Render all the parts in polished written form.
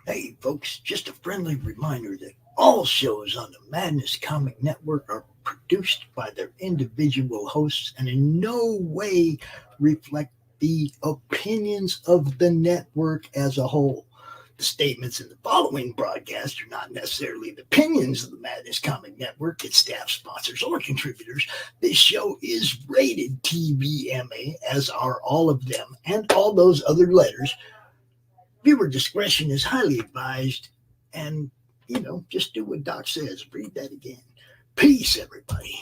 Hey, folks, just a friendly reminder that all shows on the Madness Comic Network are produced by their individual hosts and in no way reflect the opinions of the network as a whole. The statements in the following broadcast are not necessarily the opinions of the Madness Comic Network, its staff, sponsors, or contributors. This show is rated TVMA, as are all of them and all those other letters. Viewer discretion is highly advised, and, just do what Doc says. Read that again. Peace, everybody.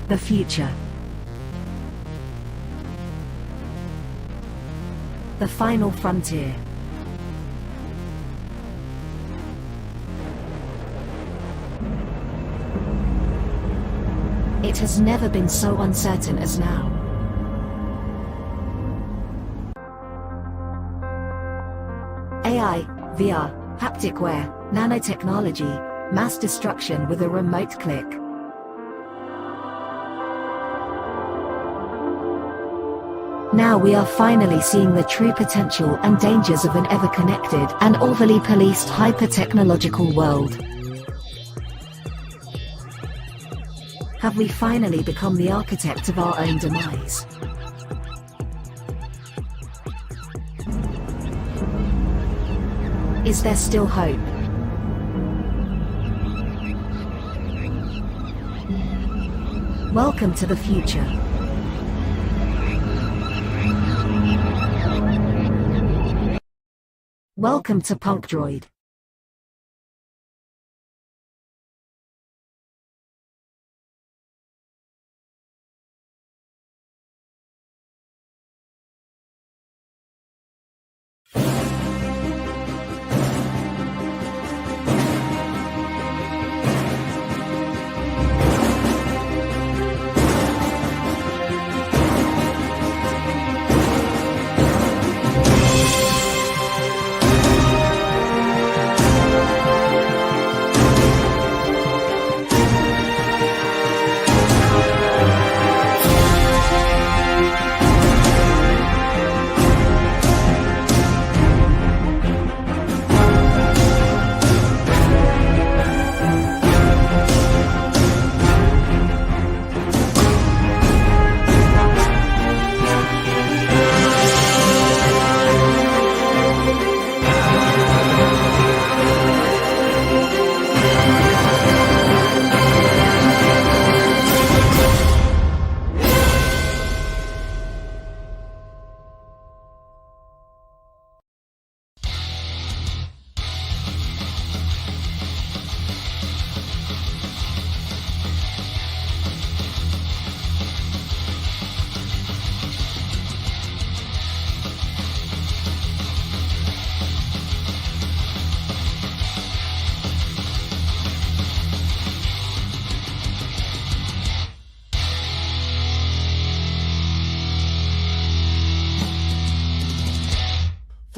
The future. The final frontier. It has never been so uncertain as now. AI, VR, haptic wear, nanotechnology, mass destruction with a remote click. Now we are finally seeing the true potential and dangers of an ever-connected and overly policed hyper-technological world. Have we finally become the architect of our own demise? Is there still hope? Welcome to the future. Welcome to Punk Droid.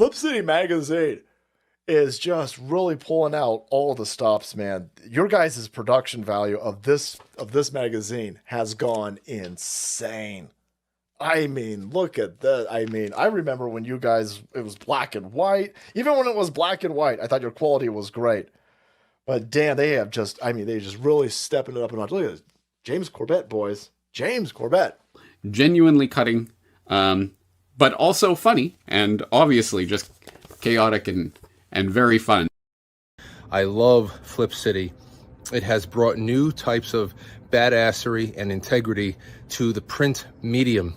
Flip City Magazine is just really pulling out all the stops, man. Your guys' production value of this magazine has gone insane. I mean, look at that. I mean, I remember when you guys, it was black and white. Even when it was black and white, I thought your quality was great. But damn, they have just, they just really stepping it up a notch. Look at this. James Corbett, boys. James Corbett. Genuinely cutting, but also funny, and obviously just chaotic and very fun. I love Flip City. It has brought new types of badassery and integrity to the print medium.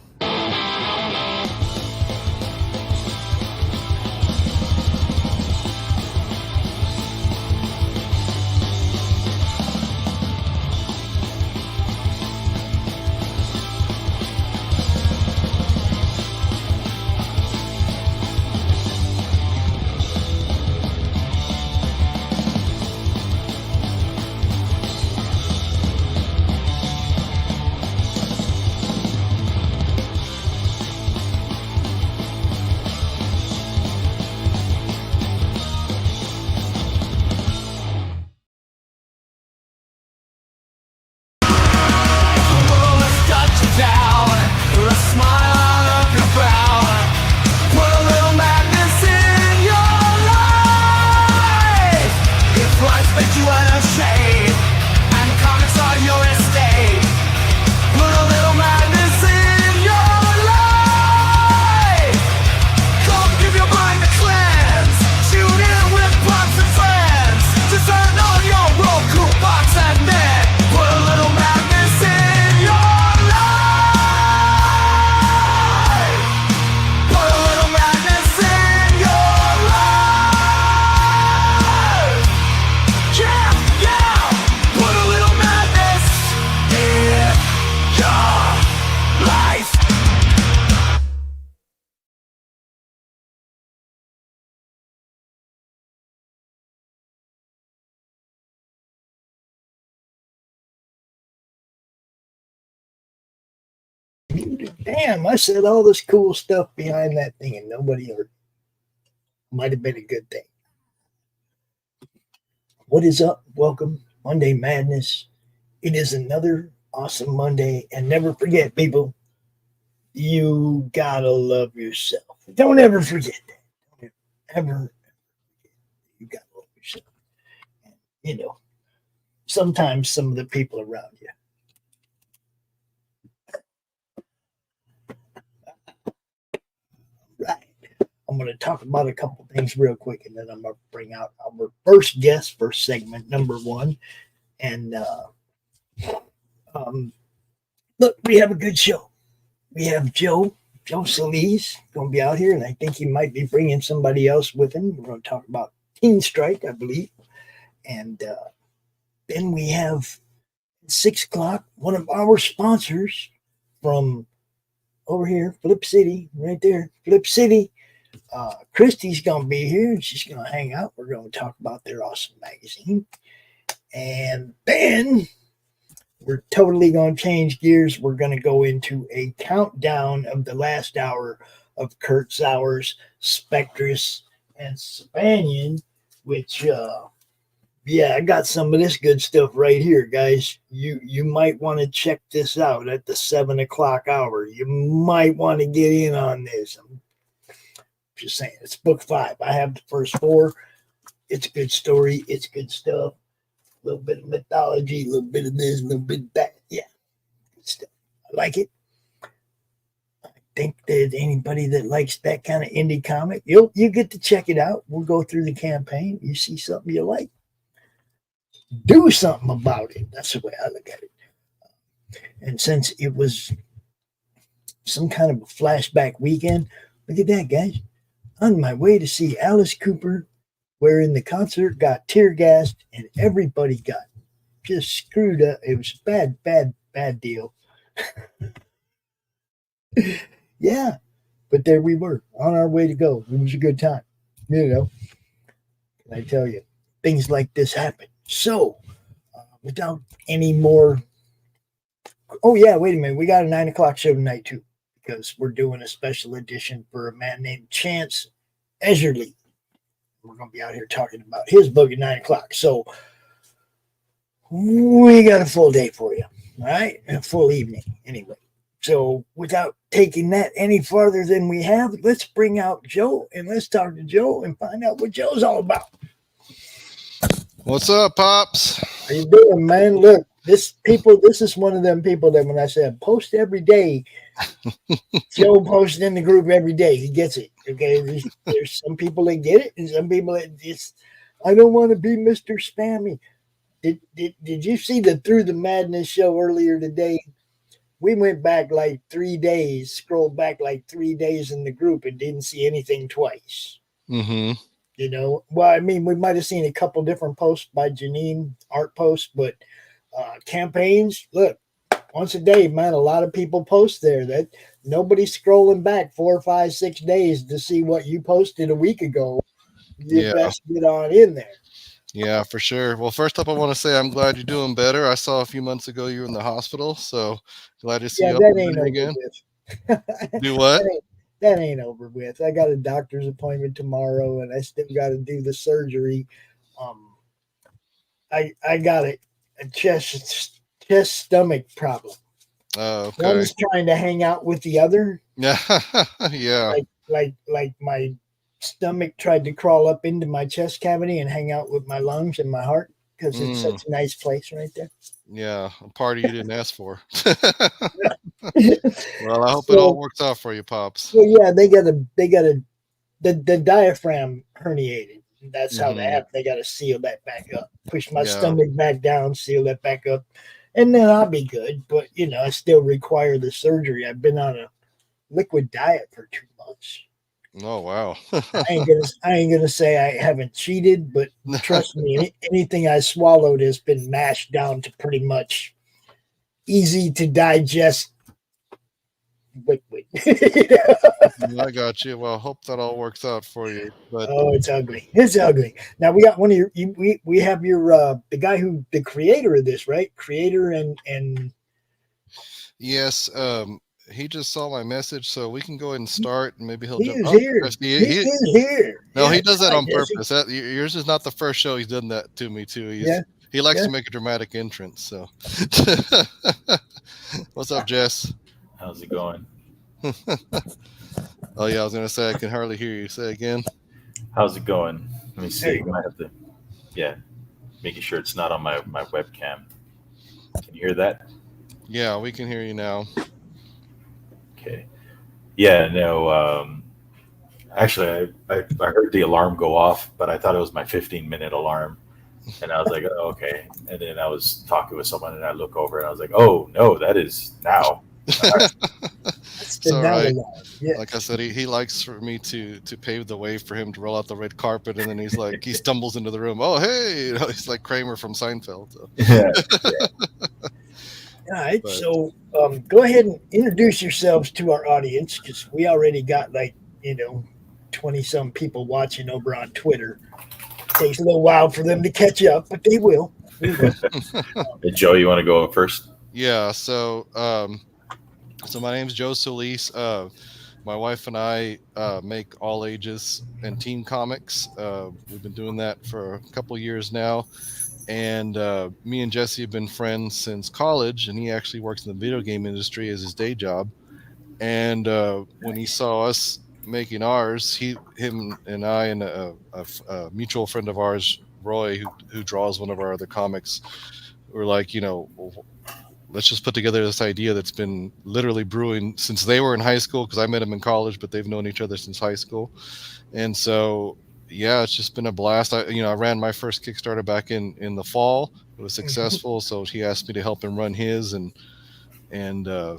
make you unashamed, and comics are your estate. Put a little madness in your life. Come give your mind a cleanse. Tune in with pops and friends. Just turn on your Roku box and then put a little madness in your life. Put a little madness in your life. Yeah, yeah. Put a little madness in your life. Damn, I said all this cool stuff behind that thing and nobody heard. Might have been a good thing. What is up? Welcome. Monday Madness. It is another awesome Monday. And never forget, people, you gotta love yourself. Don't ever forget that. Don't ever you gotta love yourself. And, you know, sometimes some of the people around you. Right. I'm going to talk about a couple things real quick, and then I'm going to bring out our first guest for segment number 1. And look, we have a good show. We have Joe Soliz going to be out here, and I think he might be bringing somebody else with him. We're going to talk about Teen Strike, I believe. And then we have at 6 o'clock, one of our sponsors from over here, Flip City, right there, Flip City. Christy's going to be here, and she's going to hang out. We're going to talk about their awesome magazine. And then we're totally going to change gears. We're going to go into a countdown of the last hour of Kurt Zauer's Spectrus and Spanion, which, yeah, I got some of this good stuff right here, guys. You might want to check this out at the 7 o'clock hour. You might want to get in on this. I'm just saying, it's book 5. I have the first 4. It's a good story. It's good stuff. A little bit of mythology, a little bit of this, a little bit of that. Yeah, good stuff. I like it. I think that anybody that likes that kind of indie comic, you get to check it out. We'll go through the campaign. You see something you like, do something about it. That's the way I look at it. And since it was some kind of a flashback weekend, look at that, guys. On my way to see Alice Cooper, wherein the concert got tear gassed and everybody got just screwed up. It was a bad deal. Yeah, but there we were on our way to go. It was a good time. You know, can I tell you, things like this happen. So, without any more. Oh, yeah, wait a minute. We got a 9 o'clock show tonight, too, because we're doing a special edition for a man named Chance Eserly. We're going to be out here talking about his book at 9 o'clock. So, we got a full day for you. All right? A full evening, anyway. So, without taking that any farther than we have, let's bring out Joe and let's talk to Joe and find out what Joe's all about. What's up, Pops? How you doing, man? Look, this is one of them people that when I said post every day, Joe posts in the group every day. He gets it. Okay. There's some people that get it, and some people that just, I don't want to be Mr. Spammy. Did you see the Through the Madness show earlier today? We went back like 3 days, scrolled back like 3 days in the group and didn't see anything twice. Mm-hmm. You know, well, I mean, we might have seen a couple different posts by Janine, art posts, but campaigns, look, once a day, man, a lot of people post there. That nobody's scrolling back 4, 5, 6 days to see what you posted a week ago. You best get on in there. Yeah, for sure. Well, first up, I want to say I'm glad you're doing better. I saw a few months ago you were in the hospital, so glad to see you that ain't over again. With. Do what? That ain't over with. I got a doctor's appointment tomorrow, and I still got to do the surgery. I got a chest stomach problem. Oh, okay. One's trying to hang out with the other. Yeah, yeah. Like my stomach tried to crawl up into my chest cavity and hang out with my lungs and my heart. because it's such a nice place right there. Yeah, a party you didn't ask for. Well, I hope it all works out for you, Pops. Well, yeah, they got the diaphragm herniated. That's how that happened. They got to seal that back up. Push my stomach back down, seal that back up, and then I'll be good. But I still require the surgery. I've been on a liquid diet for 2 months. Oh wow! I ain't gonna say I haven't cheated, but trust me, anything I swallowed has been mashed down to pretty much easy to digest liquid. I got you. Well, hope that all works out for you. But it's ugly. It's ugly. Now we got one of your. We have your the guy the creator of this, right? Creator and. Yes. He just saw my message, so we can go ahead and start, and maybe he'll jump. He is here. No, he does that on purpose. Yours is not the first show he's done that to me too. He likes to make a dramatic entrance. So, what's up, Jess? How's it going? Oh yeah, I was gonna say I can hardly hear you. Say again. How's it going? Let me see. I have to, making sure it's not on my webcam. Can you hear that? Yeah, we can hear you now. Okay. Yeah, no, actually I heard the alarm go off, but I thought it was my 15-minute alarm. And I was like, oh, okay. And then I was talking with someone and I look over and I was like, oh no, that is now. It's all right. Yeah. Like I said, he likes for me to pave the way for him to roll out the red carpet, and then he's like, he stumbles into the room. Oh, hey, he's like Kramer from Seinfeld. So. Yeah. All right, so go ahead and introduce yourselves to our audience, because we already got 20-some people watching over on Twitter. It takes a little while for them to catch up, but they will. Hey, Joe, you want to go first? Yeah. So my name's Joe Soliz. My wife and I make all ages and teen comics. We've been doing that for a couple years now. And me and Jesse have been friends since college, and he actually works in the video game industry as his day job. And when he saw us making ours, him and I and a mutual friend of ours, Roy, who draws one of our other comics, were like, let's just put together this idea that's been literally brewing since they were in high school, because I met them in college, but they've known each other since high school. And so yeah, it's just been a blast. I ran my first Kickstarter back in the fall. It was successful, so he asked me to help him run his, and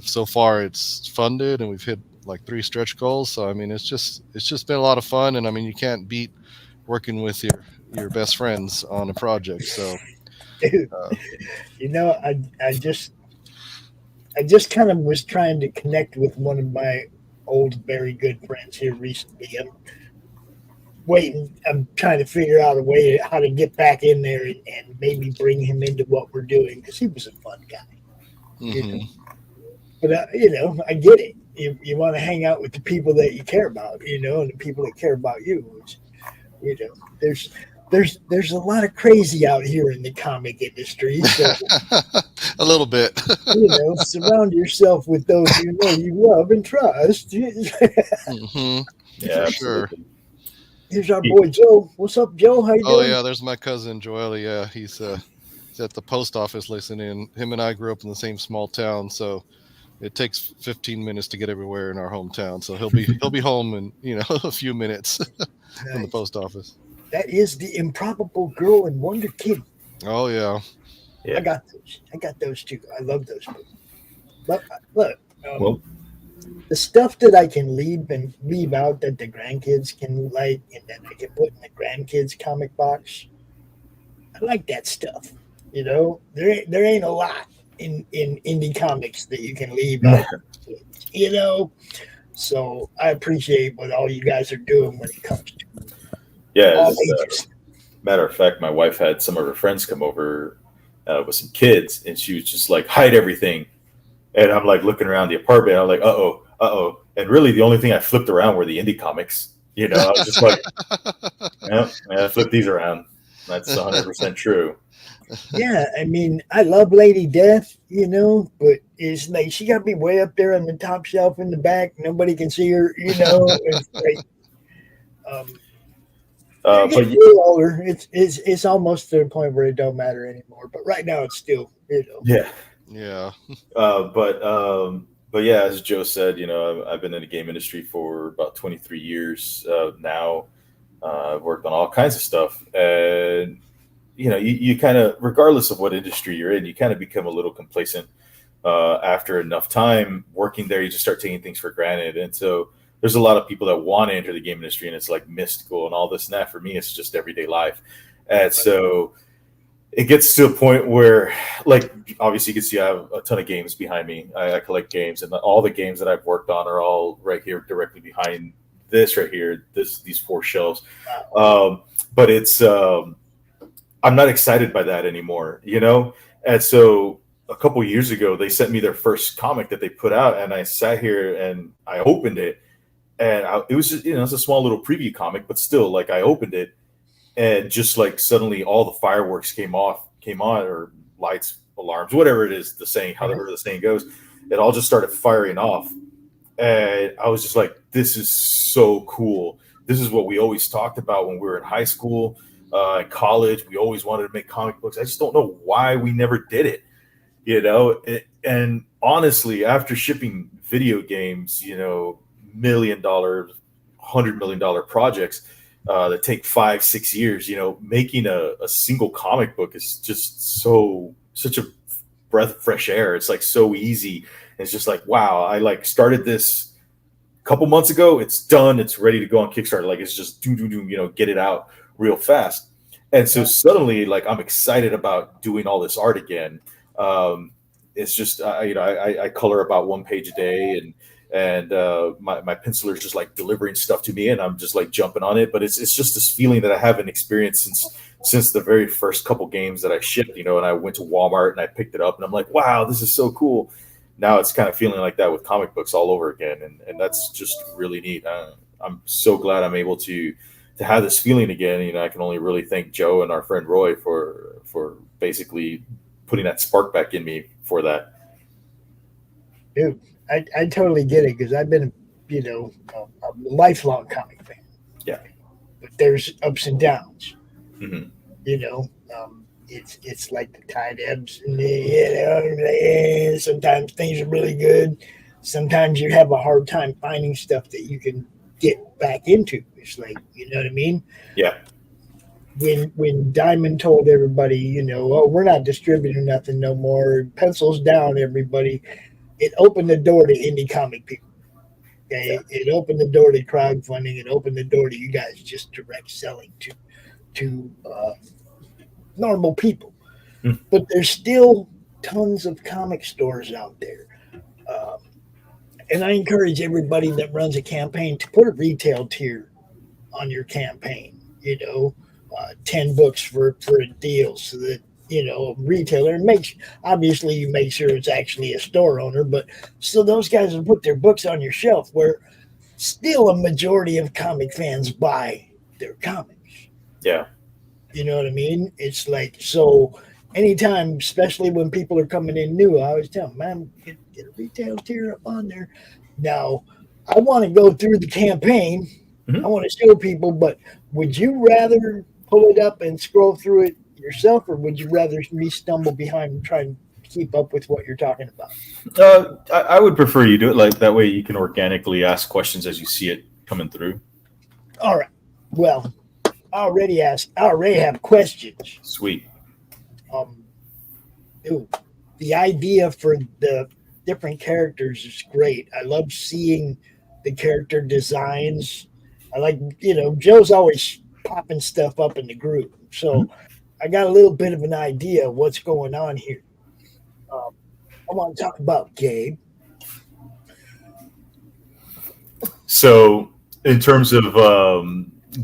so far it's funded, and we've hit like 3 stretch goals. So I mean, it's just been a lot of fun, and I mean, you can't beat working with your best friends on a project. So, dude, I just kind of was trying to connect with one of my old, very good friends here recently. I'm trying to figure out a way how to get back in there and maybe bring him into what we're doing, because he was a fun guy. But I get it. You want to hang out with the people that you care about, and the people that care about you. Which, there's a lot of crazy out here in the comic industry. So, a little bit. Surround yourself with those you love and trust. Yeah, for sure. Here's our boy Joe. What's up, Joe? How you doing? Oh yeah, there's my cousin Joel. Yeah, he's at the post office listening. Him and I grew up in the same small town, so it takes 15 minutes to get everywhere in our hometown. So he'll be home in a few minutes from the post office. That is the improbable girl and wonder kid. Oh yeah. I got those too. I love those books. But look, the stuff that I can leave out that the grandkids can like, and that I can put in the grandkids comic box, I like that stuff. There ain't a lot in indie comics that you can leave out. So I appreciate what all you guys are doing when it comes to matter of fact, my wife had some of her friends come over with some kids, and she was just like, hide everything. And I'm like looking around the apartment. I'm like, uh-oh. And really the only thing I flipped around were the indie comics. I was just like, I flipped these around. That's 100% true. Yeah, I mean, I love Lady Death, but it's like she got to be way up there on the top shelf in the back. Nobody can see her, It's like, You're But getting a little older. It's almost to the point where it don't matter anymore. But right now, it's still, yeah. Yeah. But yeah, as Joe said, I've been in the game industry for about 23 years now. I've worked on all kinds of stuff, and you kind of, regardless of what industry you're in, you kind of become a little complacent after enough time working there. You just start taking things for granted, and so there's a lot of people that want to enter the game industry, and it's like mystical and all this and that. For me, it's just everyday life, and so it gets to a point where, like, obviously you can see I have a ton of games behind me. I collect games, and all the games that I've worked on are all right here, directly behind this right here, these 4 shelves. But it's I'm not excited by that anymore, And so a couple years ago, they sent me their first comic that they put out, and I sat here and I opened it, and it was just, it's a small little preview comic, but still, like, I opened it. And just like suddenly all the fireworks came on, or lights, alarms, whatever it is, however the saying goes, it all just started firing off. And I was just like, this is so cool. This is what we always talked about when we were in high school, in college. We always wanted to make comic books. I just don't know why we never did it, and honestly, after shipping video games, $1 million, $100 million projects, that take 5-6 years, making a single comic book is just such a breath of fresh air. It's like so easy. It's just like, wow, I like started this a couple months ago. It's done. It's ready to go on Kickstarter. Like, it's just get it out real fast. And so suddenly, like, I'm excited about doing all this art again. It's just, I color about 1 page a day, and my penciler's just like delivering stuff to me, and I'm just like jumping on it. But it's just this feeling that I haven't experienced since the very first couple games that I shipped, and I went to Walmart and I picked it up, and I'm like, wow, this is so cool. Now it's kind of feeling like that with comic books all over again, and that's just really neat. I'm so glad I'm able to have this feeling again. I can only really thank Joe and our friend Roy for basically putting that spark back in me for that. Dude, I totally get it, because I've been, a lifelong comic fan. Yeah. But there's ups and downs. Mm-hmm. It's like the tide ebbs, and sometimes things are really good. Sometimes you have a hard time finding stuff that you can get back into. It's like, you know what I mean? Yeah. When Diamond told everybody, oh, we're not distributing nothing no more, pencils down, everybody, it opened the door to indie comic people. Okay, yeah. It opened the door to crowdfunding. It opened the door to you guys just direct selling to normal people. But there's still tons of comic stores out there. And I encourage everybody that runs a campaign to put a retail tier on your campaign, 10 books for a deal, so that, a retailer, and obviously you make sure it's actually a store owner, but so those guys will put their books on your shelf, where still a majority of comic fans buy their comics. Yeah. You know what I mean? It's like, so anytime, especially when people are coming in new, I always tell them, man, get a retail tier up on there. Now, I want to go through the campaign. I want to show people, but would you rather pull it up and scroll through it yourself, or would you rather me stumble behind and try and keep up with what you're talking about? I would prefer you do it like that way. You can organically ask questions as you see it coming through. All right. Well, I already have questions. Sweet. The idea for the different characters is great. I love seeing the character designs. I like, Joe's always popping stuff up in the group. So I got a little bit of an idea of what's going on here. I want to talk about Gabe. So in terms of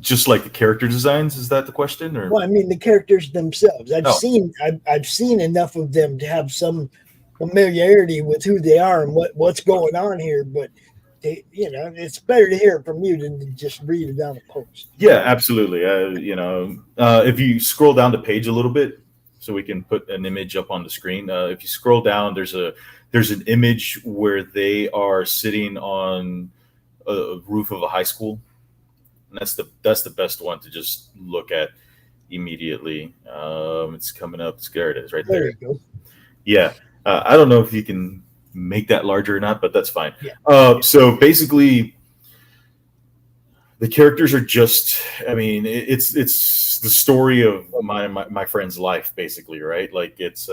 just like the character designs, is that the question? Or? Well, I mean the characters themselves. I've seen enough of them to have some familiarity with who they are and what's going on here, but it's better to hear it from you than to just read it on a post. Yeah, absolutely. If you scroll down the page a little bit, so we can put an image up on the screen. If you scroll down, there's an image where they are sitting on a roof of a high school. and that's the best one to just look at immediately. It's coming up. There it is, right there. There you go. Yeah, I don't know if you can make that larger or not, but that's fine. Yeah. So basically, the characters are just, I mean, it's the story of my friend's life, basically, right? Like it's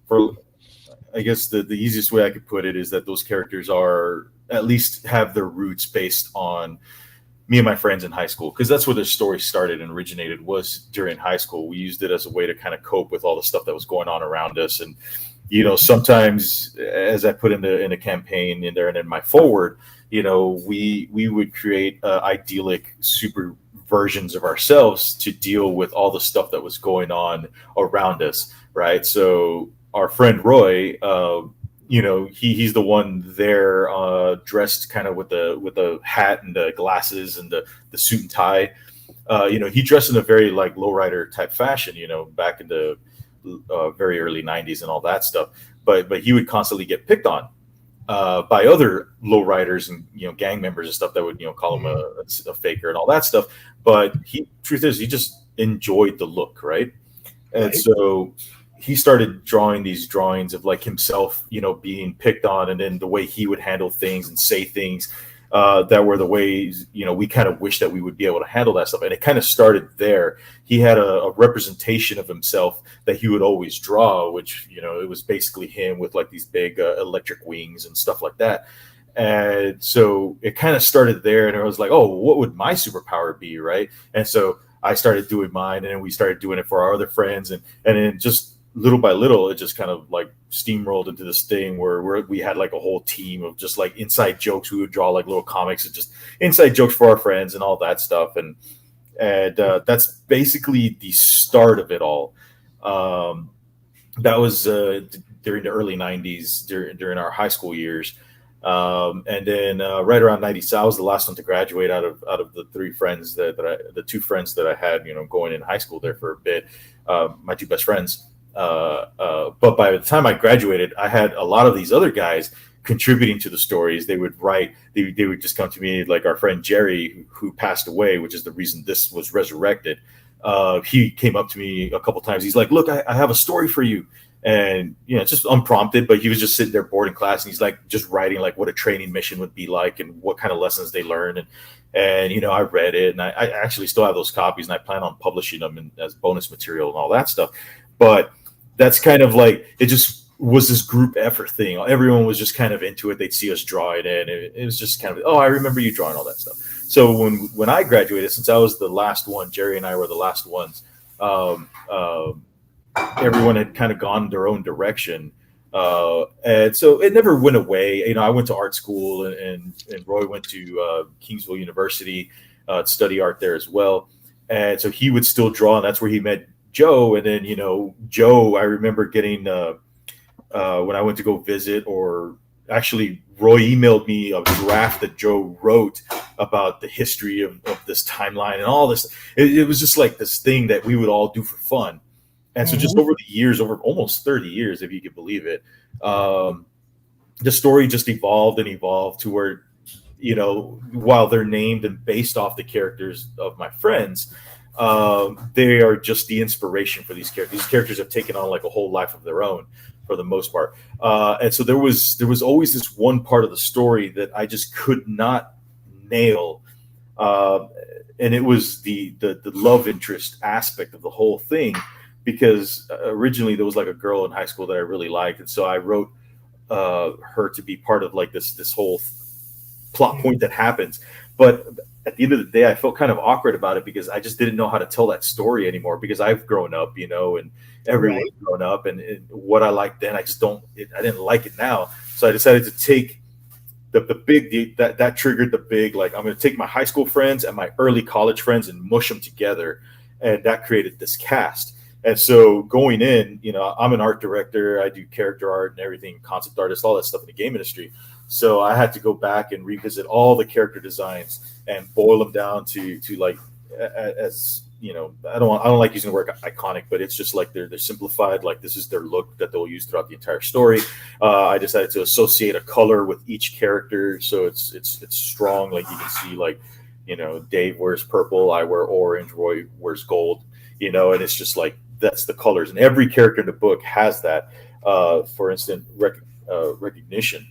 for, I guess the easiest way I could put it is that those characters are at least have their roots based on me and my friends in high school, because that's where the story started and originated, was during high school. We used it as a way to kind of cope with all the stuff that was going on around us. And, you know, sometimes, as I put in a campaign in there and in my forward, you know, we would create idyllic super versions of ourselves to deal with all the stuff that was going on around us, right? So our friend Roy, you know, he's the one there, dressed kind of with the hat and the glasses and the suit and tie. You know, he dressed in a very like lowrider type fashion, you know, back in the very early 90s and all that stuff. But he would constantly get picked on by other lowriders and, you know, gang members and stuff that would, you know, call him a faker and all that stuff. But truth is, he just enjoyed the look, right? And so he started drawing these drawings of like himself, you know, being picked on, and then the way he would handle things and say things that were the ways, you know, we kind of wish that we would be able to handle that stuff. And it kind of started there. He had a representation of himself that he would always draw, which, you know, it was basically him with like these big electric wings and stuff like that. And so it kind of started there, and I was like, oh, what would my superpower be, right? And so I started doing mine, and then we started doing it for our other friends, and then just little by little, it just kind of like steamrolled into this thing where we had like a whole team of just like inside jokes. We would draw like little comics and just inside jokes for our friends and all that stuff. And that's basically the start of it all. That was during the early 90s, during our high school years. And then right around 97, I was the last one to graduate out of the three friends the two friends that I had, you know, going in high school there for a bit, my two best friends. But by the time I graduated, I had a lot of these other guys contributing to the stories. They would write, they would just come to me, like our friend Jerry, who passed away, which is the reason this was resurrected. He came up to me a couple times. He's like, look, I have a story for you. And, you know, it's just unprompted, but he was just sitting there bored in class, and he's like just writing like what a training mission would be like and what kind of lessons they learn. And you know, I read it, and I actually still have those copies, and I plan on publishing them as bonus material and all that stuff. But that's kind of like, it just was this group effort thing. Everyone was just kind of into it. They'd see us draw it, and it was just kind of, oh, I remember you drawing all that stuff. So when I graduated, since I was the last one, Jerry and I were the last ones, everyone had kind of gone their own direction. And so it never went away. You know, I went to art school, and Roy went to Kingsville University to study art there as well. And so he would still draw, and that's where he met Joe. And then, you know, Joe, I remember getting when I went to go visit, or actually Roy emailed me a draft that Joe wrote about the history of this timeline and all this. It was just like this thing that we would all do for fun. And so just over the years, over almost 30 years, if you could believe it, the story just evolved and evolved to where, you know, while they're named and based off the characters of my friends, they are just the inspiration for these characters. These characters have taken on like a whole life of their own for the most part. And so there was always this one part of the story that I just could not nail. And it was the love interest aspect of the whole thing, because originally there was like a girl in high school that I really liked. And so I wrote her to be part of like this whole plot point that happens. But at the end of the day, I felt kind of awkward about it, because I just didn't know how to tell that story anymore, because I've grown up, you know, and everyone's grown up, and what I liked then, I didn't like it now. So I decided to take that triggered the big, like, I'm going to take my high school friends and my early college friends and mush them together. And that created this cast. And so going in, you know, I'm an art director. I do character art and everything, concept artist, all that stuff in the game industry. So I had to go back and revisit all the character designs and boil them down to like, as you know, I don't like using the word iconic, but it's just like they're simplified. Like, this is their look that they'll use throughout the entire story. I decided to associate a color with each character, so it's strong. Like, you can see, like, You know, Dave wears purple, I wear orange, Roy wears gold. You know, and it's just like that's the colors, and every character in the book has that. For instance, recognition,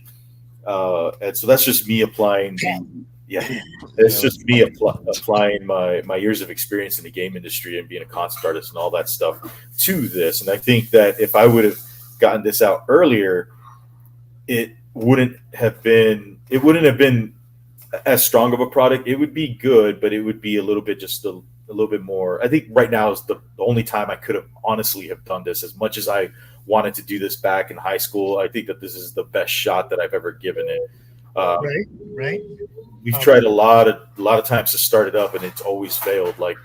and so that's just me applying. Yeah, it's just me applying my years of experience in the game industry and being a concept artist and all that stuff to this. And I think that if I would have gotten this out earlier, it wouldn't have been as strong of a product. It would be good, but it would be a little bit more. I think right now is the only time I could have honestly have done this. As much as I wanted to do this back in high school, I think that this is the best shot that I've ever given it. Right. We've tried a lot of times to start it up, and it's always failed. Like,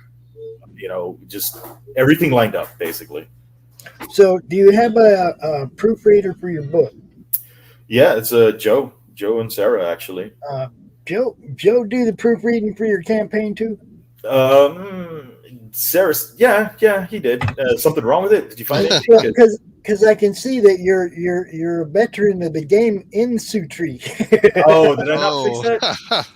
you know, just everything lined up basically. So, do you have a proofreader for your book? Yeah, it's Joe and Sarah actually. Joe do the proofreading for your campaign too? Sarah, yeah, he did. Something wrong with it? Did you find it? Because I can see that you're a veteran of the game in Sutri. Oh, did I not fix that?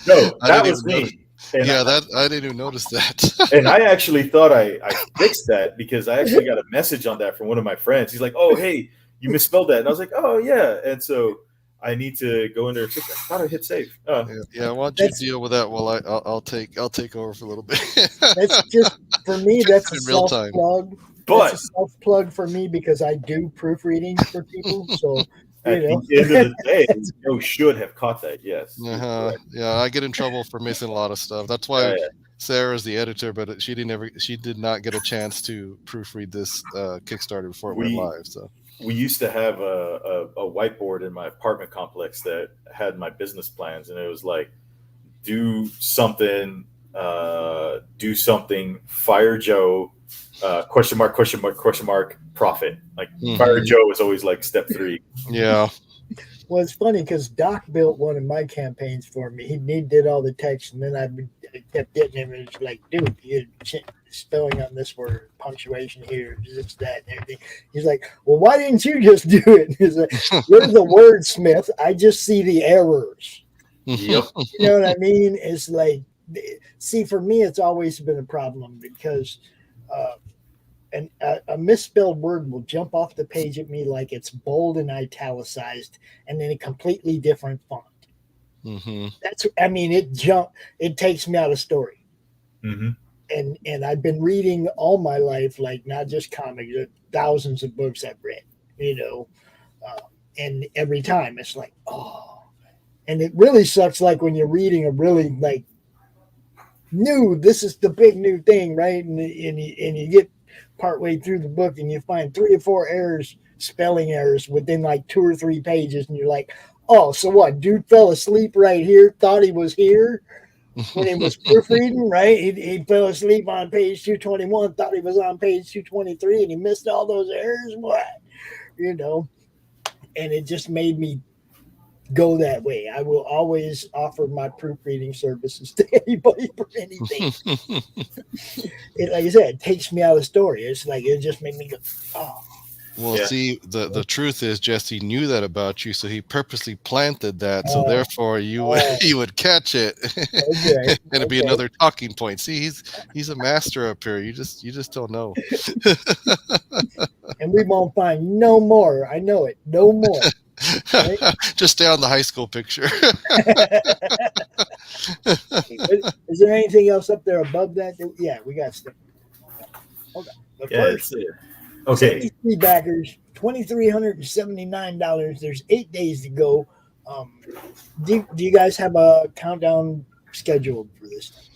No, that was me. I didn't even notice that. And I actually thought I fixed that because I actually got a message on that from one of my friends. He's like, "Oh, hey, you misspelled that," and I was like, "Oh, yeah," and so I need to go in there and fix that. I thought I hit save. Yeah, why don't you deal with that while I'll take over for a little bit. That's just for me. That's a real self time. plug. But that's a self plug for me because I do proofreading for people. So at the end of the day, Joe should have caught that. Yes. Yeah, I get in trouble for missing a lot of stuff. That's why Sarah's the editor, but she did not get a chance to proofread this Kickstarter before it went live. So. We used to have a whiteboard in my apartment complex that had my business plans, and it was like, do something, fire Joe, question mark, profit. Like fire Joe was always like step 3. Yeah. Well, it's funny because Doc built one of my campaigns for me. He did all the text, and then I kept getting him, and it's like, dude, you're spelling on this word, punctuation here, this, that, and everything. He's like, well, why didn't you just do it? He's like, you're the wordsmith. I just see the errors. Yep. You know what I mean? It's like, see, for me, it's always been a problem because a misspelled word will jump off the page at me like it's bold and italicized and in a completely different font. Mm-hmm. It takes me out of story. Mm-hmm. And I've been reading all my life, like not just comics, thousands of books I've read, and every time it's like, oh, and it really sucks. Like when you're reading a really like this is the big new thing, right? And you get partway through the book and you find 3 or 4 spelling errors within like 2 or 3 pages, and you're like, oh, so what? Dude fell asleep right here, thought he was here. When he was proofreading, right? He fell asleep on page 221, thought he was on page 223, and he missed all those errors. What? And it just made me go that way. I will always offer my proofreading services to anybody for anything. Like I said, it takes me out of the story. It's like, it just made me go, oh. Well, see, the truth is Jesse knew that about you, so he purposely planted that, so therefore you would catch it, Okay. and it'd be another talking point. See, he's a master up here. You just don't know. And we won't find no more. I know it. No more. Right? Just stay on the high school picture. Is there anything else up there above that? Yeah, we got stuff. Okay. But first, okay. 73 backers, $2,379. There's 8 days to go. Do you guys have a countdown scheduled for this?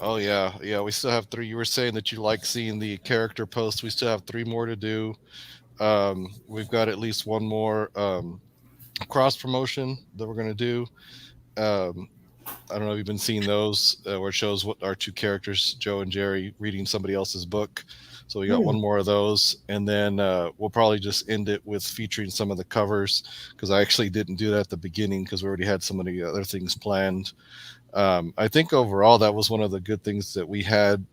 Oh yeah. We still have 3. You were saying that you like seeing the character posts. We still have 3 more to do. We've got at least 1 more cross promotion that we're going to do. I don't know if you've been seeing those where it shows what our 2 characters, Joe and Jerry, reading somebody else's book. So we got 1 more of those, and then we'll probably just end it with featuring some of the covers, because I actually didn't do that at the beginning because we already had so many other things planned. I think overall that was one of the good things that we've had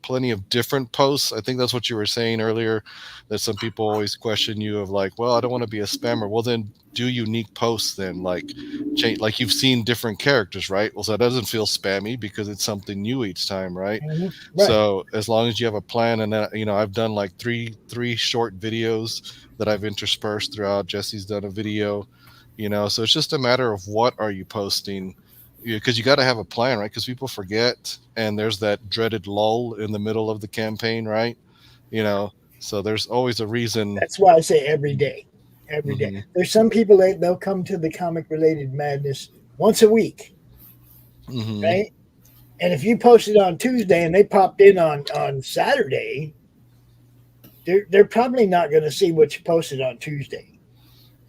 plenty of different posts. I think that's what you were saying earlier, that some people always question you of like, well, I don't want to be a spammer. Well, then do unique posts then, like change, like you've seen different characters, right? Well, so that doesn't feel spammy because it's something new each time, right? Right. So as long as you have a plan, and I've done like three short videos that I've interspersed throughout. Jesse's done a video, so it's just a matter of what are you posting, because you got to have a plan, right? Because people forget, and there's that dreaded lull in the middle of the campaign, right? So there's always a reason. That's why I say every day. Every day. There's some people they'll come to the comic related madness once a week, right? And if you posted on Tuesday and they popped in on Saturday, they're probably not going to see what you posted on Tuesday.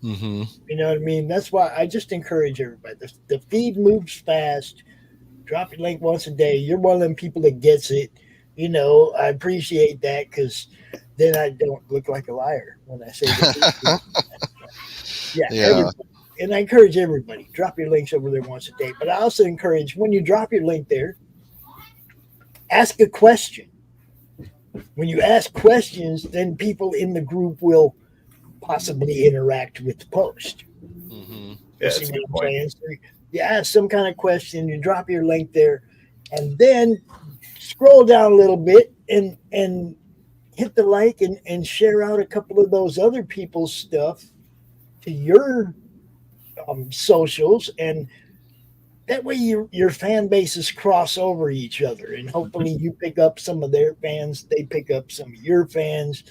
You know what I mean? That's why I just encourage everybody. The feed moves fast. Drop your link once a day. You're one of them people that gets it. I appreciate that, because then I don't look like a liar when I say that. Yeah. And I encourage everybody, drop your links over there once a day. But I also encourage, when you drop your link there, ask a question. When you ask questions, then people in the group will possibly interact with the post. Yeah, that's a good point. So you ask some kind of question, you drop your link there, and then scroll down a little bit and hit the like and share out a couple of those other people's stuff to your socials, and that way your fan bases cross over each other, and hopefully you pick up some of their fans, they pick up some of your fans.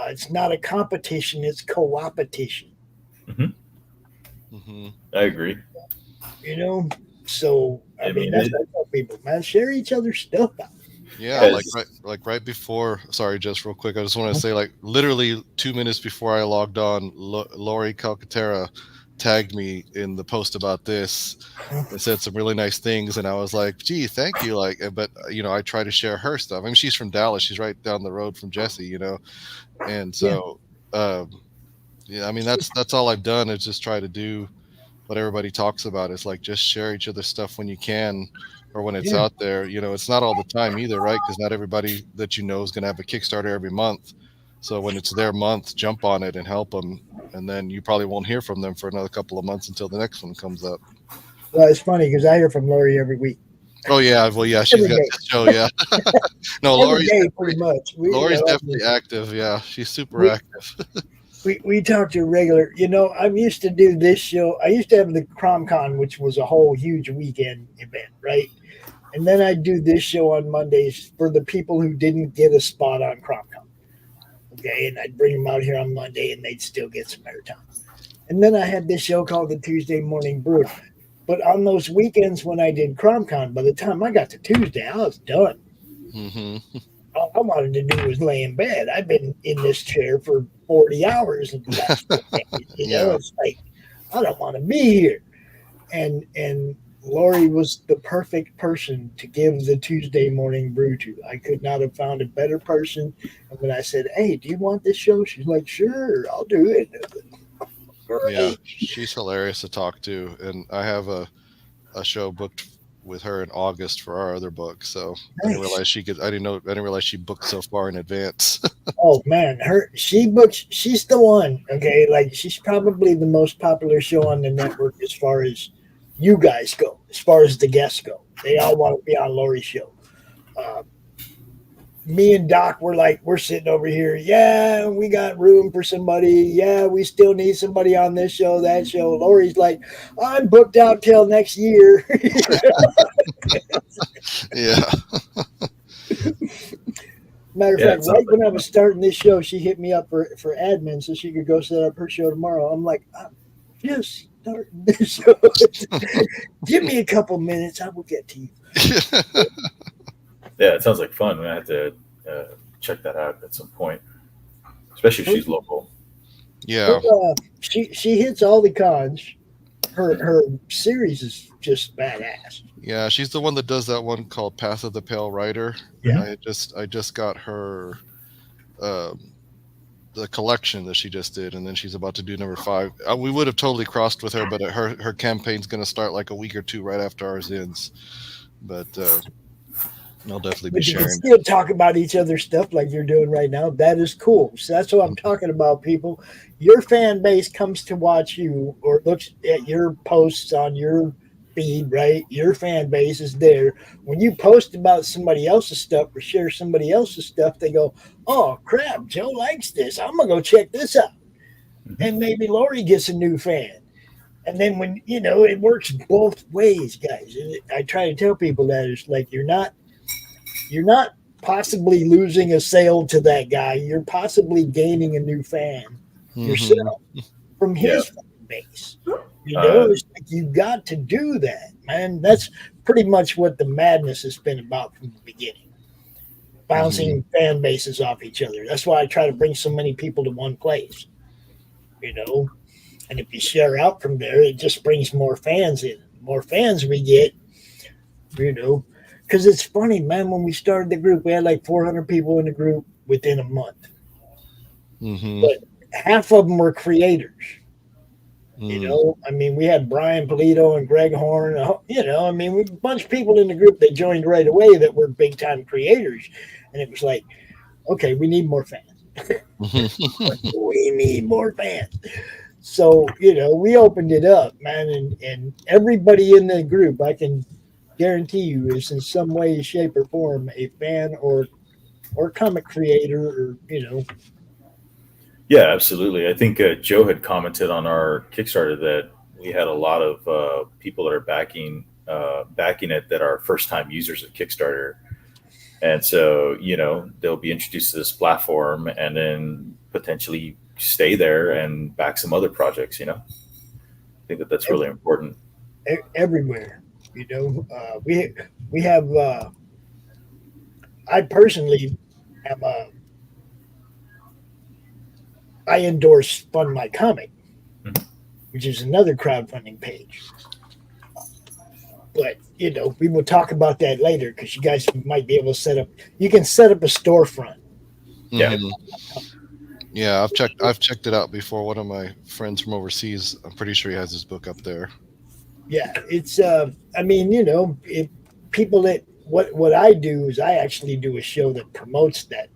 It's not a competition, it's co-opetition. I agree. So I mean that's what I tell people, man, share each other's stuff out. Yeah, like right before. Sorry, just real quick. I just want to say, like, literally 2 minutes before I logged on, Laurie Calcaterra tagged me in the post about this and said some really nice things, and I was like, "Gee, thank you." Like, but I try to share her stuff. I mean, she's from Dallas. She's right down the road from Jesse, and so, I mean, that's all I've done is just try to do what everybody talks about. Is like just share each other's stuff when you can. Or when it's out there, it's not all the time either, right? Because not everybody that is going to have a Kickstarter every month. So when it's their month, jump on it and help them. And then you probably won't hear from them for another couple of months until the next one comes up. Well, it's funny because I hear from Laurie every week. Oh, yeah. Well, yeah, she's got this show, yeah. No, Laurie's pretty much. Laurie's definitely active, yeah. She's super active. We talk to regular, I used to do this show. I used to have the CromCon, which was a whole huge weekend event, right? And then I do this show on Mondays for the people who didn't get a spot on CromCon. Okay, and I'd bring them out here on Monday, and they'd still get some airtime. And then I had this show called the Tuesday Morning Brew. But on those weekends when I did CromCon, by the time I got to Tuesday, I was done. All I wanted to do was lay in bed. I've been in this chair for 40 hours in the last 4 days. It's like, I don't want to be here. And Laurie was the perfect person to give the Tuesday Morning Brew to. I could not have found a better person. And when I said, "Hey, do you want this show?" She's like, "Sure, I'll do it." Great. Yeah, she's hilarious to talk to. And I have a show booked with her in August for our other book. So nice. I didn't realize she booked so far in advance. Oh man, she's the one. Okay, like she's probably the most popular show on the network as far as you guys go, as far as the guests go. They all want to be on Laurie's show. Me and Doc we're sitting over here. Yeah, we got room for somebody. Yeah, we still need somebody on this show, that show. Laurie's like, I'm booked out till next year. Yeah. Matter of fact, right when I was starting this show, she hit me up for admin so she could go set up her show tomorrow. I'm like, just starting this show. Give me a couple minutes. I will get to you. Yeah, it sounds like fun. I have to check that out at some point, especially if she's local. Yeah, she hits all the cons. Her series is just badass. Yeah, she's the one that does that one called Path of the Pale Rider. Yeah, I just got her the collection that she just did, and then she's about to do number 5. We would have totally crossed with her, but her campaign's going to start like a week or two right after ours ends. But I'll definitely be But you can sharing. still talk about each other's stuff like you're doing right now. That is cool. So that's what I'm talking about, people. Your fan base comes to watch you or looks at your posts on your feed, right? Your fan base is there. When you post about somebody else's stuff or share somebody else's stuff, they go, oh, crap, Joe likes this. I'm going to go check this out. And maybe Laurie gets a new fan. And then when, it works both ways, guys. And I try to tell people that it's like you're not possibly losing a sale to that guy. You're possibly gaining a new fan yourself from his fan base. It's like you got to do that, man. That's pretty much what the madness has been about from the beginning. Bouncing fan bases off each other. That's why I try to bring so many people to one place. And if you share out from there, it just brings more fans in. The more fans we get, because it's funny, man, when we started the group, we had like 400 people in the group within a month. But half of them were creators. I mean, we had Brian Polito and Greg Horn, we had a bunch of people in the group that joined right away that were big time creators. And it was like, okay, we need more fans. We need more fans. So, we opened it up, man. And everybody in the group, I can guarantee you, is in some way, shape, or form a fan or comic creator, or Yeah, absolutely. I think Joe had commented on our Kickstarter that we had a lot of people that are backing it that are first time users of Kickstarter, and so they'll be introduced to this platform and then potentially stay there and back some other projects. I think that's really important. Everywhere. We have. I personally am I endorse Fund My Comic, which is another crowdfunding page. But we will talk about that later because you guys might be able to set up. You can set up a storefront. Yeah. Yeah, I've checked it out before. One of my friends from overseas, I'm pretty sure he has his book up there. Yeah, it's if people that what I do is I actually do a show that promotes that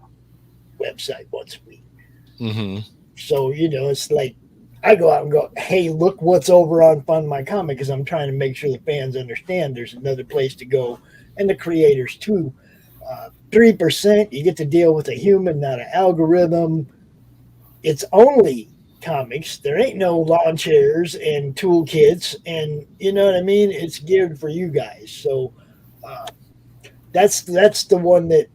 website once a week. So it's like I go out and go, hey, look what's over on Fund My Comic, because I'm trying to make sure the fans understand there's another place to go, and the creators too. 3%, you get to deal with a human, not an algorithm. It's only comics. There ain't no lawn chairs and toolkits, and you know what I mean? It's geared for you guys. So that's the one that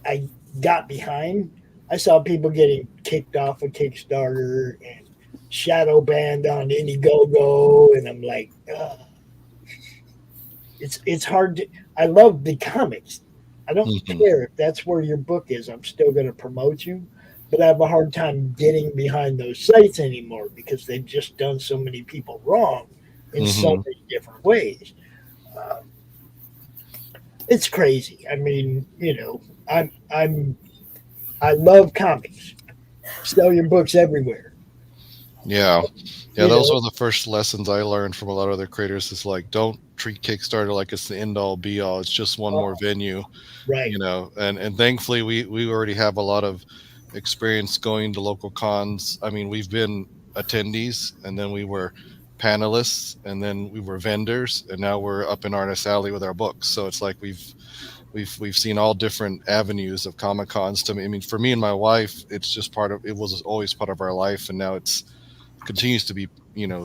I got behind. I saw people getting kicked off of Kickstarter and shadow banned on Indiegogo, and I'm like, it's hard to. I love the comics. I don't care if that's where your book is. I'm still going to promote you. But I have a hard time getting behind those sites anymore because they've just done so many people wrong in so many different ways. It's crazy. I mean, I love comics. Sell your books everywhere. Yeah, those were the first lessons I learned from a lot of other creators. Is like, don't treat Kickstarter like it's the end all be all. It's just one more venue, right? And thankfully we already have a lot of experience going to local cons. I mean, we've been attendees, and then we were panelists, and then we were vendors, and now we're up in Artist Alley with our books. So it's like we've seen all different avenues of Comic Cons. I mean, for me and my wife, it's just it was always part of our life, and now it's continues to be,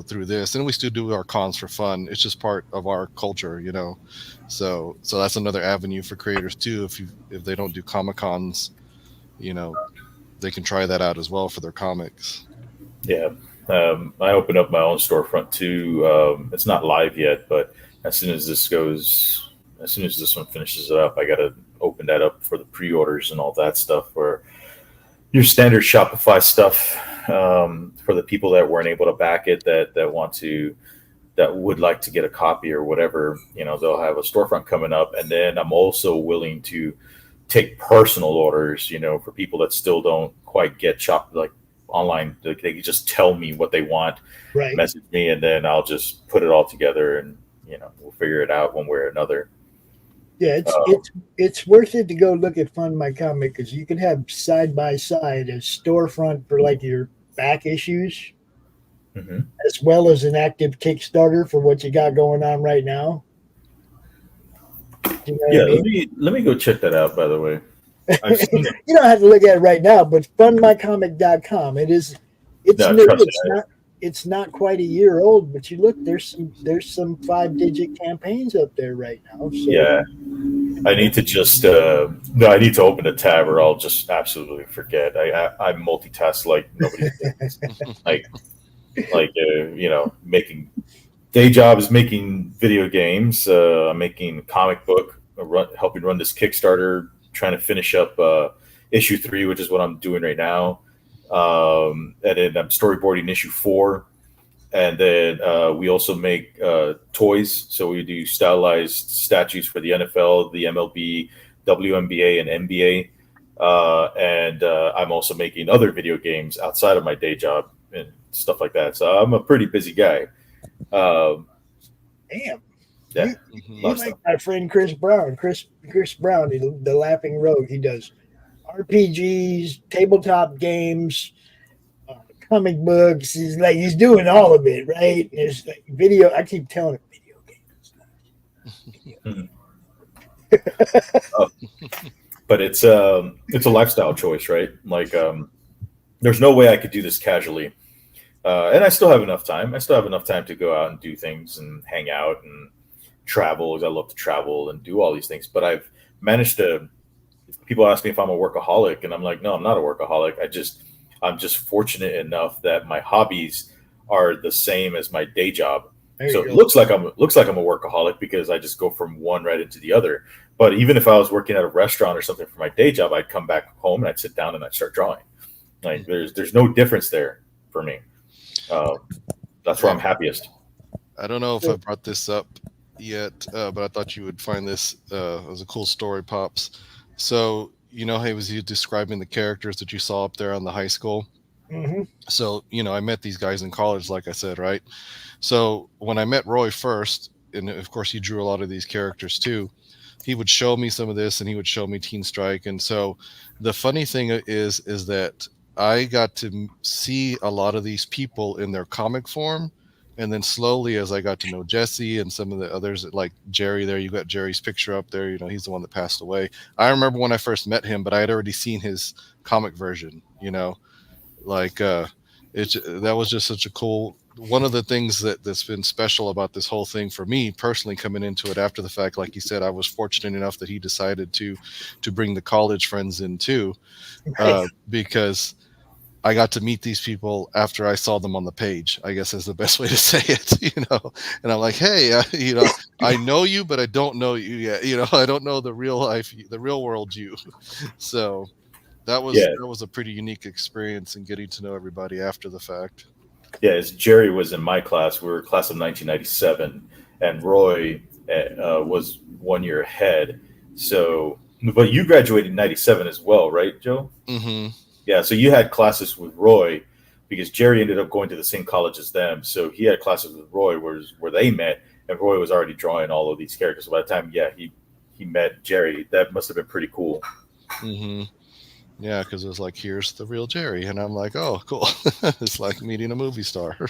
through this. And we still do our cons for fun. It's just part of our culture, So that's another avenue for creators too. If they don't do Comic Cons, they can try that out as well for their comics. Yeah. I opened up my own storefront too. It's not live yet, but as soon as this one finishes it up, I got to open that up for the pre-orders and all that stuff, for your standard Shopify stuff, for the people that weren't able to back it, that would like to get a copy or whatever. They'll have a storefront coming up, and then I'm also willing to take personal orders, for people that still don't quite get shop like online. They can just tell me what they want, right? Message me, and then I'll just put it all together, and we'll figure it out one way or another. Yeah, it's worth it to go look at Fund My Comic because you can have side by side a storefront for like your back issues, Mhm. as well as an active Kickstarter for what you got going on right now. You know what Yeah, I mean? let me go check that out. By the way, I've seen it. You don't have to look at it right now, but fundmycomic.com. It's No, new. trust me. It's not quite a year old, but you look, there's some 5-digit campaigns up there right now. So Yeah, I need to just no, I need to open a tab, or I'll just absolutely forget. I multitask like nobody's business. like you know, making day job is making video games. I'm making a comic book, helping run this Kickstarter, trying to finish up issue 3, which is what I'm doing right now. And then I'm storyboarding issue 4. And then we also make toys. So we do stylized statues for the NFL, the MLB, WNBA, and NBA. And I'm also making other video games outside of my day job and stuff like that. So I'm a pretty busy guy. damn. Yeah. You like my friend Chris Brown. Chris Brown, the Laughing Rogue. He does RPGs, tabletop games, comic books. He's doing all of it, right? There's like video. I keep telling him video games. But it's a lifestyle choice, right? Like there's no way I could do this casually. And I still have enough time. I still have enough time to go out and do things and hang out and travel. I love to travel and do all these things. But I've managed to. People ask me if I'm a workaholic, and I'm like, no, I'm not a workaholic. I'm just fortunate enough that my hobbies are the same as my day job. So it looks like I'm a workaholic because I just go from one right into the other. But even if I was working at a restaurant or something for my day job, I'd come back home and I'd sit down and I'd start drawing. Like there's no difference there for me. That's where I'm happiest. I don't know if I brought this up yet, but I thought you would find this as a cool story, Pops. So, you know, he was describing the characters that you saw up there on the high school. Mm-hmm. So, you know, I met these guys in college, like I said, right? So when I met Roy first, and of course he drew a lot of these characters too, he would show me some of this and he would show me Teen Strike. And so the funny thing is that I got to see a lot of these people in their comic form. And then slowly, as I got to know Jesse and some of the others, like Jerry there, you got Jerry's picture up there. You know, he's the one that passed away. I remember when I first met him, but I had already seen his comic version, you know, like that was just such a cool, one of the things that's been special about this whole thing for me personally coming into it after the fact. Like he said, I was fortunate enough that he decided to bring the college friends in too, because I got to meet these people after I saw them on the page, I guess is the best way to say it, you know. And I'm like, hey, you know, I know you, but I don't know you yet. You know, I don't know the real life, the real world you. So that was a pretty unique experience in getting to know everybody after the fact. Yeah, as Jerry was in my class, we were class of 1997, and Roy was 1 year ahead. So, but you graduated in 97 as well, right, Joe? Mm-hmm. Yeah, so you had classes with Roy because Jerry ended up going to the same college as them. So he had classes with Roy where they met, and Roy was already drawing all of these characters. So by the time, he met Jerry, that must have been pretty cool. Mm-hmm. Yeah, because it was like, here's the real Jerry. And I'm like, oh, cool. It's like meeting a movie star from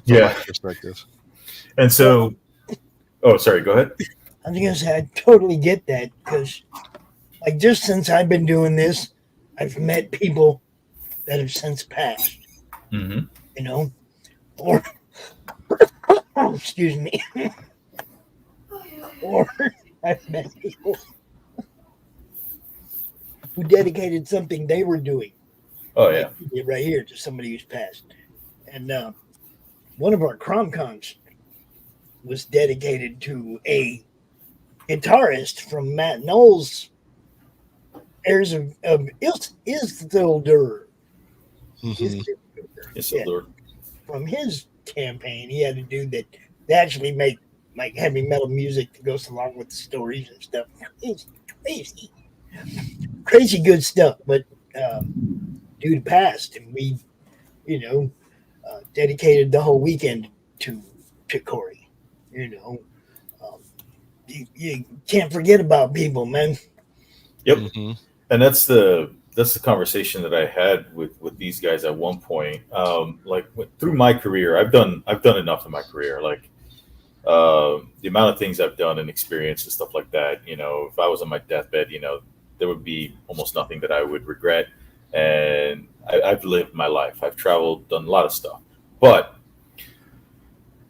my perspective. And so, sorry, go ahead. I was going to say, I totally get that because, like, just since I've been doing this, I've met people that have since passed, mm-hmm. you know, or, excuse me, or I've met people who dedicated something they were doing. Oh, yeah. Right here to somebody who's passed. And one of our Cromcons was dedicated to a guitarist from Matt Knowles' Heirs of Isildur. Isildur. From his campaign, he had a dude that they actually make like heavy metal music that goes along with the stories and stuff. Crazy good stuff. But dude passed, and we, you know, dedicated the whole weekend to Corey. You know, you can't forget about people, man. Yep. Mhm. And that's the conversation that I had with these guys at one point. Like through my career, I've done enough in my career. Like the amount of things I've done and experienced and stuff like that. You know, if I was on my deathbed, you know, there would be almost nothing that I would regret. And I've lived my life. I've traveled, done a lot of stuff. But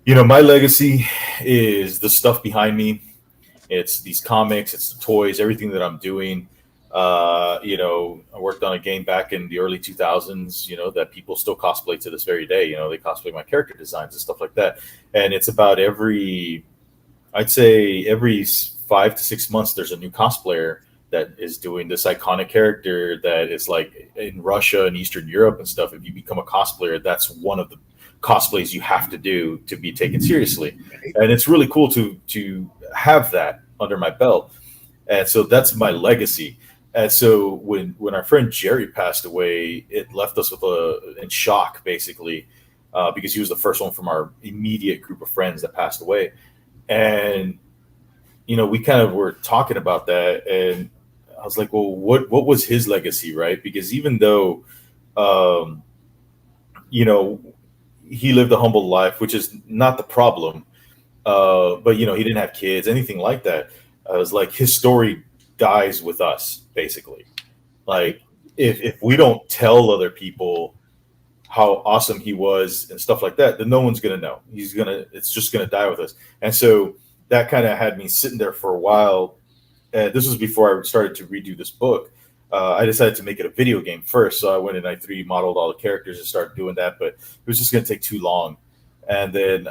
you know, my legacy is the stuff behind me. It's these comics, it's the toys, everything that I'm doing. You know, I worked on a game back in the early 2000s, you know, that people still cosplay to this very day. You know, they cosplay my character designs and stuff like that. And it's about I'd say every 5 to 6 months, there's a new cosplayer that is doing this iconic character that is like in Russia and Eastern Europe and stuff. If you become a cosplayer, that's one of the cosplays you have to do to be taken seriously. And it's really cool to have that under my belt. And so that's my legacy. And so when our friend Jerry passed away, it left us in shock, basically, because he was the first one from our immediate group of friends that passed away. And, you know, we kind of were talking about that. And I was like, well, what was his legacy, right? Because even though, you know, he lived a humble life, which is not the problem. But, you know, he didn't have kids, anything like that. I was like, his story dies with us, basically. Like, if we don't tell other people how awesome he was and stuff like that, then no one's going to know. It's just going to die with us. And so that kind of had me sitting there for a while. This was before I started to redo this book. I decided to make it a video game first. So I went and I 3D modeled all the characters and started doing that, but it was just going to take too long. And then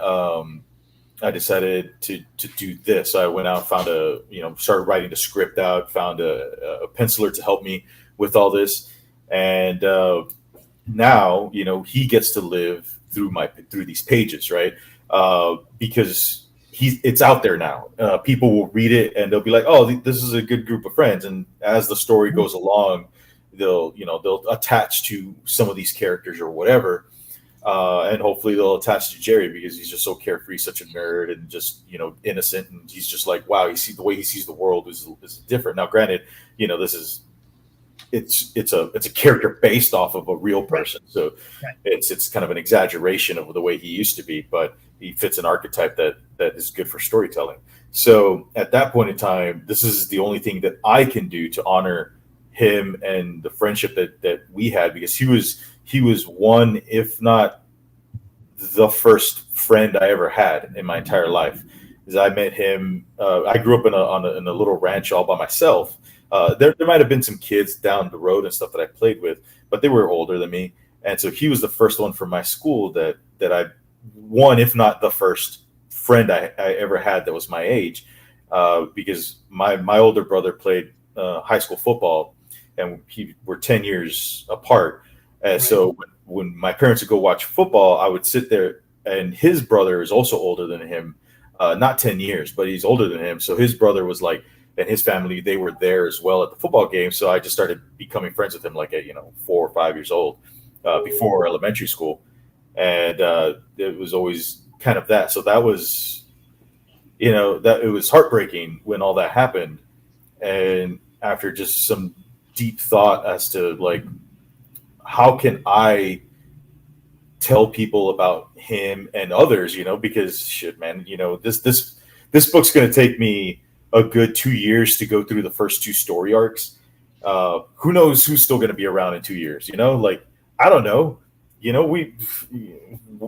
I decided to do this. So I went out, started writing the script out, found a penciler to help me with all this. And now, you know, he gets to live through these pages, right? Because it's out there now. People will read it and they'll be like, "Oh, this is a good group of friends." And as the story goes along, they'll attach to some of these characters or whatever, and hopefully they'll attach to Jerry because he's just so carefree, such a nerd, and just, you know, innocent. And he's just like, wow, the way he sees the world is different. Now, granted, you know, it's a character based off of a real person, so it's kind of an exaggeration of the way he used to be, but he fits an archetype that is good for storytelling. So at that point in time, this is the only thing that I can do to honor him and the friendship that we had, because he was one, if not the first friend I ever had in my entire life. As I met him, I grew up in a little ranch all by myself. There might have been some kids down the road and stuff that I played with, but they were older than me. And so he was the first one from my school that I one, if not the first friend I ever had that was my age, because my older brother played high school football, and we're 10 years apart. And so when my parents would go watch football, I would sit there, and his brother is also older than him, not 10 years, but he's older than him. So his brother was like, and his family, they were there as well at the football game. So I just started becoming friends with him like at 4 or 5 years old, before elementary school. And it was always kind of that. So that was, that it was heartbreaking when all that happened. And after just some deep thought as to like, how can I tell people about him and others, because shit, man, this book's going to take me a good 2 years to go through the first 2 story arcs. Who knows who's still going to be around in 2 years, like, I don't know.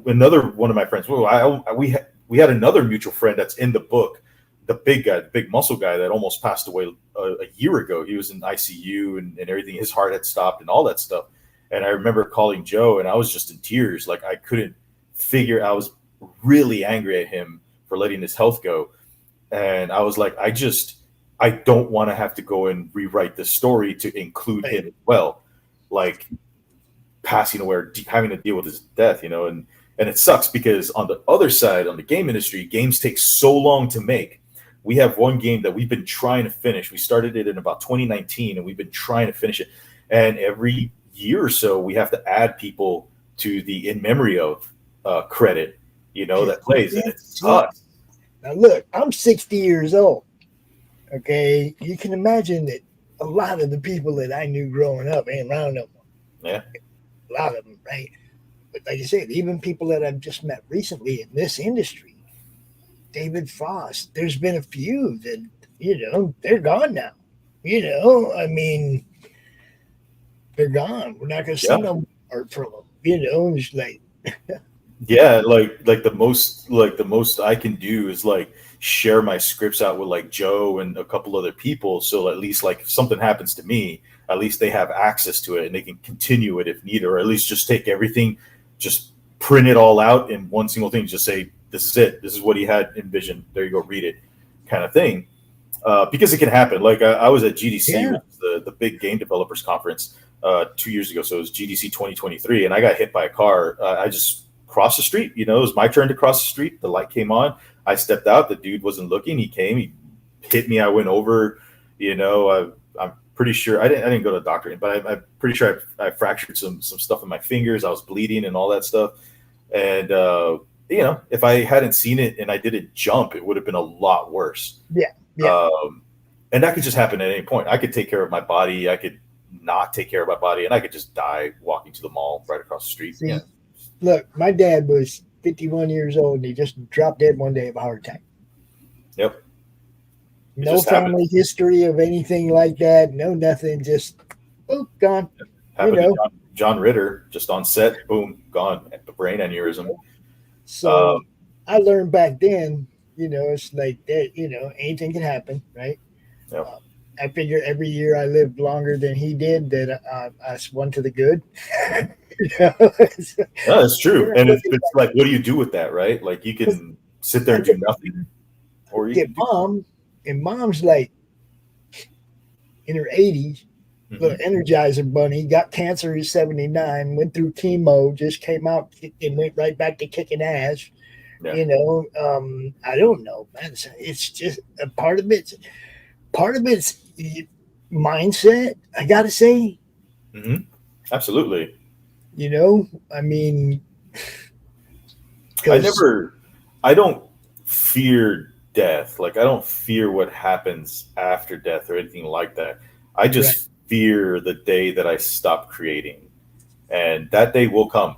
Another one of my friends, we had another mutual friend that's in the book, the big guy, the big muscle guy that almost passed away a year ago. He was in ICU and everything. His heart had stopped and all that stuff. And I remember calling Joe, and I was just in tears. Like, I couldn't figure, I was really angry at him for letting his health go. And I was like, I don't want to have to go and rewrite the story to include him as well. Like, passing away, having to deal with his death, and it sucks because on the other side, on the game industry, games take so long to make. We have one game that we've been trying to finish. We started it in about 2019, and we've been trying to finish it. And every year or so, we have to add people to the in memory of credit, that plays, and it sucks. Now look, I'm 60 years old. Okay, you can imagine that a lot of the people that I knew growing up ain't around no more. Yeah. A lot of them, right? But like I said, even people that I've just met recently in this industry, David Frost, there's been a few that, they're gone now. I mean, they're gone. We're not going to see no art from them. It's like, yeah, like the most I can do is like share my scripts out with like Joe and a couple other people, so at least like if something happens to me, at least they have access to it and they can continue it if needed, or at least just take everything, just print it all out in one single thing, just say this is it, this is what he had envisioned, there you go, read it, kind of thing. Because it can happen. Like I was at GDC, which is the big game developers conference 2 years ago, so it was GDC 2023, and I got hit by a car. I just crossed the street. It was my turn to cross the street. The light came on. I stepped out. The dude wasn't looking. He came. He hit me. I went over. I'm pretty sure I didn't go to the doctor, but I'm pretty sure I fractured some stuff in my fingers. I was bleeding and all that stuff. And if I hadn't seen it and I didn't jump, it would have been a lot worse. Yeah. And that could just happen at any point. I could take care of my body. I could not take care of my body, and I could just die walking to the mall right across the street. See, look, my dad was 51 years old, and he just dropped dead one day of a heart attack. Yep. No family history of anything like that. No nothing. Just boom, gone. Happened to John Ritter, just on set, boom, gone. The brain aneurysm. So I learned back then, it's like that. Anything can happen, right? Yep. I figure every year I lived longer than he did, that I swung to the good. No, that's true. And it's like, what do you do with that, right? Like you can sit there and do nothing, or you get mom, and mom's like in her 80s, little Energizer bunny, got cancer at 79, went through chemo, just came out and went right back to kicking ass. Yeah. I don't know, man. It's just a part of it's mindset, I gotta say. Absolutely. I mean, I don't fear death. Like I don't fear what happens after death or anything like that. I just fear the day that I stop creating, and that day will come,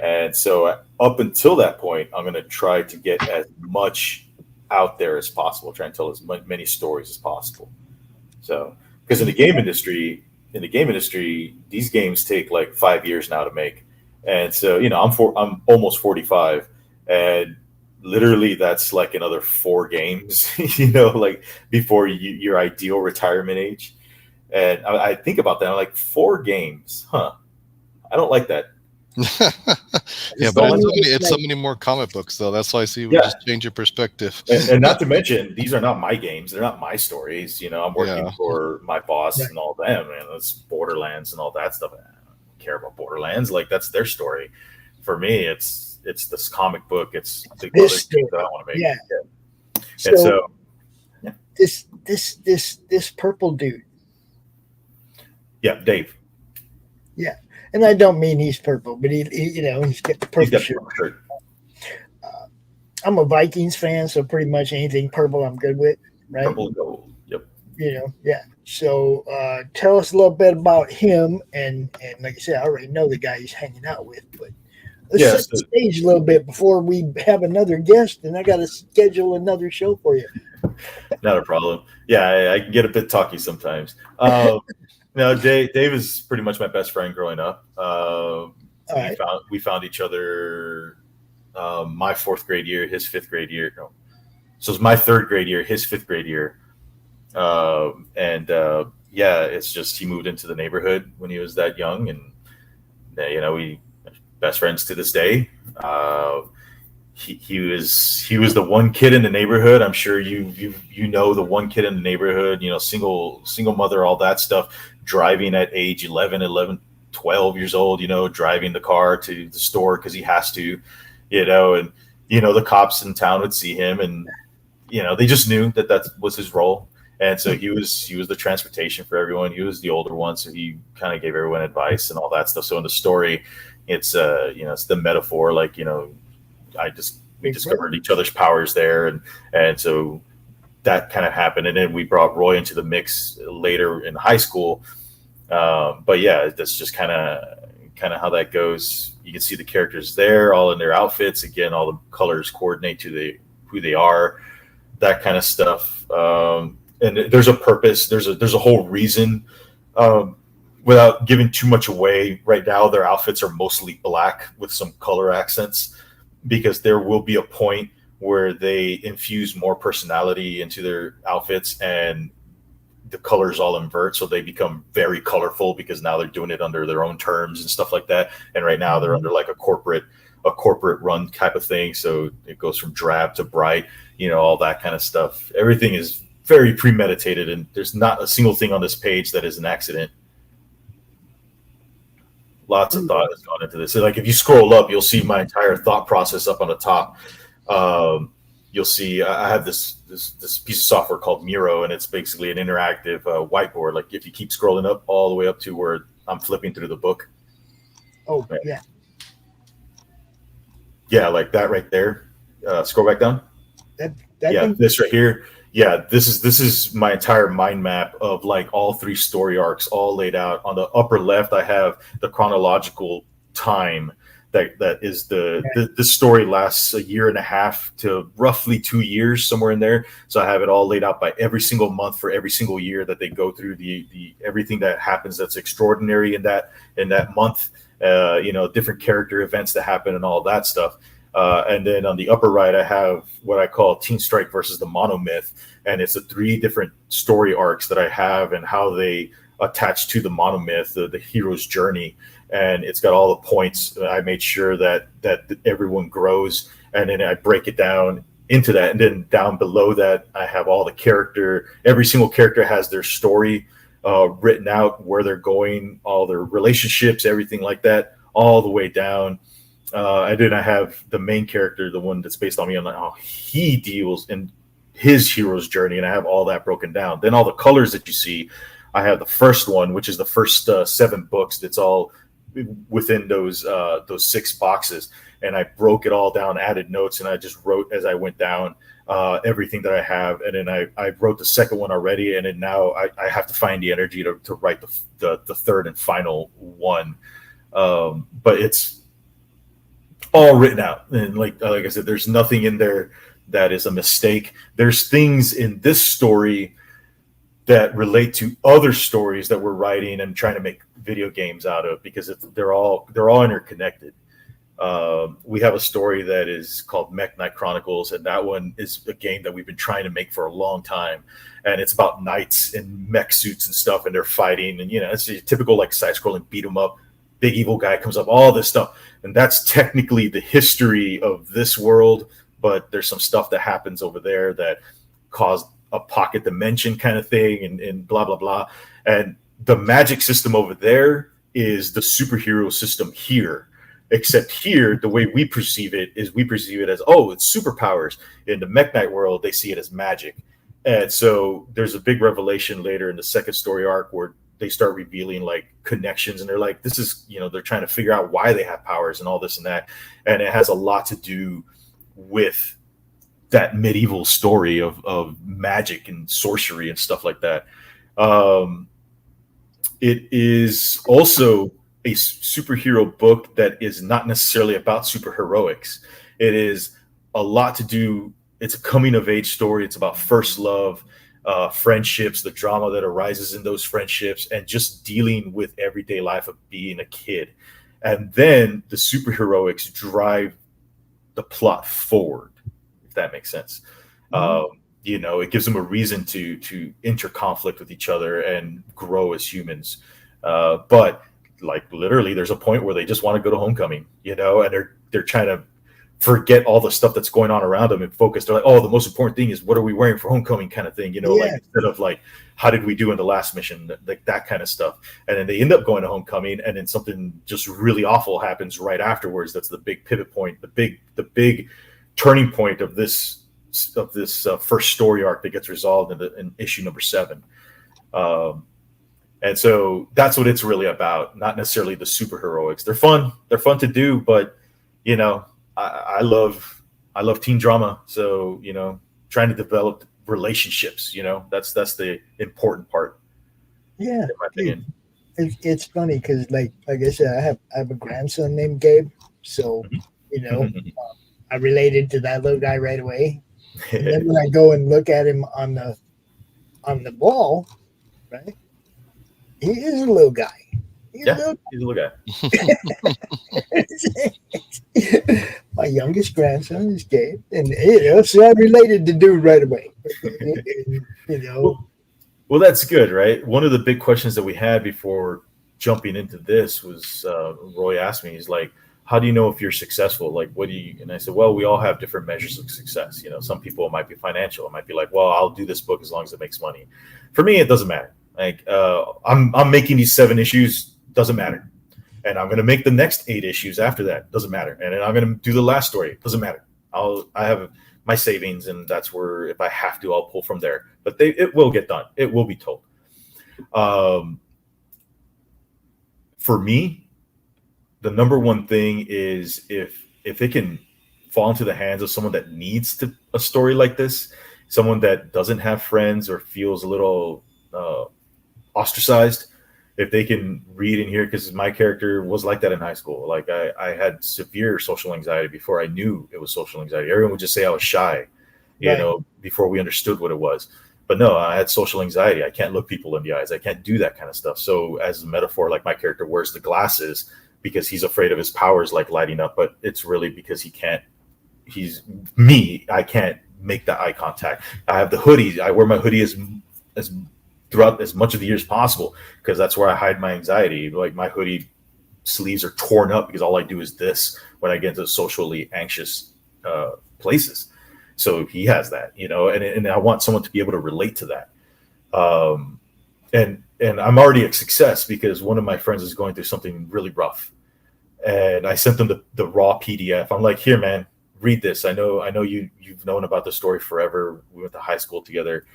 and so up until that point, I'm going to try to get as much out there as possible, try and tell as many stories as possible. So, because in the game industry, these games take like 5 years now to make, and so I'm almost 45, and literally that's like another 4 games, like before your ideal retirement age. And I think about that, I'm like 4 games, I don't like that. Yeah, but it's so many more comic books, though. That's why I see we just change your perspective. And not to mention, these are not my games; they're not my stories. I'm working for my boss and all them, and it's Borderlands and all that stuff. I don't care about Borderlands; like that's their story. For me, it's this comic book. It's the other thing that I want to make. Yeah. And this purple dude. Yeah, Dave. Yeah. And I don't mean he's purple, but he's got the purple shirt. I'm a Vikings fan, so pretty much anything purple I'm good with, right? Purple and gold. Yep. So tell us a little bit about him, and like I said, I already know the guy he's hanging out with, but let's set the stage a little bit before we have another guest, and I got to schedule another show for you. Not a problem. Yeah, I can get a bit talky sometimes. No, Dave is pretty much my best friend growing up. We found each other my 4th grade year, his 5th grade year. No. So it's my 3rd grade year, his 5th grade year. It's just he moved into the neighborhood when he was that young, and we best friends to this day. He was the one kid in the neighborhood. I'm sure you know the one kid in the neighborhood, single mother, all that stuff, driving at age 11, 12 years old, driving the car to the store because he has to, and the cops in town would see him, and they just knew that was his role. And so he was the transportation for everyone. He was the older one, so he kind of gave everyone advice and all that stuff. So in the story, it's it's the metaphor, like we discovered each other's powers there, and so that kind of happened. And then we brought Roy into the mix later in high school. But yeah, that's just kind of how that goes. You can see the characters there, all in their outfits. Again, all the colors coordinate to who they are, that kind of stuff. And there's a purpose. There's a whole reason. Without giving too much away, right now their outfits are mostly black with some color accents, because there will be a point where they infuse more personality into their outfits and the colors all invert, so they become very colorful, because now they're doing it under their own terms and stuff like that. And right now they're under like a corporate run type of thing, so it goes from drab to bright, all that kind of stuff. Everything is very premeditated, and there's not a single thing on this page that is an accident. Lots of thought has gone into this. So like if you scroll up, you'll see my entire thought process up on the top. You'll see I have this piece of software called Miro, and it's basically an interactive whiteboard. Like if you keep scrolling up all the way up to where I'm flipping through the book. Oh, yeah. Yeah, like that right there. Scroll back down. That This right here. Yeah, this is my entire mind map of like all 3 story arcs all laid out. On the upper left, I have the chronological time that is the story lasts a year and a half to roughly 2 years, somewhere in there. So I have it all laid out by every single month for every single year that they go through, the everything that happens that's extraordinary in that month, different character events that happen and all that stuff. And then on the upper right, I have what I call Teen Strike versus the Monomyth. And it's the 3 different story arcs that I have and how they attach to the Monomyth, the hero's journey. And it's got all the points. I made sure that everyone grows. And then I break it down into that. And then down below that, I have all the every single character has their story written out, where they're going, all their relationships, everything like that, all the way down. And then I have the main character, the one that's based on me, and how he deals in his hero's journey, and I have all that broken down. Then all the colors that you see, I have the first one, which is the first 7 books. That's all within those 6 boxes, and I broke it all down, added notes, and I just wrote as I went down everything that I have. And then I wrote the second one already, and then now I have to find the energy to write the third and final one. But it's all written out, and like I said, there's nothing in there that is a mistake. There's things in this story that relate to other stories that we're writing and trying to make video games out of, because they're all interconnected. We have a story that is called Mech Knight Chronicles, and that one is a game that we've been trying to make for a long time. And it's about knights in mech suits and stuff, and they're fighting, and it's a typical like side-scrolling beat 'em up. Big evil guy comes up, all this stuff. And that's technically the history of this world, but there's some stuff that happens over there that caused a pocket dimension kind of thing, and blah, blah, blah. And the magic system over there is the superhero system here. Except here, the way we perceive it as, it's superpowers. In the Mech Knight world, they see it as magic. And so there's a big revelation later in the second story arc where they start revealing like connections, and they're like, this is, they're trying to figure out why they have powers and all this and that. And it has a lot to do with that medieval story of magic and sorcery and stuff like that. It is also a superhero book that is not necessarily about superheroics. It is a lot to do. It's a coming of age story. It's about first love, friendships, the drama that arises in those friendships, and just dealing with everyday life of being a kid. And then the superheroics drive the plot forward, if that makes sense. It gives them a reason to interconflict with each other and grow as humans. But like literally, there's a point where they just want to go to homecoming, and they're trying to forget all the stuff that's going on around them and focus. They're like, oh, the most important thing is what are we wearing for homecoming kind of thing, like instead of like, how did we do in the last mission, like that kind of stuff. And then they end up going to homecoming, and then something just really awful happens right afterwards. That's the big pivot point, the big turning point of this first story arc that gets resolved in issue number 7. And so that's what it's really about, not necessarily the superheroics. They're fun to do, but I love teen drama. So, trying to develop relationships. You know, that's the important part. Yeah, In my opinion. it's funny because like I said, I have a grandson named Gabe, so you know I related to that little guy right away. And then when I go and look at him on the wall, right, he is a little guy. He's Yeah, he's a little guy. My youngest grandson is Gabe, and you know, so I related to dude right away. You know. Well, that's good, right? One of the big questions that we had before jumping into this was Roy asked me, he's like, how do you know if you're successful? Like, what do you, and I said, well, we all have different measures of success. You know, some people, it might be financial. It might be like, well, I'll do this book as long as it makes money. For me, it doesn't matter. Like, I'm making these 7 issues, doesn't matter. And I'm going to make the next 8 issues after that, doesn't matter. And then I'm going to do the last story, doesn't matter. I have my savings, and that's where, if I have to, I'll pull from there. But it will get done. It will be told. For me, the number one thing is if it can fall into the hands of someone that needs a story like this, someone that doesn't have friends or feels a little ostracized, if they can read in here, because my character was like that in high school. Like I had severe social anxiety before I knew it was social anxiety. Everyone would just say I was shy, you know, before we understood what it was. But no, I had social anxiety. I can't look people in the eyes. I can't do that kind of stuff. So as a metaphor, like my character wears the glasses because he's afraid of his powers like lighting up, but it's really because he's me. I can't make that eye contact. I have the hoodie. I wear my hoodie as throughout as much of the year as possible, because that's where I hide my anxiety. Like my hoodie sleeves are torn up because all I do is this when I get into socially anxious places. So he has that, you know, and I want someone to be able to relate to that. And I'm already a success because one of my friends is going through something really rough, and I sent them the raw PDF. I'm like, here, man, read this. I know you've known about the story forever. We went to high school together.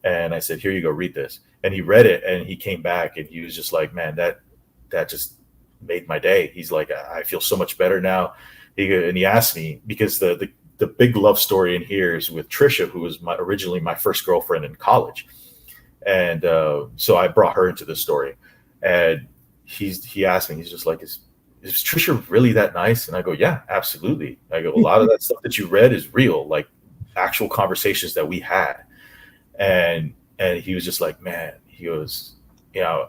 And I said, here you go, read this. And he read it, and he came back, and he was just like, man, that just made my day. He's like, I feel so much better now. And he asked me, because the big love story in here is with Trisha, who was originally my first girlfriend in college. And so I brought her into the story. And he asked me, he's just like, is Trisha really that nice? And I go, yeah, absolutely. I go, a lot of that stuff that you read is real, like actual conversations that we had. And he was just like, man, he goes, you know,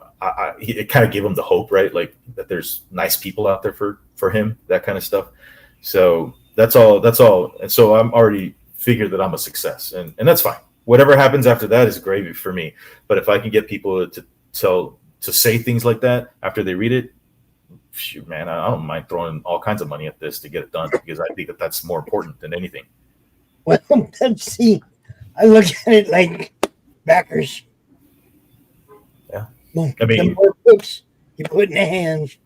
it kind of gave him the hope, right? Like that there's nice people out there for him, that kind of stuff. So that's all. And so I'm already figured that I'm a success, and that's fine. Whatever happens after that is gravy for me. But if I can get people to say things like that after they read it, shoot, man, I don't mind throwing all kinds of money at this to get it done, because I think that's more important than anything. Well, see, I look at it like backers. Yeah. I mean, the more books you put in the hands,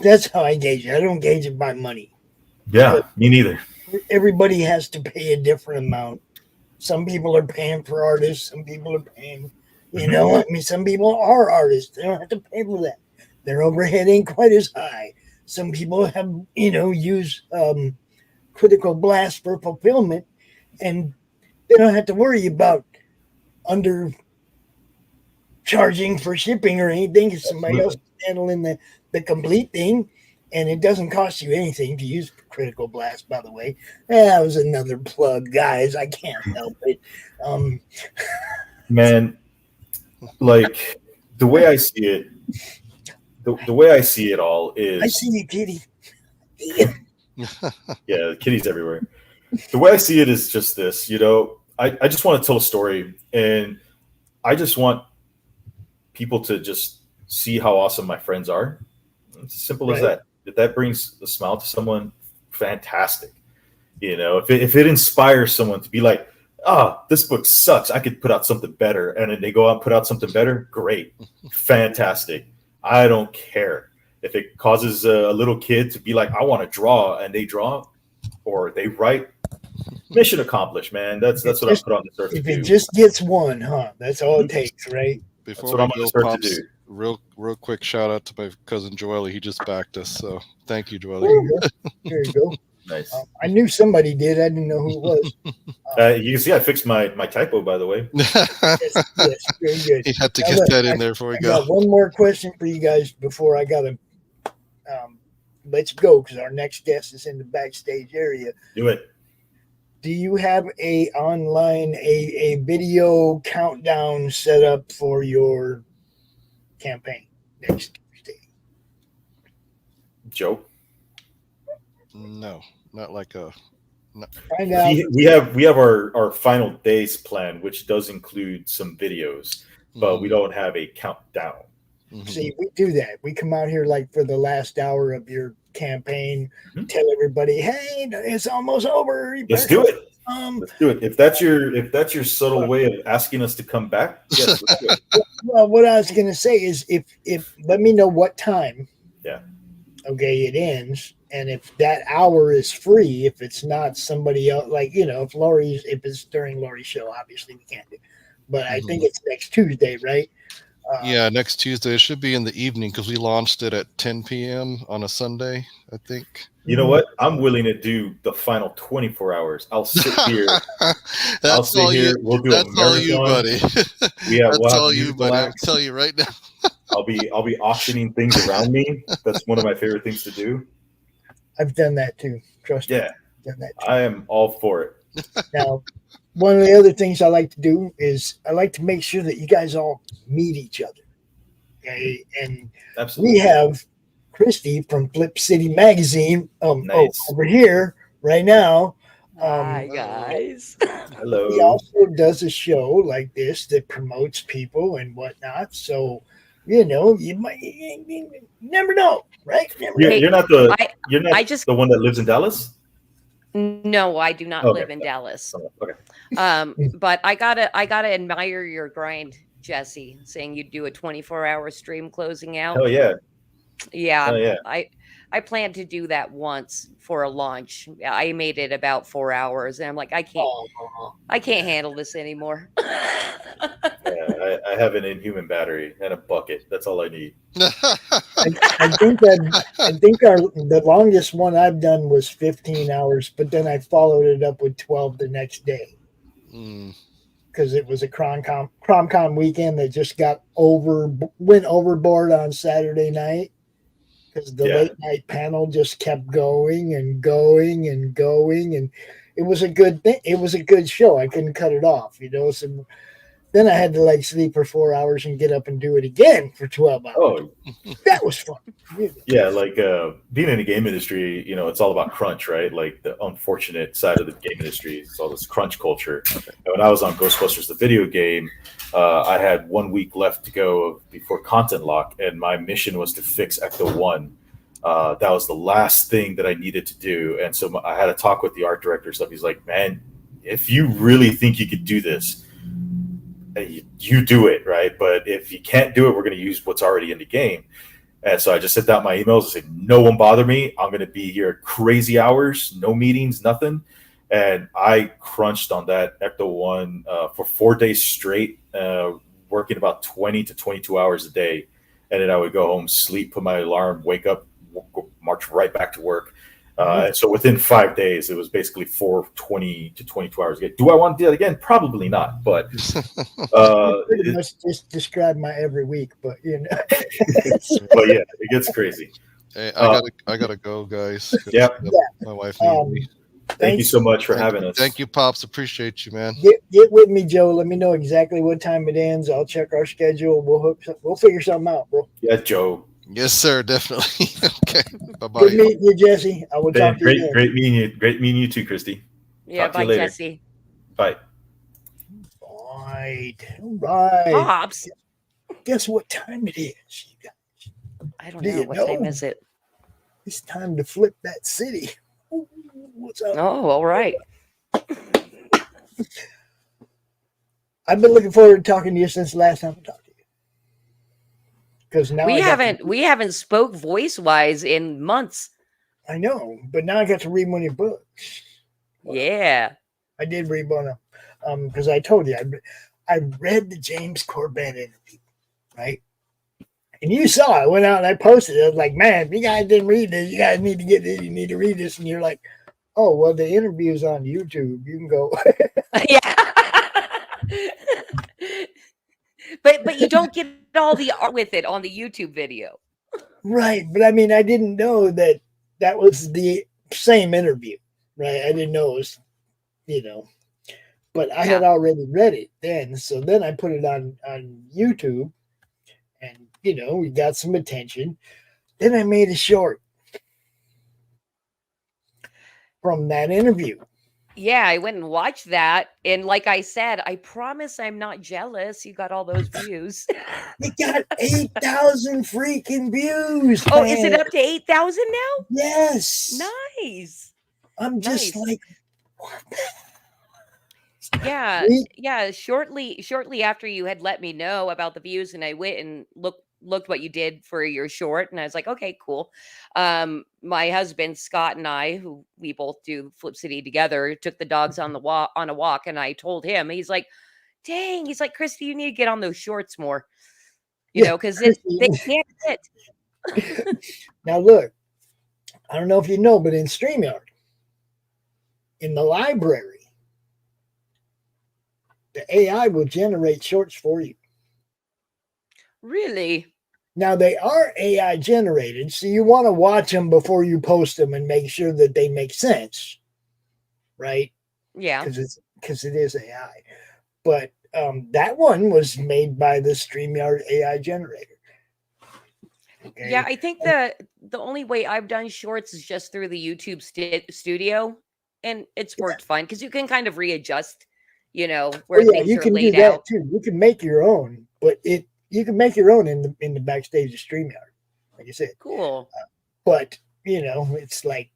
that's how I gauge it. I don't gauge it by money. Yeah, but me neither. Everybody has to pay a different amount. Some people are paying for artists. Some people are paying, you know, I mean, some people are artists. They don't have to pay for that. Their overhead ain't quite as high. Some people have, you know, use critical blast for fulfillment, and they don't have to worry about under charging for shipping or anything, because somebody else is handling the complete thing, and it doesn't cost you anything to use critical blast, by the way. That was another plug, guys. I can't help it. Man, like the way I see it, the way I see it all is, I see you, kitty. Yeah, the kitties everywhere. The way I see it is just this, you know, I just want to tell a story, and I just want people to just see how awesome my friends are. It's as simple as that. If that brings a smile to someone, fantastic. You know, if it inspires someone to be like, this book sucks, I could put out something better, and then they go out and put out something better, great, fantastic. I don't care. If it causes a little kid to be like, I want to draw, and they draw, or they write, mission accomplished, man. That's what I put on this earth to do. If it just gets one, that's all it takes, right? Before we go, Pops, real quick shout out to my cousin Joelle. He just backed us, so thank you, Joelle. There you go. Nice. I knew somebody did. I didn't know who it was. You can see I fixed my typo, by the way. Yes, very good. He had to Now, get look, that in there before we I go. got one more question for you guys before I gotta let's go, because our next guest is in the backstage area. Do it. Do you have a video countdown set up for your campaign next Tuesday? Joe? No, not like a. No. Find out. We have our final days plan, which does include some videos, but we don't have a countdown. See, we do that. We come out here like for the last hour of your campaign, tell everybody, hey, it's almost over. Let's do it. Let's do it. If that's your subtle way of asking us to come back, yes, let's do it. Well, what I was gonna say is if let me know what time. Yeah. Okay, it ends. And if that hour is free, if it's not somebody else, like, if it's during Laurie's show, obviously we can't do it. But I think it's next Tuesday, right? Yeah, next Tuesday. It should be in the evening because we launched it at 10 p.m. on a Sunday, I think. You know what? I'm willing to do the final 24 hours. I'll sit here. I'll sit here. We'll do that's a all you, marathon. buddy. We'll have all you, musical buddy. I'll acts. tell you right now. I'll be auctioning things around me. That's one of my favorite things to do. I've done that too. Trust me. Yeah. I've done that too. I am all for it. Now, one of the other things I like to do is I like to make sure that you guys all meet each other. Okay. And Absolutely. we have Christy from Flip City Magazine Nice. over here right now. Hi, guys. Hello. He also does a show like this that promotes people and whatnot. So, you might you never know, right? You're not the one that lives in Dallas? No, I do not live in Dallas. Okay. But I gotta admire your grind, Jesse, saying you do a 24-hour stream closing out. Oh yeah. Yeah. Oh, yeah. I planned to do that once for a launch. I made it about 4 hours, and I'm like, I can't handle this anymore. Yeah, I have an inhuman battery and a bucket. That's all I need. I think the longest one I've done was 15 hours, but then I followed it up with 12 the next day because it was a CromCon weekend that just went overboard on Saturday night because the late night panel just kept going and going and going, and it was a good thing. It was a good show. I couldn't cut it off, So then I had to sleep for 4 hours and get up and do it again for 12 hours. Oh, that was fun. Yeah, being in the game industry, it's all about crunch, right? Like the unfortunate side of the game industry is all this crunch culture. And when I was on Ghostbusters, the video game, I had 1 week left to go before content lock, and my mission was to fix Ecto 1. That was the last thing that I needed to do. And so I had a talk with the art director and stuff. He's like, man, if you really think you could do this, you do it, right? But if you can't do it, we're going to use what's already in the game. And so I just sent out my emails and said, no one bother me. I'm going to be here crazy hours, no meetings, nothing. And I crunched on that Ecto 1 for 4 days straight, working about 20 to 22 hours a day. And then I would go home, sleep, put my alarm, wake up, march right back to work. So within 5 days, it was basically 20 to 22 hours. Do I want to do that again? Probably not. But pretty much just describe my every week. But but yeah, it gets crazy. Hey, I gotta go, guys. Yeah. My wife needs me. Thank you so much for having us. Thank you, Pops. Appreciate you, man. Get with me, Joe. Let me know exactly what time it ends. I'll check our schedule. We'll figure something out, bro. Yeah, Joe. Yes, sir. Definitely. Okay. Bye-bye. Good meeting you, Jesse. I will talk to you. Great meeting you. Great meeting you too, Christy. Yeah, bye, Jesse. Bye. All right. Pops. Guess what time it is, you guys? I don't know. What time is it? It's time to flip that city. What's up? Oh, all right. I've been looking forward to talking to you since the last time I talked to you. Because now we haven't spoke voice wise in months. I know, but now I got to read one of your books. Yeah, I did read one of them because I told you I read the James Corbett interview, right? And you saw I went out and I posted it. I was like, man, if you guys didn't read this, you guys need to get this. You need to read this. And you're like, Oh, well, the interview's on YouTube. You can go. Yeah. but you don't get all the art with it on the YouTube video. Right. But I mean, I didn't know that was the same interview, right? I didn't know it was, but I had already read it then. So then I put it on YouTube and, we got some attention. Then I made a short from that interview. Yeah, I went and watched that. And like I said, I promise I'm not jealous. You got all those views. It got 8,000 freaking views. Oh, man. is it up to 8,000 now? Yes. Nice. I'm just like, what? Yeah. Shortly after you had let me know about the views, and I went and looked what you did for your short, and I was like, okay, cool. My husband Scott and I, who we both do Flip City together, took the dogs on a walk, and I told him, he's like, dang, he's like, Christy, you need to get on those shorts more, because they can't fit. Now look, I don't know if you know, but in StreamYard, in the library, the AI will generate shorts for you. Really? Now they are AI generated, so you want to watch them before you post them and make sure that they make sense, right? Yeah, because it is AI. But that one was made by the StreamYard AI generator. Okay. Yeah, I think the only way I've done shorts is just through the YouTube studio, and it's worked fine because you can kind of readjust, where things you are can laid do that out. too. You can make your own, but you can make your own in the backstage of StreamYard, like I said. Cool. But it's like,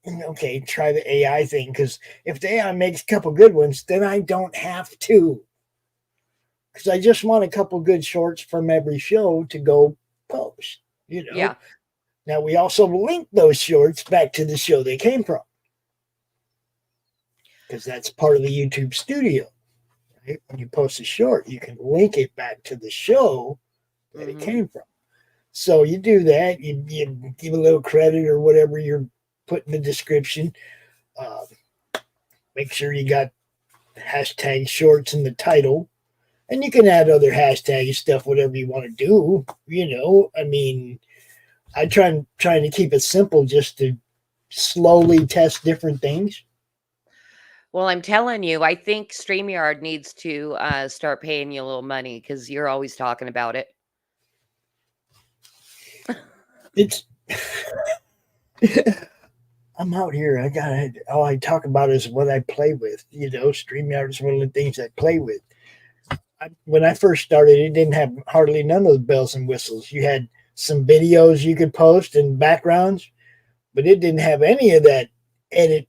okay, try the AI thing, because if the AI makes a couple good ones, then I don't have to. Because I just want a couple good shorts from every show to go post. Yeah. Now we also link those shorts back to the show they came from, because that's part of the YouTube studio. Right? When you post a short, you can link it back to the show that it came from. So you do that. You give a little credit or whatever you're putting in the description. Make sure you got hashtag shorts in the title. And you can add other hashtags, stuff, whatever you want to do. I mean, I trying to keep it simple just to slowly test different things. Well, I'm telling you, I think StreamYard needs to start paying you a little money because you're always talking about it. It's I'm out here. All I talk about is what I play with. StreamYard is one of the things I play with. When I first started, it didn't have hardly none of the bells and whistles. You had some videos you could post and backgrounds, but it didn't have any of that edit,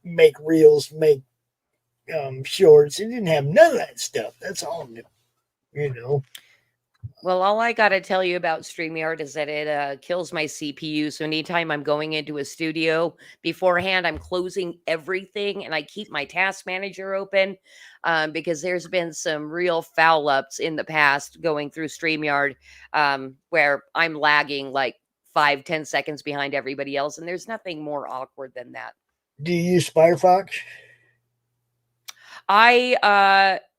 make reels, make shorts. It didn't have none of that stuff. That's all new. Well, all I got to tell you about StreamYard is that it kills my CPU. So anytime I'm going into a studio beforehand, I'm closing everything and I keep my task manager open because there's been some real foul ups in the past going through StreamYard where I'm lagging like 5-10 seconds behind everybody else. And there's nothing more awkward than that. Do you use Firefox?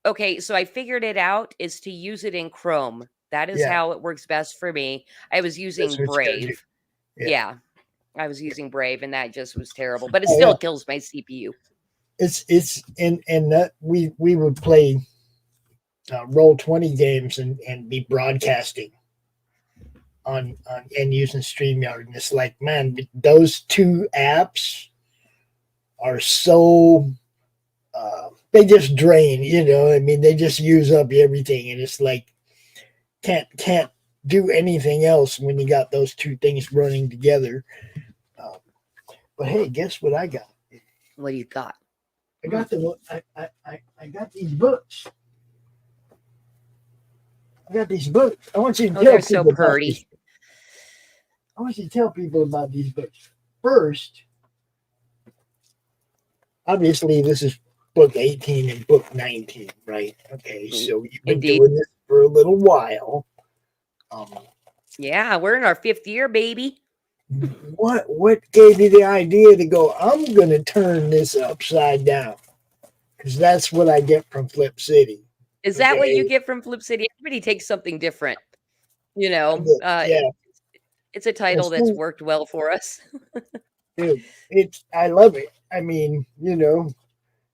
Okay, so I figured it out is to use it in Chrome. That is how it works best for me. I was using Brave. Yeah, I was using Brave, and that just was terrible. But it still kills my CPU. It's and that we would play Roll20 games and be broadcasting on and using StreamYard, and it's like, man, those two apps are so they just drain. I mean, they just use up everything, and it's like can't do anything else when you got those two things running together. But hey, guess what I got? What do you got? I got I got these books. I got these books. I want you to tell they're people so pretty. I want you to tell people about these books. First, obviously, this is book 18 and book 19, right? Okay, so you've been doing this for a little while. Yeah, we're in our 5th year, baby. what gave you the idea to go, I'm going to turn this upside down? Because that's what I get from Flip City. Is that what you Okay. get from Flip City? Everybody takes something different. You know, Yeah. it's a title that's worked well for us. Dude, I love it. I mean, you know,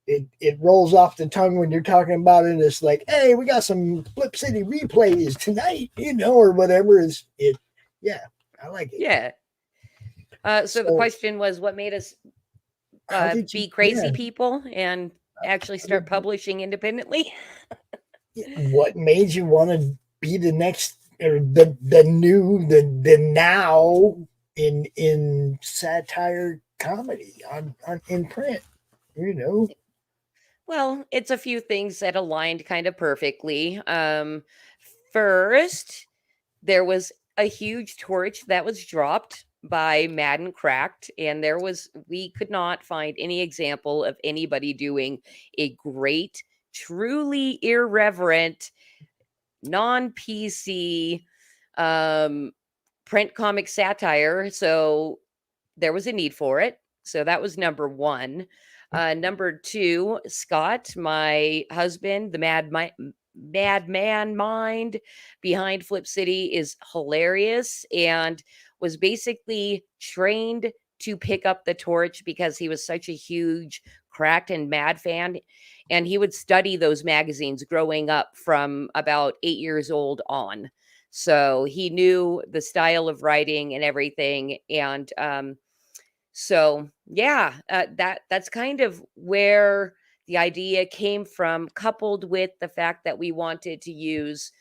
it rolls off the tongue when you're talking about it. It's like, hey, we got some Flip City replays tonight, you know, or whatever. Yeah, I like it. Yeah. So the question was, what made us be crazy people and actually start publishing independently? What made you want to be the next, or the now in satire comedy on in print, you know? Well, it's a few things that aligned kind of perfectly. First, there was a huge torch that was dropped by Madden Cracked, and we could not find any example of anybody doing a great, truly irreverent, non-PC print comic satire. So there was a need for it. So that was number one. Number two, Scott, my husband, the madman mind behind Flip City, is hilarious and was basically trained to pick up the torch because he was such a huge Cracked and Mad fan. And he would study those magazines growing up from about 8 years old on. So he knew the style of writing and everything. And so yeah, that's kind of where the idea came from, coupled with the fact that we wanted to use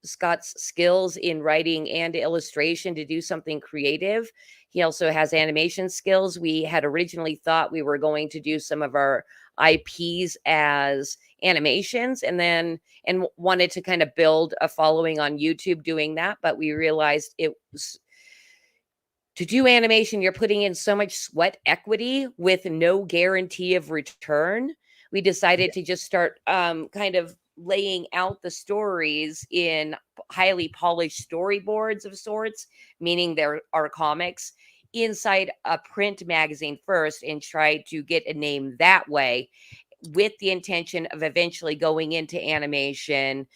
Scott's skills in writing and illustration to do something creative. He also has animation skills. We had originally thought we were going to do some of our IPs as animations and wanted to kind of build a following on YouTube doing that. But we realized to do animation, you're putting in so much sweat equity with no guarantee of return. We decided to just start kind of laying out the stories in highly polished storyboards of sorts, meaning there are comics inside a print magazine first, and try to get a name that way, with the intention of eventually going into animation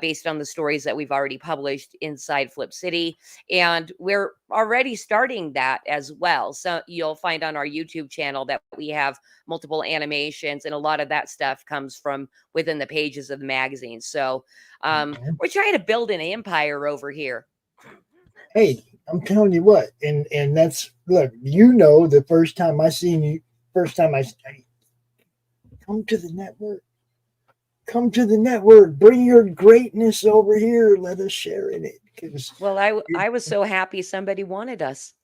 based on the stories that we've already published inside Flip City. And we're already starting that as well. So you'll find on our YouTube channel that we have multiple animations, and a lot of that stuff comes from within the pages of the magazine. So we're trying to build an empire over here. Hey, I'm telling you what, and that's, look, you know, the first time I come to the network. Come to the network. Bring your greatness over here. Let us share in it. Well, I was so happy somebody wanted us.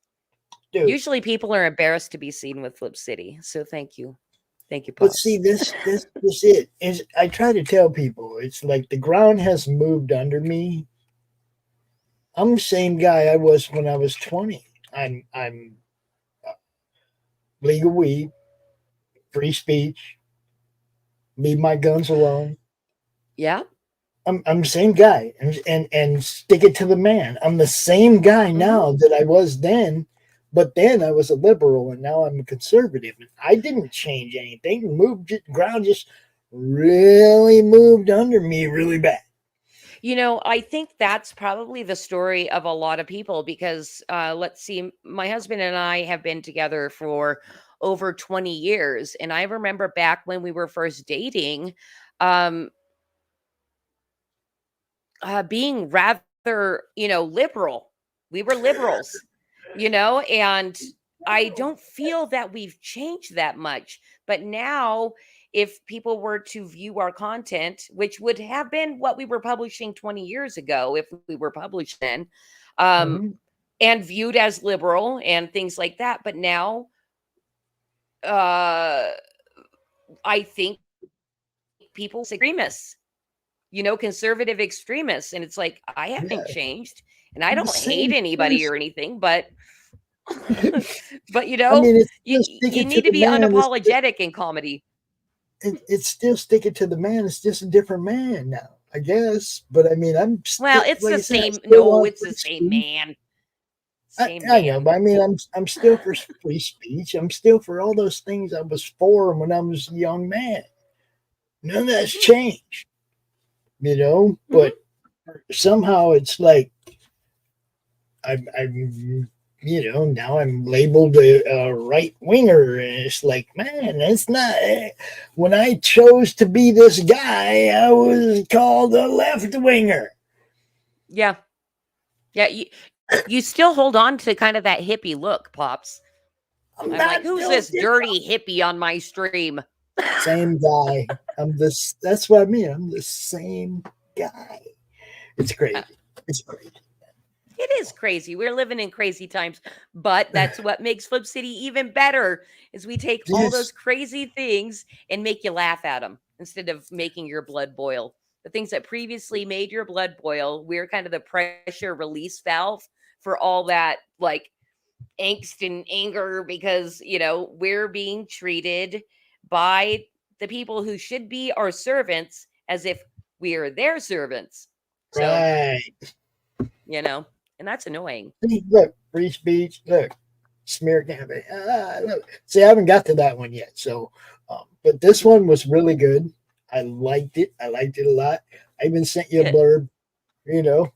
Dude. Usually people are embarrassed to be seen with Flip City. So thank you. Thank you, But Pops. see, this it is. I try to tell people, it's like the ground has moved under me. I'm the same guy I was when I was 20. I'm legal weed, free speech, leave my guns alone. Yeah. I'm the same guy, and stick it to the man. I'm the same guy now that I was then, but then I was a liberal and now I'm a conservative. And I didn't change anything. Ground just really moved under me really bad. You know, I think that's probably the story of a lot of people because let's see, my husband and I have been together for over 20 years. And I remember back when we were first dating, being rather, liberal. We were liberals, and I don't feel that we've changed that much. But now, if people were to view our content, which would have been what we were publishing 20 years ago, if we were published then, and viewed as liberal and things like that. But now, I think people say extremists, conservative extremists. And it's like, I haven't changed and I don't hate anybody or anything, but but you need to be unapologetic in comedy. It's still sticking to the man. It's just a different man now, I guess. But I mean, it's the same. No, it's the same man. Same I know, man. but I mean, I'm still for free speech. I'm still for all those things I was for when I was a young man. None of that's changed, you know. But somehow it's like I'm you know, now I'm labeled a right winger, and it's like, man, that's not. When I chose to be this guy, I was called a left winger. Yeah. Yeah. You still hold on to kind of that hippie look, Pops. I'm like, who's this dirty hippie on my stream? Same guy. That's what I mean. I'm the same guy. It's crazy. It's crazy. It is crazy. We're living in crazy times, but that's what makes Flip City even better is we take all those crazy things and make you laugh at them instead of making your blood boil. The things that previously made your blood boil, we're kind of the pressure release valve for all that like angst and anger because, you know, we're being treated by the people who should be our servants as if we're their servants. So, Right. you know, and that's annoying. Look, free speech. Look, smear campaign. Look. See, I haven't got to that one yet. So, but this one was really good. I liked it. I liked it a lot. I even sent you a blurb. You know,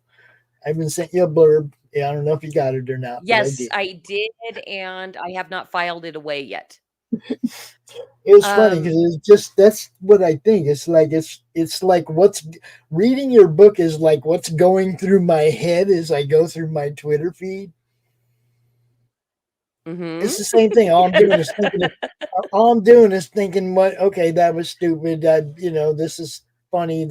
I even sent you a blurb. Yeah, I don't know if you got it or not. Yes, I did, and I have not filed it away yet. It was funny because it's just that's what I think. It's like what's reading your book is like what's going through my head as I go through my Twitter feed. It's the same thing. All I'm doing is thinking, what? Okay, that was stupid. You know, this is funny.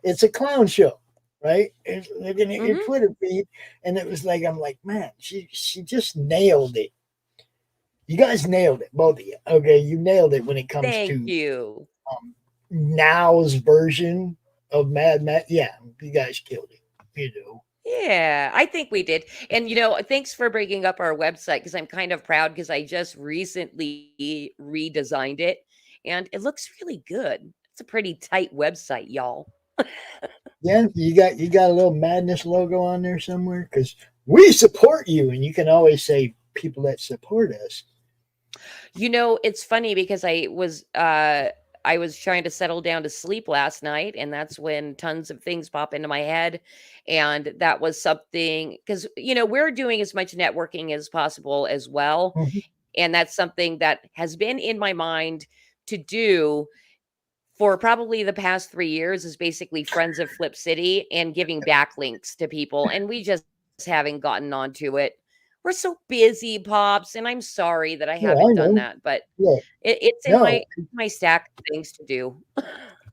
It's a clown show, right? It's looking at your Twitter feed, and it was like I'm like, man, she just nailed it. You guys nailed it, both of you. Okay, you nailed it when it comes to now's version of Mad Max. Yeah, you guys killed it. You know. Yeah, I think we did. And, you know, thanks for bringing up our website because I'm kind of proud because I just recently redesigned it and it looks really good. It's a pretty tight website, y'all. Yeah, you got a little Madness logo on there somewhere because we support you, and you can always say people that support us. You know, it's funny because I was trying to settle down to sleep last night, and that's when tons of things pop into my head. And that was something because, you know, we're doing as much networking as possible as well. And that's something that has been in my mind to do for probably the past 3 years is basically Friends of Flip City and giving backlinks to people. And we just haven't gotten onto it. We're so busy, Pops, and I'm sorry that I haven't done that, but it's in my stack of things to do.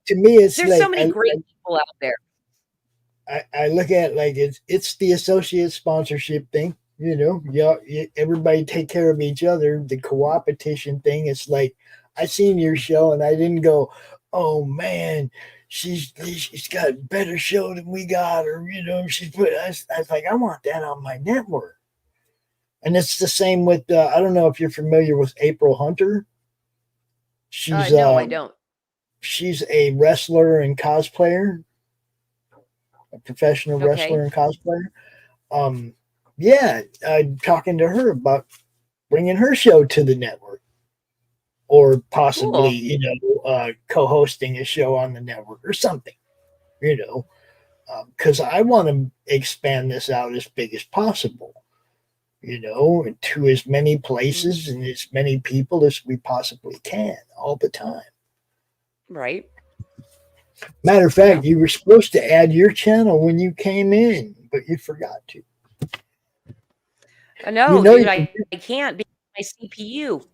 To me, it's there's like, so many great people out there. I look at it like it's the associate sponsorship thing. You know, everybody take care of each other. The co-opetition thing. It's like I seen your show and I didn't go, oh man, she's got a better show than we got, or you know, I was like, I want that on my network. And it's the same with I don't know if you're familiar with April Hunter. She's no, I don't. She's a wrestler and cosplayer, a professional wrestler and cosplayer. Yeah, I'm talking to her about bringing her show to the network, or possibly you know co-hosting a show on the network or something. You know, because I want to expand this out as big as possible. You know, to as many places and as many people as we possibly can all the time. Right. Matter of fact, you were supposed to add your channel when you came in, but you forgot to. No, dude, I can't because my CPU.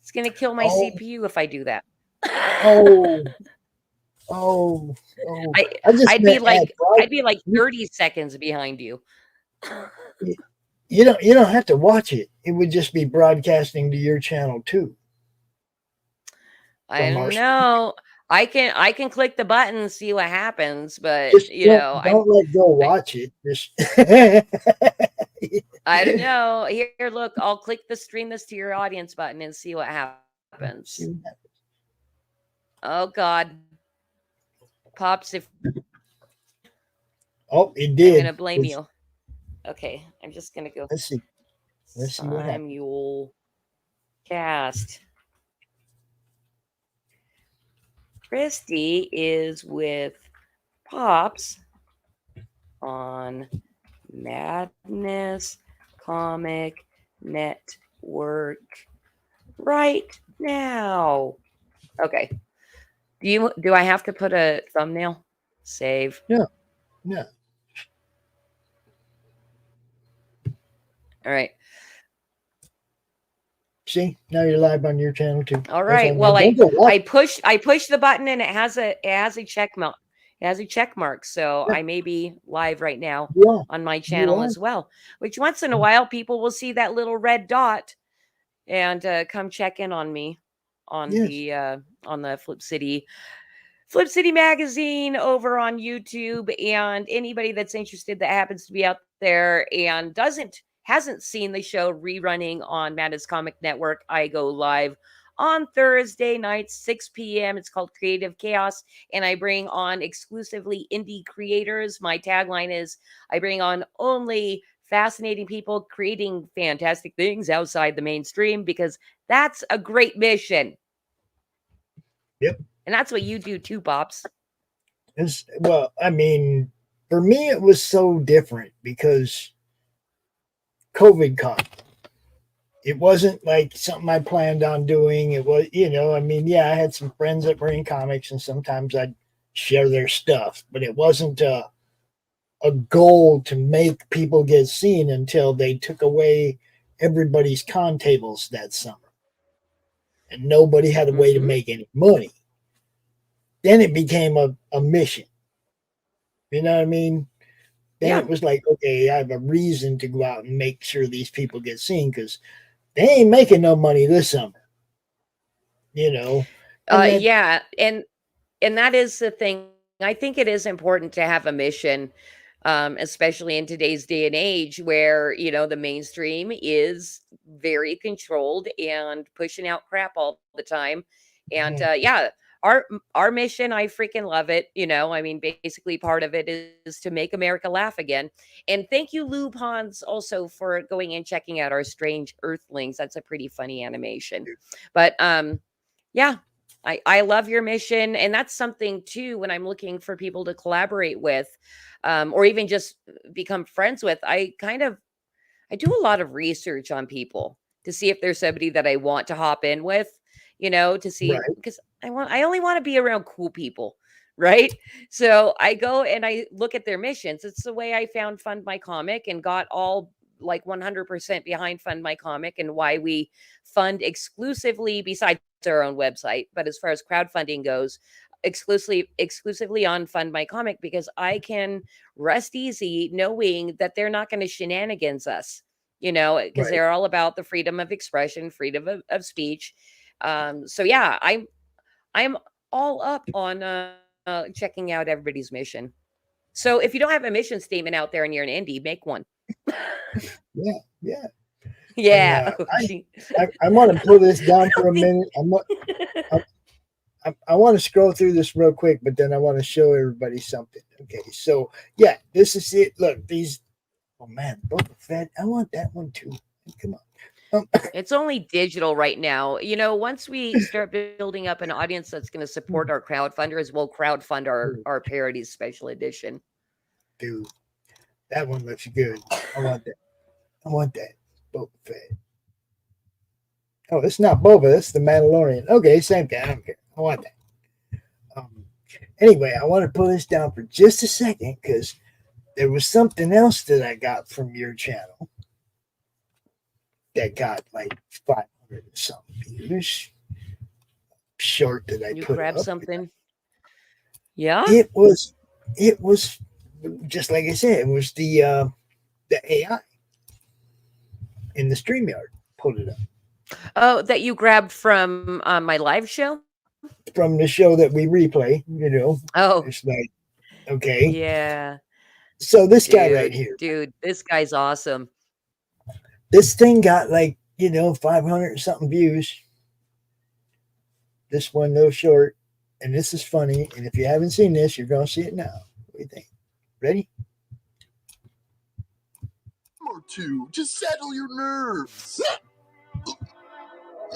It's going to kill my CPU if I do that. I'd be like 30 seconds behind you. You don't have to watch it. It would just be broadcasting to your channel too. I don't know. I can click the button and see what happens, but just you know, don't let go watch it. Just I don't know. Here, look, I'll click the stream this to your audience button and see what happens. Oh God, Pops! If it did. I'm gonna blame you. Okay, I'm just gonna go. Let's see. Let's see what happens. Samuel Cast. Christy is with Pops on Madness Comic Network right now. Okay. Do I have to put a thumbnail? Save. Yeah. All right. See, now you're live on your channel too. All right. Well, I pushed the button and it has a check mark. It has a check mark, so I may be live right now on my channel as well. Which once in a while, people will see that little red dot and come check in on me on the Flip City magazine over on YouTube. And anybody that's interested that happens to be out there and hasn't seen the show rerunning on Madness Comic Network, I go live on Thursday nights, 6 p.m. It's called Creative Chaos, and I bring on exclusively indie creators. My tagline is, I bring on only fascinating people creating fantastic things outside the mainstream, because that's a great mission. Yep. And that's what you do too, Pops. Well, I mean, for me, it was so different because COVID caught. It wasn't like something I planned on doing. It was, I mean, yeah, I had some friends that were in comics and sometimes I'd share their stuff, but it wasn't a goal to make people get seen until they took away everybody's con tables that summer. And nobody had a way to make any money. Then it became a mission. You know what I mean? Then it was like, okay, I have a reason to go out and make sure these people get seen because they ain't making no money this summer. And and that is the thing. I think it is important to have a mission, especially in today's day and age where, the mainstream is very controlled and pushing out crap all the time. And our mission, I freaking love it. I mean, basically part of it is to make America laugh again. And thank you, Lou Pons, also for going and checking out our Strange Earthlings. That's a pretty funny animation. But I love your mission. And that's something too, when I'm looking for people to collaborate with, or even just become friends with, I do a lot of research on people to see if there's somebody that I want to hop in with, to see, because I only want to be around cool people. Right. So I go and I look at their missions. It's the way I found Fund My Comic and got all like 100% behind Fund My Comic and why we fund exclusively besides our own website. But as far as crowdfunding goes, exclusively on Fund My Comic, because I can rest easy knowing that they're not going to shenanigans us, because they're all about the freedom of expression, freedom of speech. I'm all up on checking out everybody's mission. So if you don't have a mission statement out there and you're an indie, make one. Yeah. I want to pull this down for a minute. I want to scroll through this real quick, but then I want to show everybody something. Okay, so this is it. Look, these. Oh man, Boba Fett. I want that one too. Come on. It's only digital right now. Once we start building up an audience that's going to support our crowdfunders, we'll crowdfund our parodies special edition. Dude, that one looks good. I want that. Boba Fett. Oh, it's not Boba. It's the Mandalorian. Okay, same thing. I don't care. I want that. Anyway, I want to pull this down for just a second because there was something else that I got from your channel that got like 500 and something views. Short that I you put grabbed up. Something. Yeah. It was just like I said. It was the AI in the StreamYard. Pulled it up. Oh, that you grabbed from my live show? From the show that we replay, Oh. It's like, okay. Yeah. So this guy right here. Dude, this guy's awesome. This thing got 500 and something views. This one, no short. And this is funny. And if you haven't seen this, you're going to see it now. What do you think? Ready? or two to settle your nerves.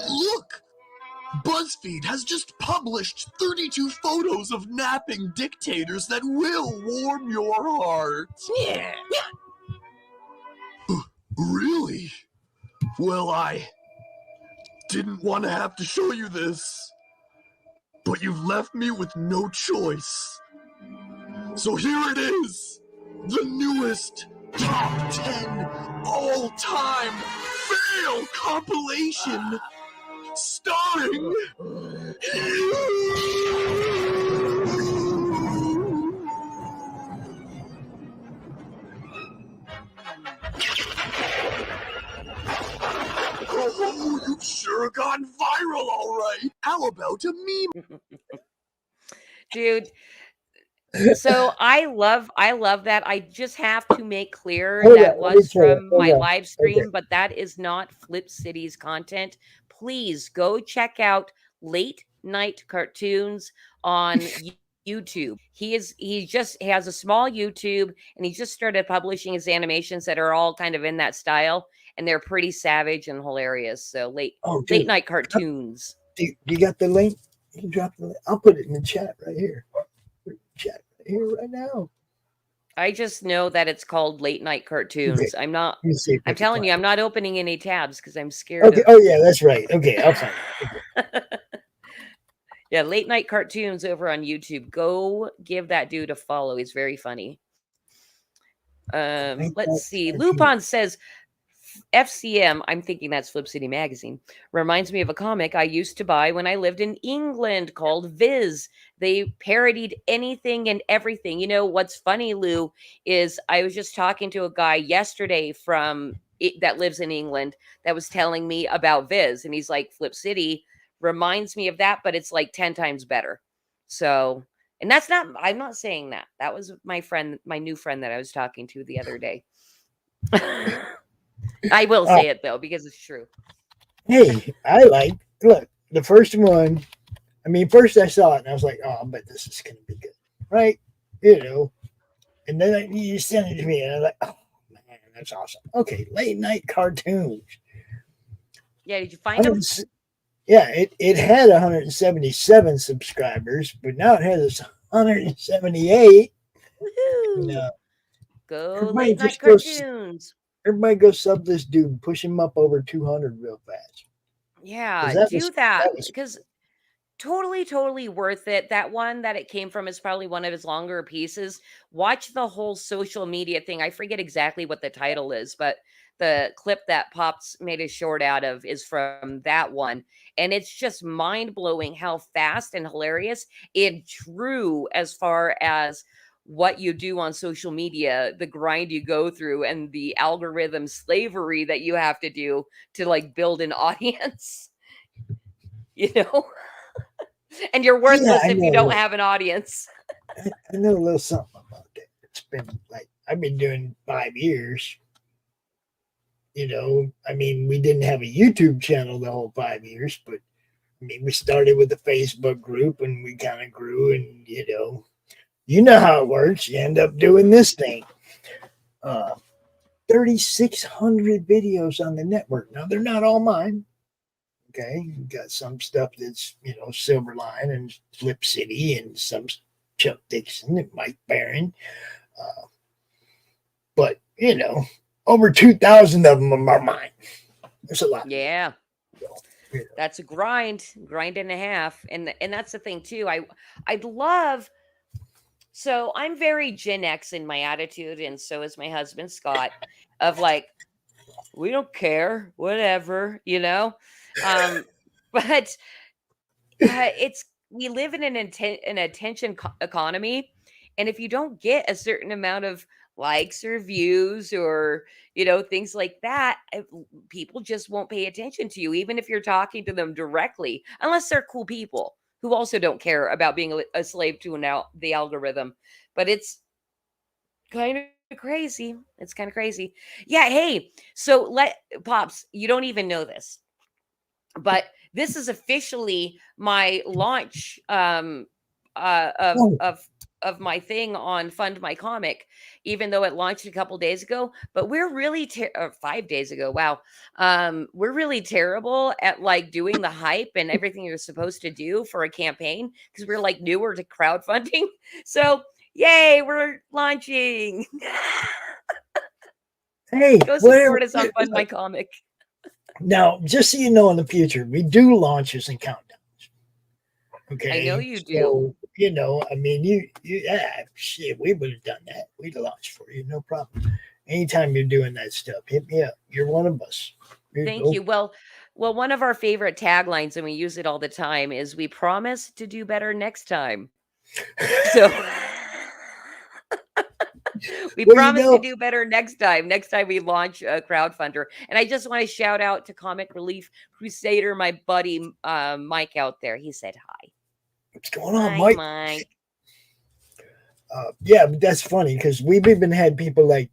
Look! BuzzFeed has just published 32 photos of napping dictators that will warm your heart. Yeah. Really? Well, I didn't want to have to show you this, but you've left me with no choice. So here it is, the newest top 10 all-time fail compilation, starring Oh, you've sure gone viral, all right. How about a meme? Dude. So I love that. I just have to make clear Hold that on, let me was tell you. from Hold my on. live stream, Okay. but that is not Flip City's content. Please go check out Late Night Cartoons on YouTube. He just has a small YouTube, and he just started publishing his animations that are all kind of in that style, and they're pretty savage and hilarious. So late dude. night cartoons. You got the link? You can drop the link. I'll put it in the chat right here. Chat right here right now. I just know that it's called Late Night Cartoons. Okay. I'm not. Let me see if I I'm can telling find you, it. I'm not opening any tabs because I'm scared. Okay. Oh yeah, that's right. Okay, I'll find it. Yeah, Late Night Cartoons over on YouTube. Go give that dude a follow. He's very funny. Let's see. Lupin says FCM, I'm thinking that's Flip City Magazine, reminds me of a comic I used to buy when I lived in England called Viz. They parodied anything and everything. You know, what's funny, Lou, is I was just talking to a guy yesterday that lives in England that was telling me about Viz. And he's like, Flip City reminds me of that, but it's like 10 times better. So, and I'm not saying that. That was my new friend that I was talking to the other day. I will say it though, because it's true. Hey, look, the first one, first I saw it and I was like, oh, I bet this is going to be good. Right? You know, and then you sent it to me and I was like, oh man, that's awesome. Okay. Late Night Cartoons. Yeah. Did you find them? Yeah, it had 177 subscribers, but now it has 178. Woohoo! Go Everybody Late Night just goes- Cartoons. Everybody go sub this dude and push him up over 200 real fast. Yeah, that do was- that that was- because totally worth it. That one that it came from is probably one of his longer pieces. Watch the whole social media thing. I forget exactly what the title is, but the clip that Pops made a short out of is from that one. And it's just mind-blowing how fast and hilarious and true as far as what you do on social media, the grind you go through, and the algorithm slavery that you have to do to like build an audience, you know? And you're worthless if you don't have an audience. I know a little something about that. It's been I've been doing 5 years. You know, we didn't have a YouTube channel the whole 5 years, but we started with a Facebook group and we kind of grew, and you know how it works. You end up doing this thing. 3,600 videos on the network. Now they're not all mine. Okay, you got some stuff that's Silverline and Flip City, and some Chuck Dixon and Mike Barron. But over 2,000 of them are mine. There's a lot. Yeah. That's a grind and a half. And that's the thing too. I'd love, so I'm very Gen X in my attitude, and so is my husband Scott, of like, we don't care, whatever, but we live in an attention economy, and if you don't get a certain amount of likes or views or things like that, people just won't pay attention to you, even if you're talking to them directly, unless they're cool people who also don't care about being a slave to the algorithm. But it's kind of crazy. It's kind of crazy. Yeah. Hey, so Pops, you don't even know this, but this is officially my launch of of my thing on Fund My Comic, even though it launched a couple days ago. But we're really or 5 days ago. Wow, we're really terrible at like doing the hype and everything you're supposed to do for a campaign because we're like newer to crowdfunding. So yay, we're launching. Hey, Go whatever. support us on Fund My Comic. Now, just so you know, in the future, we do launches and countdowns. Okay, I know you do. So, you know, I mean, shit, we would have done that. We'd have launched for you, no problem. Anytime you're doing that stuff, hit me up. You're one of us. Thank you. Well, one of our favorite taglines, and we use it all the time, is "We promise to do better next time." So we promise to do better next time. Next time we launch a crowdfunder. And I just want to shout out to Comic Relief Crusader, my buddy Mike out there. He said hi. What's going on, Mike? Mike. Yeah, but that's funny because we've even had people like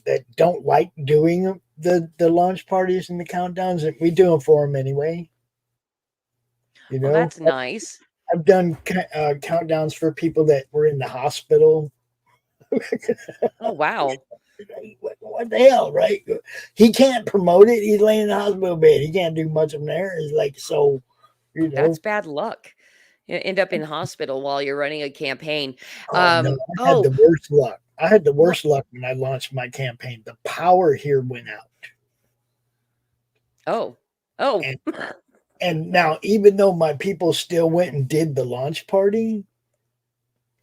that don't like doing the launch parties and the countdowns, and we do them for them anyway. You know, well, that's nice. I've done countdowns for people that were in the hospital. Oh wow! What the hell, right? He can't promote it. He's laying in the hospital bed. He can't do much from there. It's like, so, you know, that's bad luck. You end up in hospital while you're running a campaign. No, I had the worst luck. I had the worst luck when I launched my campaign. The power here went out. Oh. And now, even though my people still went and did the launch party,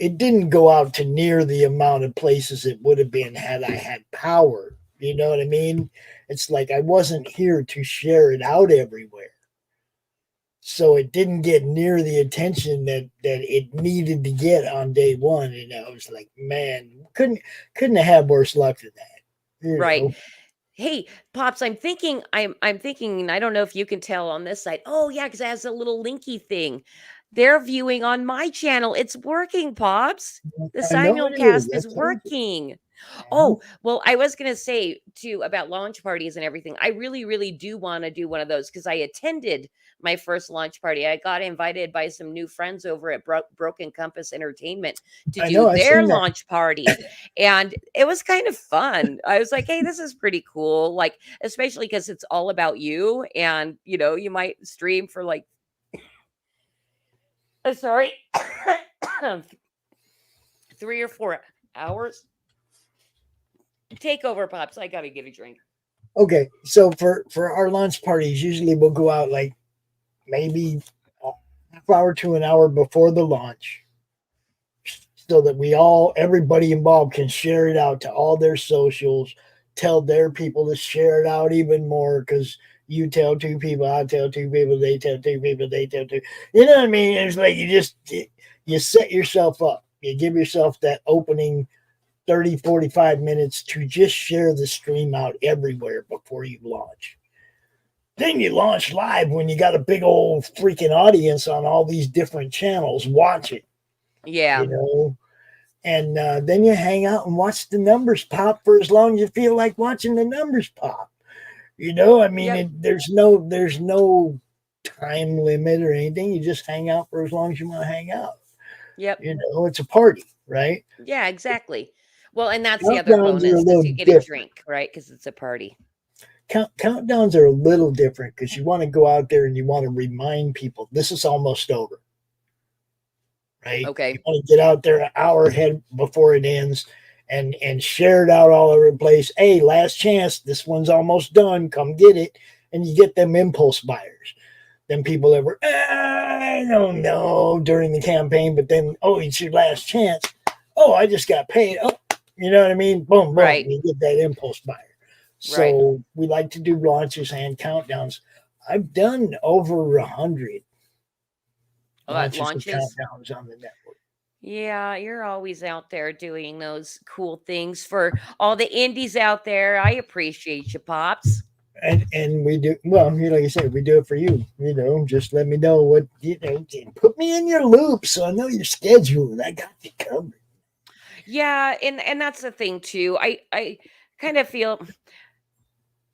it didn't go out to near the amount of places it would have been had I had power. You know what I mean? It's like I wasn't here to share it out everywhere. So it didn't get near the attention that it needed to get on day one. And I was like, man, couldn't have had worse luck than that. Right. Know? Hey, Pops, I'm thinking, and I don't know if you can tell on this side. Oh, yeah, because it has a little linky thing. They're viewing on my channel. It's working, Pops. The simulcast is working. Oh, well, I was going to say, too, about launch parties and everything. I really, really do want to do one of those because I attended my first launch party. I got invited by some new friends over at Broken Compass Entertainment to do their launch party. And it was kind of fun. I was like, hey, this is pretty cool. Like, especially because it's all about you. And, you know, you might stream for like, sorry, 3 or 4 hours. Take over, Pops. I gotta get a drink. Okay, so for our launch parties, usually we'll go out like maybe a half hour to an hour before the launch, so that everybody involved can share it out to all their socials, tell their people to share it out even more, because you tell 2 people, I tell 2 people, they tell 2 people, they tell 2. You know what I mean? It's like you set yourself up. You give yourself that opening 30, 45 minutes to just share the stream out everywhere before you launch. Then you launch live when you got a big old freaking audience on all these different channels watching. Yeah. You know? And then you hang out and watch the numbers pop for as long as you feel like watching the numbers pop. You know, I mean, there's no time limit or anything. You just hang out for as long as you want to hang out. Yep. You know, it's a party, right? Yeah, exactly. Well, and that's the other bonus is you get a drink, right? Because it's a party. Countdowns are a little different because you want to go out there and you want to remind people this is almost over, right? Okay. You want to get out there an hour ahead before it ends and share it out all over the place. Hey, last chance. This one's almost done. Come get it. And you get them impulse buyers. Then people that were, I don't know, during the campaign, but then, oh, it's your last chance. Oh, I just got paid. Oh, you know what I mean? Boom, boom. Right. You get that impulse buyer. So we like to do launches and countdowns. I've done over 100 launches and countdowns on the network. Yeah, you're always out there doing those cool things for all the indies out there. I appreciate you, Pops. And we do, well, you know, like I said, we do it for you. You know, just let me know what, you know, put me in your loop so I know your schedule and I got you covered. Yeah, and that's the thing too. I kind of feel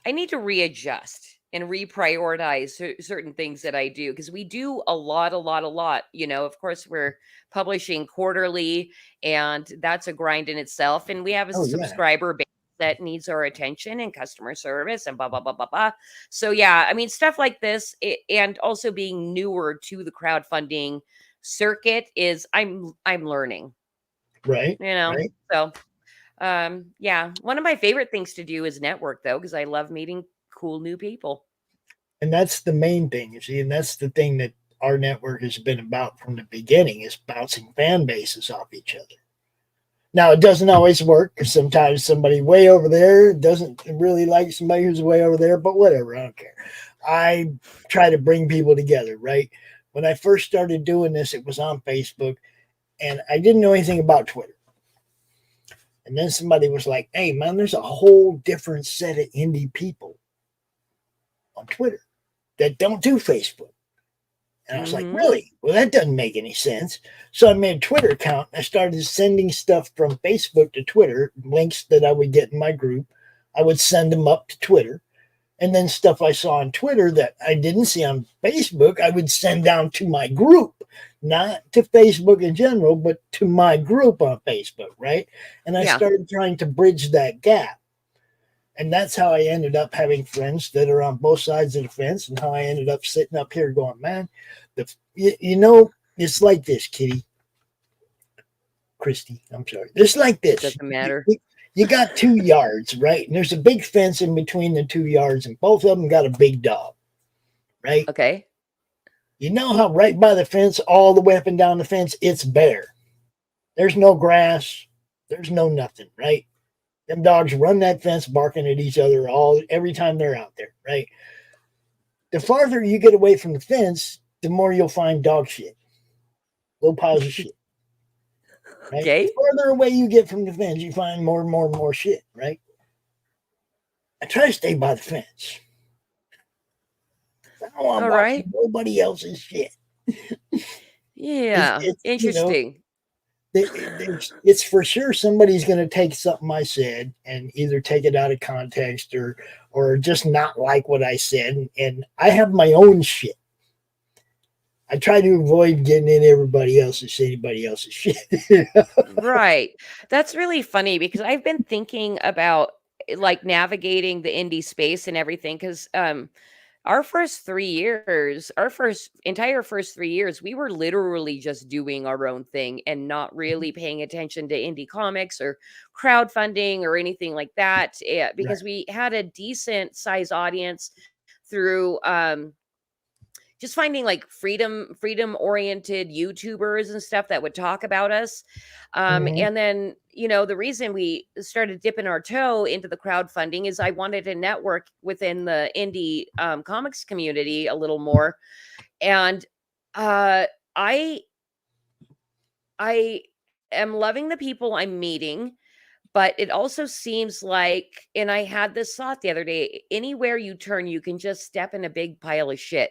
I need to readjust and reprioritize certain things that I do, because we do a lot. You know, of course, we're publishing quarterly, and that's a grind in itself. And we have a Oh, yeah. subscriber base that needs our attention and customer service and blah blah blah blah blah. So yeah, I mean, stuff like this, and also being newer to the crowdfunding circuit is I'm learning. Right. You know, Right. so yeah, one of my favorite things to do is network, though, because I love meeting cool new people. And that's the main thing, you see, and that's the thing that our network has been about from the beginning, is bouncing fan bases off each other. Now, it doesn't always work, because sometimes somebody way over there doesn't really like somebody who's way over there, but whatever, I don't care. I try to bring people together, right? When I first started doing this, it was on Facebook, and I didn't know anything about Twitter. And then somebody was like, hey, man, there's a whole different set of indie people on Twitter that don't do Facebook. And I was like, really? Well, that doesn't make any sense. So I made a Twitter account. And I started sending stuff from Facebook to Twitter, links that I would get in my group. I would send them up to Twitter. And then stuff I saw on Twitter that I didn't see on Facebook, I would send down to my group, not to Facebook in general, but to my group on Facebook, right? And I started trying to bridge that gap. And that's how I ended up having friends that are on both sides of the fence, and how I ended up sitting up here going, man, you know, it's like this, Christy, I'm sorry. It's like this. Doesn't matter. You got 2 yards, right? And there's a big fence in between the 2 yards, and both of them got a big dog, right? Okay. You know how right by the fence, all the way up and down the fence, it's bare. There's no grass. There's no nothing, right? Them dogs run that fence barking at each other every time they're out there, right? The farther you get away from the fence, the more you'll find dog shit. Little piles of shit. Right? Okay. The farther away you get from the fence, you find more and more shit, right? I try to stay by the fence. I don't want to watch nobody else's shit. Yeah. Interesting. You know, it's for sure somebody's going to take something I said and either take it out of context or just not like what I said. And I have my own shit. I try to avoid getting in anybody else's shit. Right. That's really funny, because I've been thinking about like navigating the indie space and everything, because our entire first 3 years, we were literally just doing our own thing and not really paying attention to indie comics or crowdfunding or anything like that, because we had a decent size audience through just finding like freedom oriented YouTubers and stuff that would talk about us. And then, you know, the reason we started dipping our toe into the crowdfunding is I wanted to network within the indie comics community a little more. And I am loving the people I'm meeting, but it also seems like, and I had this thought the other day, anywhere you turn, you can just step in a big pile of shit.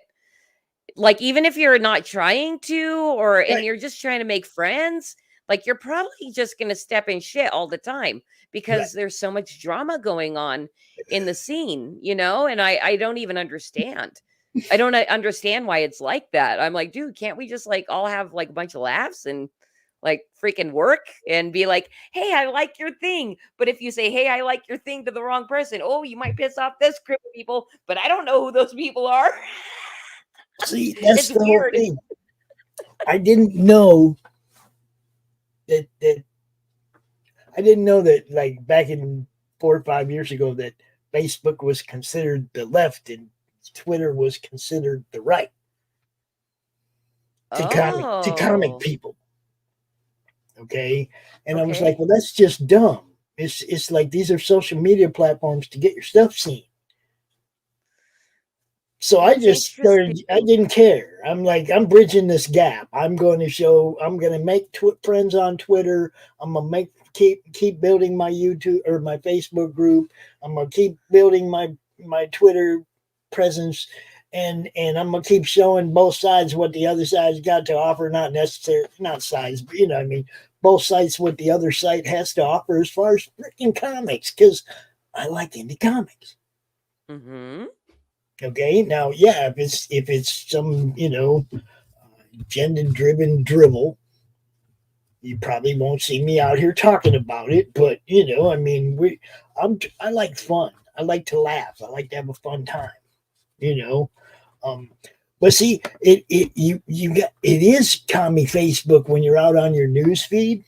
Like, even if you're not trying to, and you're just trying to make friends, like, you're probably just going to step in shit all the time, because there's so much drama going on in the scene, you know? And I don't even understand. I don't understand why it's like that. I'm like, dude, can't we just like all have like a bunch of laughs and like freaking work and be like, hey, I like your thing. But if you say, hey, I like your thing to the wrong person, oh, you might piss off this group of people, but I don't know who those people are. See, that's the whole thing. I didn't know that I didn't know that, like, back in 4 or 5 years ago, that Facebook was considered the left and Twitter was considered the right to comic people. Okay. And I was like, well, that's just dumb. It's like, these are social media platforms to get your stuff seen. So I just started, I didn't care. I'm like, I'm bridging this gap. I'm going to make friends on Twitter. I'm going to keep building my YouTube or my Facebook group. I'm going to keep building my Twitter presence. And I'm going to keep showing both sides what the other side's got to offer. Not sides, but, you know, I mean, both sides, what the other side has to offer as far as freaking comics. Because I like indie comics. Mm-hmm. Okay, now, yeah, if it's some, agenda-driven drivel, you probably won't see me out here talking about it. But I mean, I like fun. I like to laugh. I like to have a fun time. Um, but see, you got it is commie Facebook when you're out on your news feed.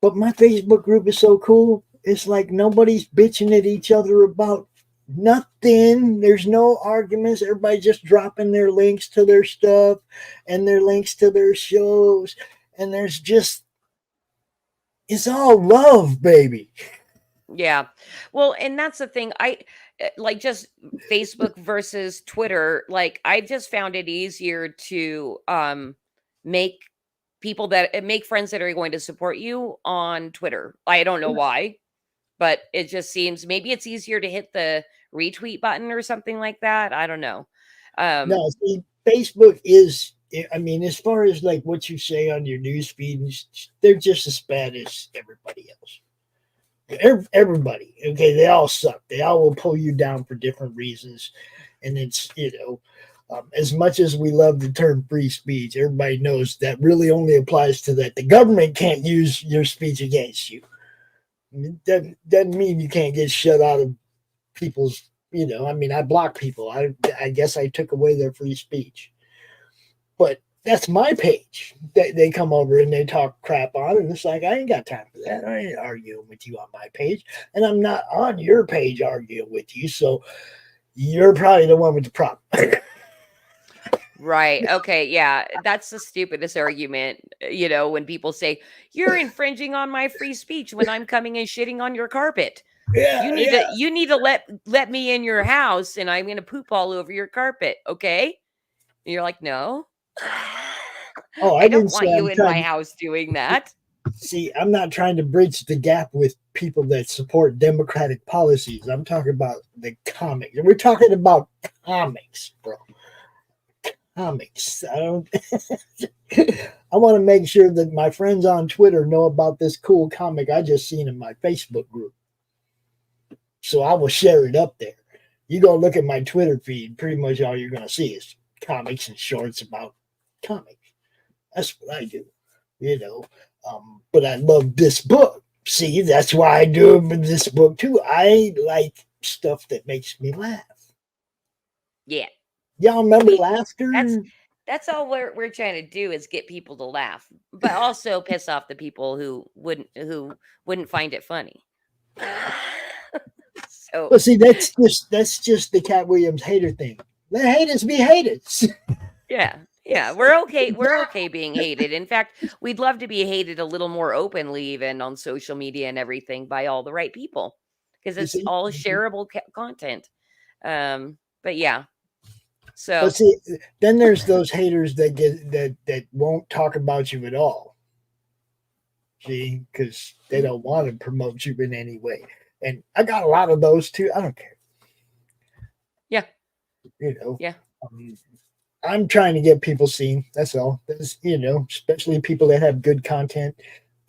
But my Facebook group is so cool. It's like nobody's bitching at each other about nothing. There's no arguments. Everybody just dropping their links to their stuff and their links to their shows. And there's just, it's all love, baby. Yeah. Well, and that's the thing. I like just Facebook versus Twitter. Like I just found it easier to make make friends that are going to support you on Twitter. I don't know why, but it just seems maybe it's easier to hit the retweet button or something like that. I don't know. No, see, Facebook is, I mean, as far as like what you say on your news feed, they're just as bad as everybody else. Everybody, okay, they all suck. They all will pull you down for different reasons. And it's, as much as we love the term free speech, everybody knows that really only applies to that. The government can't use your speech against you. That doesn't mean you can't get shut out of people's, I mean, I block people. I guess I took away their free speech. But that's my page. They come over and they talk crap on, and it's like, I ain't got time for that. I ain't arguing with you on my page, and I'm not on your page arguing with you. So you're probably the one with the problem. Right. Okay. Yeah. That's the stupidest argument, when people say you're infringing on my free speech when I'm coming and shitting on your carpet. Yeah. You need to let me in your house and I'm going to poop all over your carpet. Okay. And you're like, no, I don't want you in my house doing that. See, I'm not trying to bridge the gap with people that support democratic policies. I'm talking about the comics. We're talking about comics, bro. Comics. I want to make sure that my friends on Twitter know about this cool comic I just seen in my Facebook group. So I will share it up there. You go look at my Twitter feed, pretty much all you're going to see is comics and shorts about comics. That's what I do, but I love this book. See, that's why I do it with this book too. I like stuff that makes me laugh. Yeah. Y'all remember laughter? That's all we're trying to do is get people to laugh, but also piss off the people who wouldn't find it funny. So, but see, that's just the Cat Williams hater thing. Let haters be haters. Yeah. Yeah, we're okay. We're okay being hated. In fact, we'd love to be hated a little more openly, even on social media and everything, by all the right people, because it's all shareable content. But yeah. So, but see, then there's those haters that won't talk about you at all. See, because they don't want to promote you in any way, and I got a lot of those too. I don't care. Yeah. Yeah. I'm trying to get people seen. That's all. That's, especially people that have good content.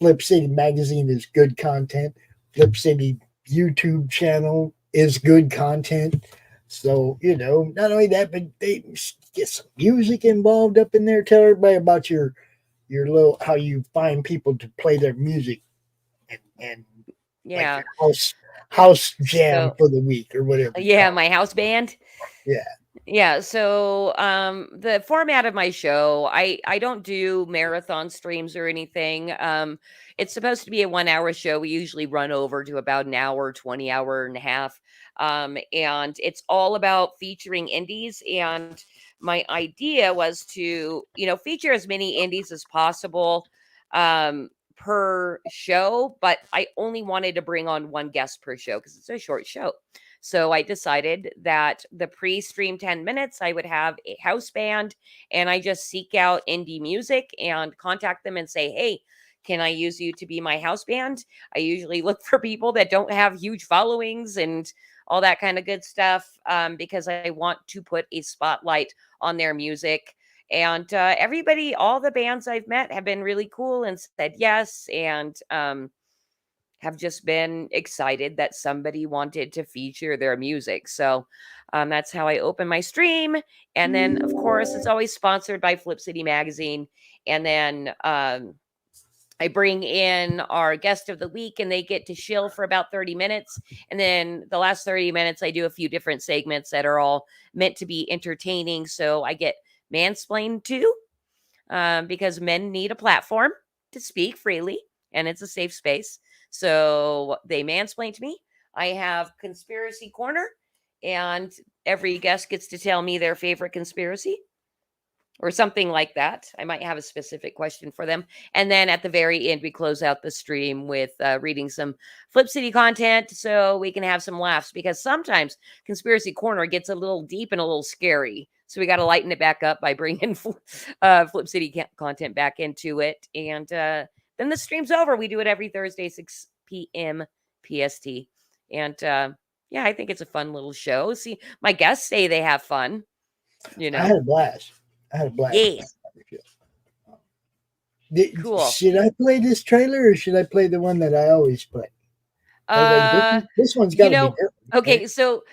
Flip City Magazine is good content. Flip City YouTube channel is good content. So, not only that, but they get some music involved up in there. Tell everybody about your little, how you find people to play their music and yeah, like house jam for the week or whatever. Yeah, my house band. Yeah. Yeah, so the format of my show, I don't do marathon streams or anything. It's supposed to be a 1 hour show. We usually run over to about an hour, 20 hour and a half. And it's all about featuring indies. And my idea was to, feature as many indies as possible per show, but I only wanted to bring on one guest per show because it's a short show. So I decided that the pre-stream 10 minutes, I would have a house band and I just seek out indie music and contact them and say, hey, can I use you to be my house band? I usually look for people that don't have huge followings and all that kind of good stuff because I want to put a spotlight on their music. And everybody, all the bands I've met have been really cool and said yes. And have just been excited that somebody wanted to feature their music. So that's how I open my stream. And then, of course, it's always sponsored by Flip City Magazine. And then I bring in our guest of the week and they get to shill for about 30 minutes. And then the last 30 minutes, I do a few different segments that are all meant to be entertaining. So I get mansplained too, because men need a platform to speak freely and it's a safe space. So they mansplain to me. I have Conspiracy Corner and every guest gets to tell me their favorite conspiracy or something like that. I might have a specific question for them. And then at the very end, we close out the stream with reading some Flip City content so we can have some laughs, because sometimes Conspiracy Corner gets a little deep and a little scary. So we got to lighten it back up by bringing Flip City content back into it. And then the stream's over. We do it every Thursday, 6 p.m. PST. And yeah, I think it's a fun little show. See, my guests say they have fun. You know, I had a blast. Yeah. Cool. Should I play this trailer or should I play the one that I always play? This one's got to be different. Okay, right? so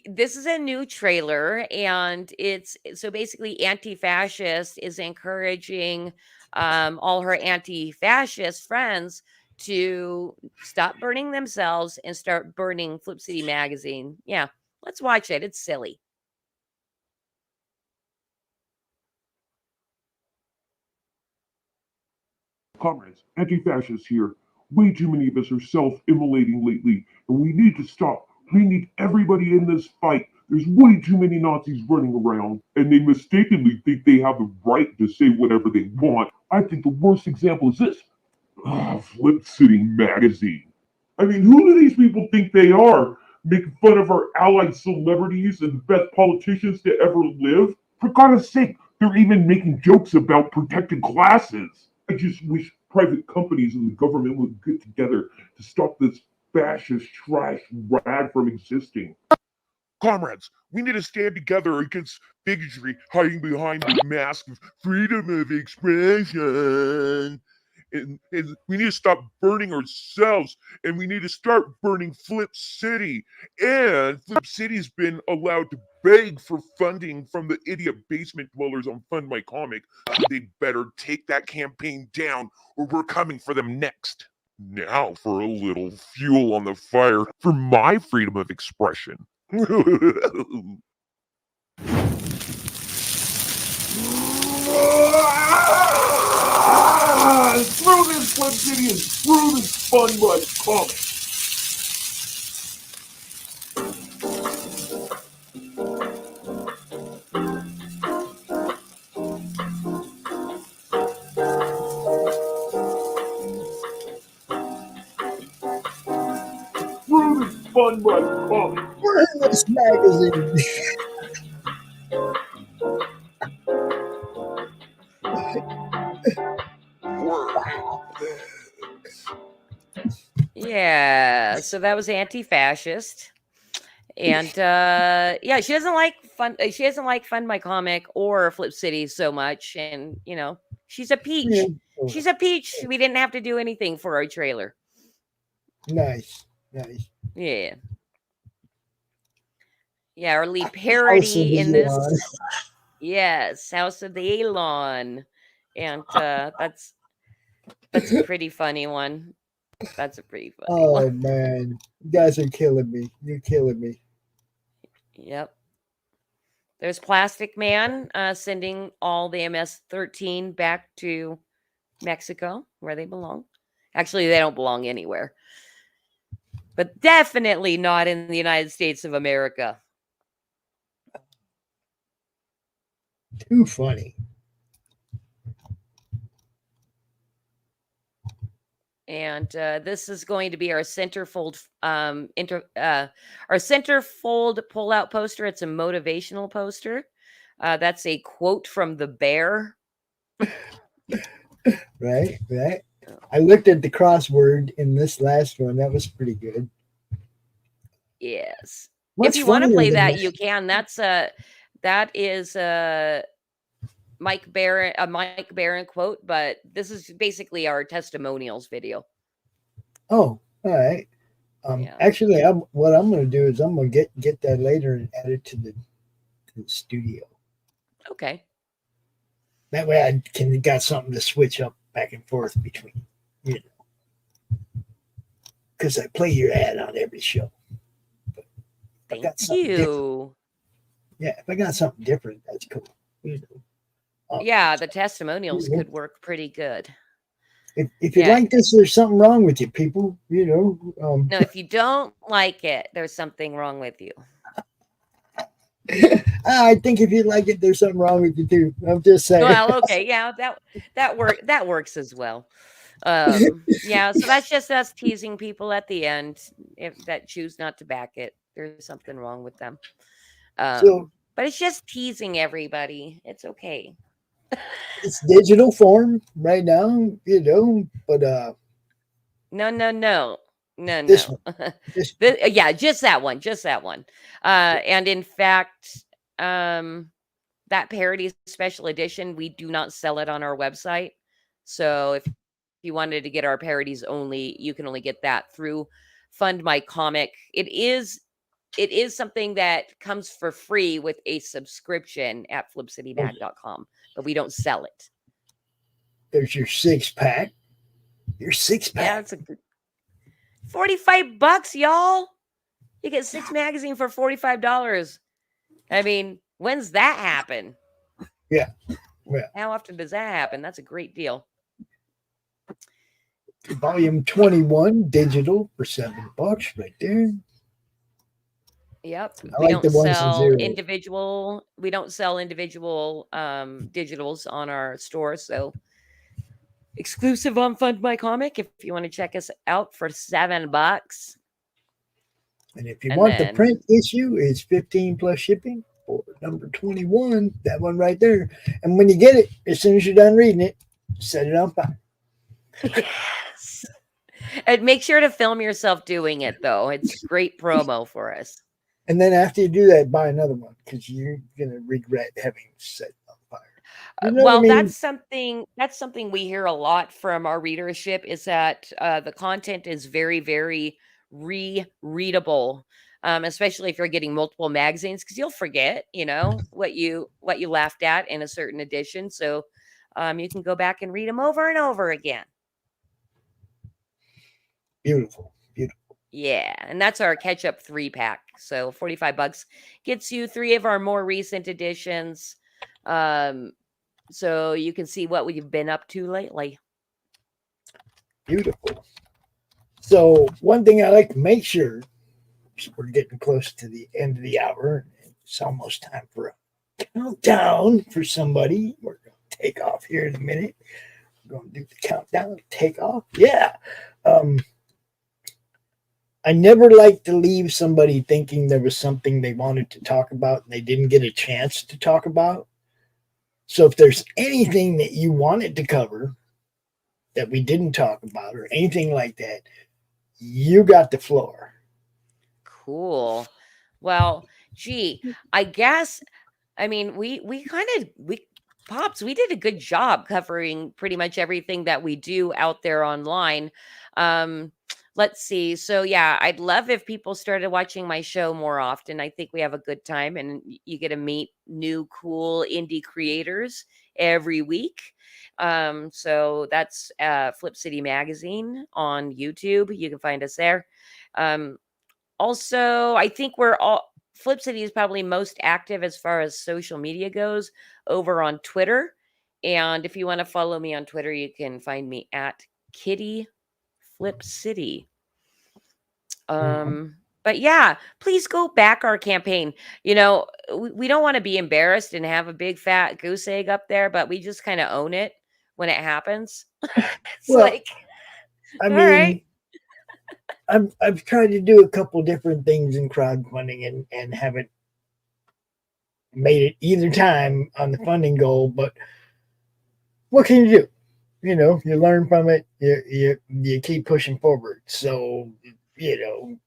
this is a new trailer, and it's so basically anti-fascist is encouraging all her anti-fascist friends to stop burning themselves and start burning Flip City Magazine. Yeah, let's watch it. It's silly. Comrades, anti-fascists here. Way too many of us are self-immolating lately, and we need to stop. We need everybody in this fight. There's way too many Nazis running around, and they mistakenly think they have the right to say whatever they want. I think the worst example is this. Flip City Magazine. I mean, who do these people think they are? Making fun of our allied celebrities and the best politicians to ever live? For God's sake, they're even making jokes about protected classes. I just wish private companies and the government would get together to stop this fascist trash rag from existing. Comrades, we need to stand together against bigotry hiding behind the mask of freedom of expression. And we need to stop burning ourselves, and we need to start burning Flip City. And Flip City's been allowed to beg for funding from the idiot basement dwellers on Fund My Comic. So they'd better take that campaign down, or we're coming for them next. Now for a little fuel on the fire for my freedom of expression. Through this Flip City and through this Fun My Comic. Through this Fun My Comic. We're in this magazine. Yeah, so that was anti-fascist, and yeah, she doesn't like Fund My Comic or Flip City so much, and you know, she's a peach. Yeah. She's a peach. We didn't have to do anything for our trailer. Nice. Yeah, our lead parody in this. Yes, House of the Elon, and that's a pretty funny one. That's a pretty funny one. Oh man, you guys are killing me. You're killing me. Yep. There's Plastic Man sending all the MS-13 back to Mexico, where they belong. Actually, they don't belong anywhere. But definitely not in the United States of America. Too funny. And this is going to be our centerfold our centerfold pull-out poster. It's a motivational poster. That's a quote from The Bear. Right. I looked at the crossword in this last one. That was pretty good. Yes. What's if you want to funnier play than that, this? you can. That is Mike Barron quote, but this is basically our testimonials video. Oh, All right. Yeah. Actually, what I'm going to do is I'm going to get that later and add it to the studio. Okay. That way I can got something to switch up back and forth between, because I play your ad on every show. Thank you. you. Yeah, if I got something different, that's cool. Yeah, the testimonials could work pretty good. If you like this, there's something wrong with you, people. No, if you don't like it, there's something wrong with you. I think if you like it, there's something wrong with you too. I'm just saying. Well, okay, yeah, that works as well. Yeah, so that's just us teasing people at the end if that choose not to back it. There's something wrong with them. But it's just teasing everybody. It's okay. It's digital form right now, but No. This one. Yeah, just that one. And in fact, that parody special edition, we do not sell it on our website. So if you wanted to get our parodies only, you can only get that through Fund My Comic. It is something that comes for free with a subscription at flipcitymag.com, but we don't sell it. There's your 6-pack. Your 6-pack. Yeah, it's $45, y'all. You get 6 magazine for $45. I mean, when's that happen? Yeah. How often does that happen? That's a great deal. Volume 21 digital for $7 right there. Yep. We don't sell individual digitals on our store. So exclusive on Fund My Comic if you want to check us out for $7. And if you want the print issue, it's 15 plus shipping for number 21, that one right there. And when you get it, as soon as you're done reading it, set it on fire. Yes. And make sure to film yourself doing it, though. It's great promo for us. And then after you do that, buy another one because you're going to regret having set it on fire. Well, that's something we hear a lot from our readership is that the content is very, very rereadable, especially if you're getting multiple magazines, because you'll forget, what you laughed at in a certain edition. So you can go back and read them over and over again. Beautiful. Yeah, and that's our catch-up 3-pack. So $45 gets you 3 of our more recent editions. So you can see what we've been up to lately. Beautiful. So one thing I like to make sure, we're getting close to the end of the hour. It's almost time for a countdown for somebody. We're going to take off here in a minute. We're going to do the countdown, take off. Yeah. I never like to leave somebody thinking there was something they wanted to talk about and they didn't get a chance to talk about. So if there's anything that you wanted to cover that we didn't talk about or anything like that, you got the floor. Cool. Well, gee, I guess, I mean, we Pops, we did a good job covering pretty much everything that we do out there online. Let's see. So yeah, I'd love if people started watching my show more often. I think we have a good time and you get to meet new cool indie creators every week. So that's Flip City Magazine on YouTube. You can find us there. Also, I think Flip City is probably most active as far as social media goes over on Twitter. And if you want to follow me on Twitter, you can find me at Kitty Flip City. But yeah, please go back our campaign. We don't want to be embarrassed and have a big fat goose egg up there, but we just kind of own it when it happens. All right. I've tried to do a couple different things in crowdfunding and haven't made it either time on the funding goal, but what can you do? You learn from it. You keep pushing forward. So, hey,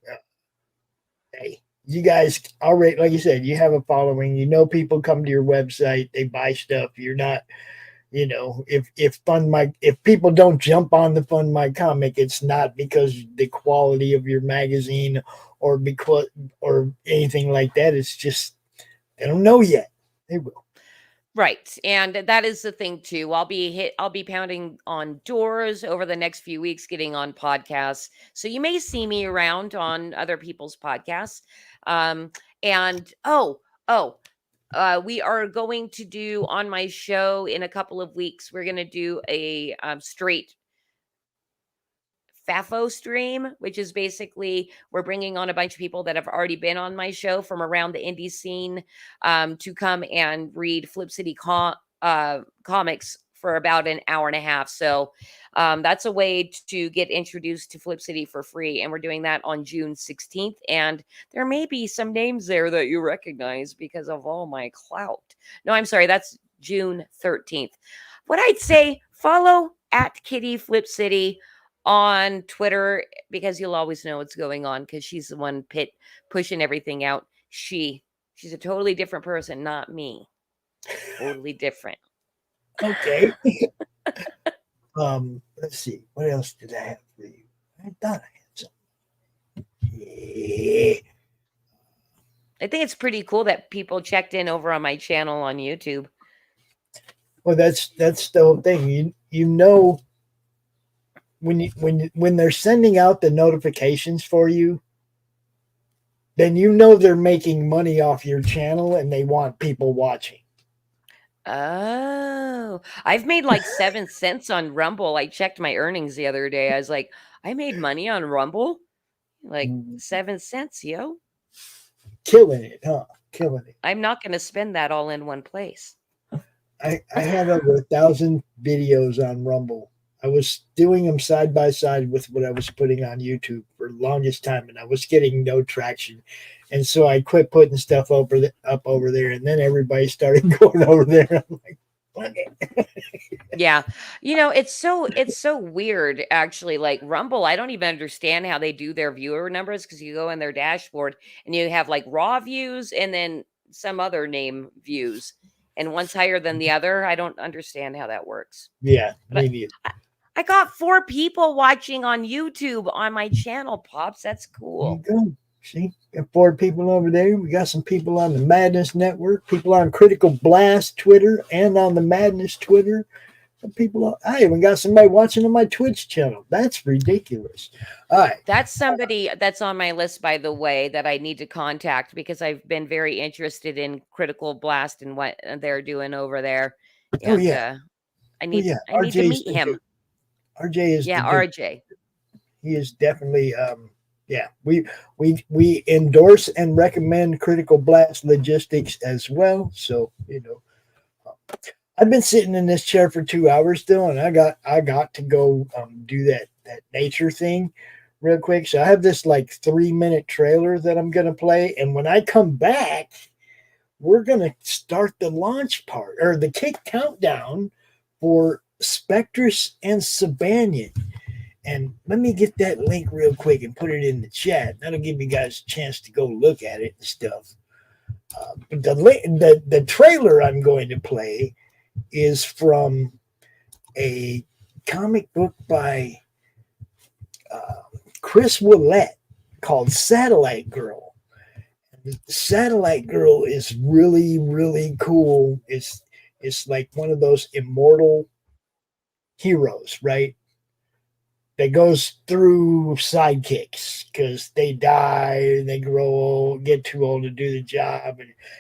you guys already, like you said, you have a following. People come to your website, they buy stuff. You're not You know, if people don't jump on the Fund My Comic, it's not because the quality of your magazine or because or anything like that. It's just they don't know yet. They will. Right. And that is the thing too. I'll be pounding on doors over the next few weeks, getting on podcasts. So you may see me around on other people's podcasts. Um, and we are going to do on my show in a couple of weeks. We're going to do a straight FAFO stream, which is basically we're bringing on a bunch of people that have already been on my show from around the indie scene to come and read Flip City comics for about an hour and a half. So that's a way to get introduced to Flip City for free. And we're doing that on June 16th. And there may be some names there that you recognize because of all my clout. No, I'm sorry. That's June 13th. What I'd say, follow at Kitty Flip City on Twitter, because you'll always know what's going on, because she's the one pushing everything out. She's a totally different person, not me. Totally different. Okay. Let's see. What else did I have for you? I thought I had something. Yeah. I think it's pretty cool that people checked in over on my channel on YouTube. Well, that's the whole thing. You know, when they're sending out the notifications for you, then you know they're making money off your channel and they want people watching. Oh, I've made like 7 cents on Rumble. I checked my earnings the other day. I was like, I made money on Rumble, like 7 cents, yo. Killing it, huh? Killing it. I'm not going to spend that all in one place. I have over 1,000 videos on Rumble. I was doing them side by side with what I was putting on YouTube for the longest time, and I was getting no traction. And so I quit putting stuff up over there, and then everybody started going over there. I'm like, okay. Yeah. You know, it's so weird, actually. Like Rumble, I don't even understand how they do their viewer numbers, because you go in their dashboard and you have like raw views and then some other name views, and one's higher than the other. I don't understand how that works. Yeah, maybe. I got 4 people watching on YouTube on my channel, Pops. That's cool. There you go. See, got 4 people over there. We got some people on the Madness Network, people on Critical Blast Twitter, and on the Madness Twitter. Some people. I even got somebody watching on my Twitch channel. That's ridiculous. All right. That's somebody that's on my list, by the way, that I need to contact, because I've been very interested in Critical Blast and what they're doing over there. And, oh yeah. I need to meet him. RJ is RJ. He is definitely we endorse and recommend Critical Blast Logistics as well. So, you know, I've been sitting in this chair for 2 hours still, and I got to go do that nature thing real quick. So I have this like 3-minute trailer that I'm gonna play, and when I come back, we're gonna start the launch part or the kick countdown for Spectrus and Sabanian. And let me get that link real quick and put it in the chat. That'll give you guys a chance to go look at it and stuff. But the trailer I'm going to play is from a comic book by Chris Willett called Satellite Girl. Satellite Girl is really, really cool. It's like one of those immortal heroes, right? That goes through sidekicks because they die and they grow old, get too old to do the job,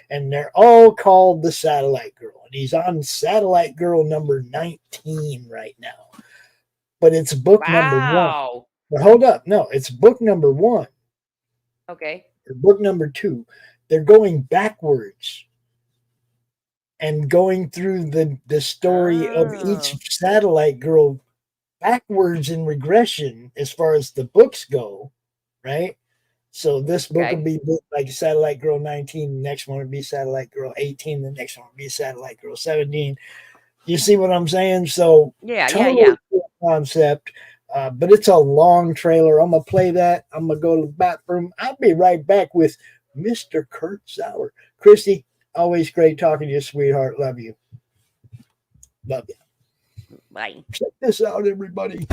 and they're all called the Satellite Girl. And he's on Satellite Girl number 19 right now. But it's book number 1. But hold up, no, it's book number 1. Okay. Or book number 2. They're going backwards and going through the story of each Satellite Girl backwards in regression as far as the books go, right? So this book will be like Satellite Girl 19, the next one will be Satellite Girl 18, the next one will be Satellite Girl 17. You see what I'm saying? So yeah. Cool concept, but it's a long trailer. I'm gonna play that. I'm gonna go to the bathroom. I'll be right back with Mr. Kurt Zauer. Christy, always great talking to you, sweetheart. Love you. Love you. Bye. Check this out, everybody.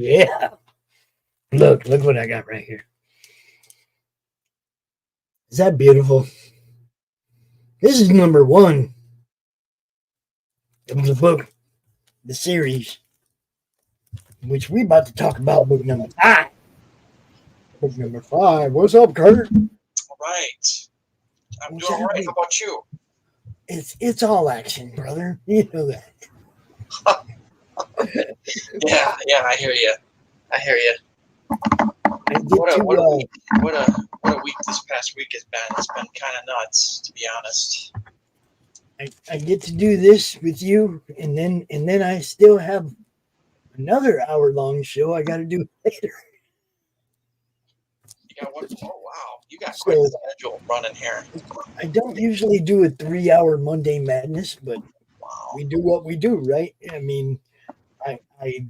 Yeah. Look what I got right here. Is that beautiful? This is number 1 of the book, the series, which we're about to talk about book number 5. Book number 5. What's up, Kurt? All right. I'm doing all right. How about you? It's all action, brother. You know that. Yeah, I hear you. What a week this past week has been. It's been kind of nuts, to be honest. I get to do this with you, and then I still have another hour-long show I got to do later. You got one? Oh wow, you got quite a schedule running here. I don't usually do a 3-hour Monday Madness, but we do what we do, right? I mean, I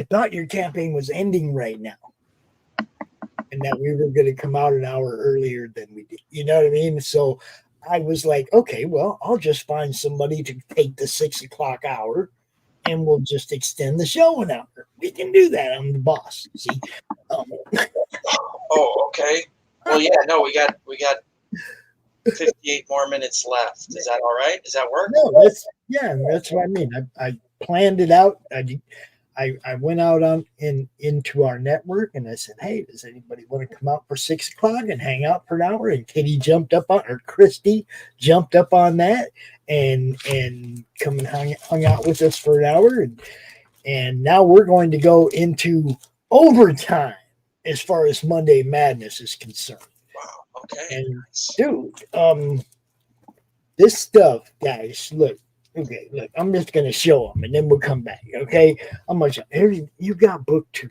thought your campaign was ending right now, and that we were going to come out an hour earlier than we did. You know what I mean? So I was like, okay, well, I'll just find somebody to take the 6 o'clock hour, and we'll just extend the show an hour. We can do that. I'm the boss. See? Oh, okay. Well, yeah, no, we got 58 more minutes left. Is that all right? Does that work? No, that's what I mean. I planned it out. I went out into our network and I said, hey, does anybody want to come out for 6 o'clock and hang out for an hour? And Christy jumped up on that and come and hung out with us for an hour. And now we're going to go into overtime as far as Monday Madness is concerned. Wow. Okay. And dude, this stuff, guys, look. Okay, look, I'm just going to show them and then we'll come back, okay? I'm going to show you got book 2.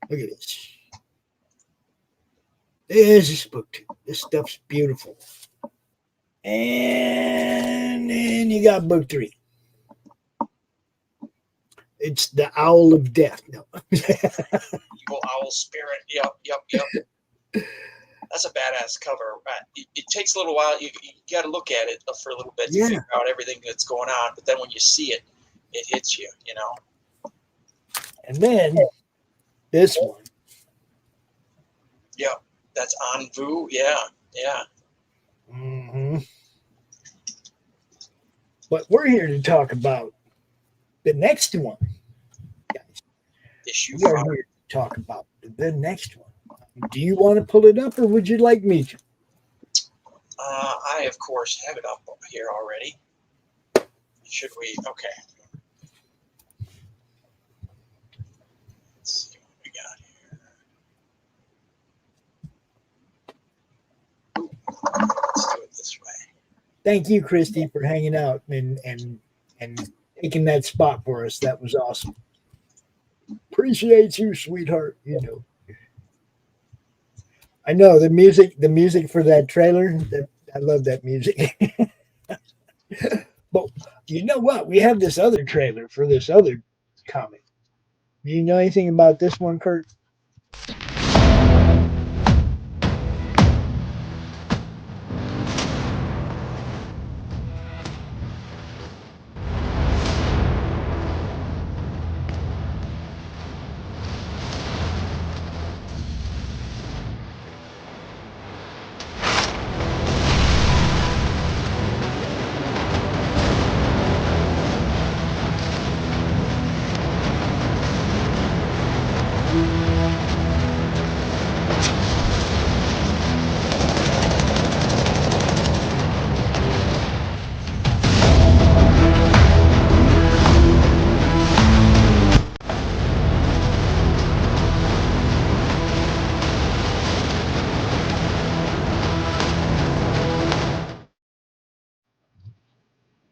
Look at this. This is book 2. This stuff's beautiful. And then you got book 3. It's the Owl of Death. No. Evil Owl Spirit. Yep. That's a badass cover. It takes a little while. You got to look at it for a little bit to figure out everything that's going on. But then when you see it, it hits you, you know. And then this one. Yep. That's on Vu. Yeah. Mm-hmm. But we're here to talk about the next one, guys. Issue we are 5. here to talk about the next one. Do you want to pull it up, or would you like me to? I, of course, have it up here already. Should we? Okay. Let's see what we got here. Ooh, let's do it this way. Thank you, Christy, for hanging out and taking that spot for us. That was awesome. Appreciate you, sweetheart. You know. I know the music for that trailer. I love that music. But you know what? We have this other trailer for this other comic. Do you know anything about this one, Kurt?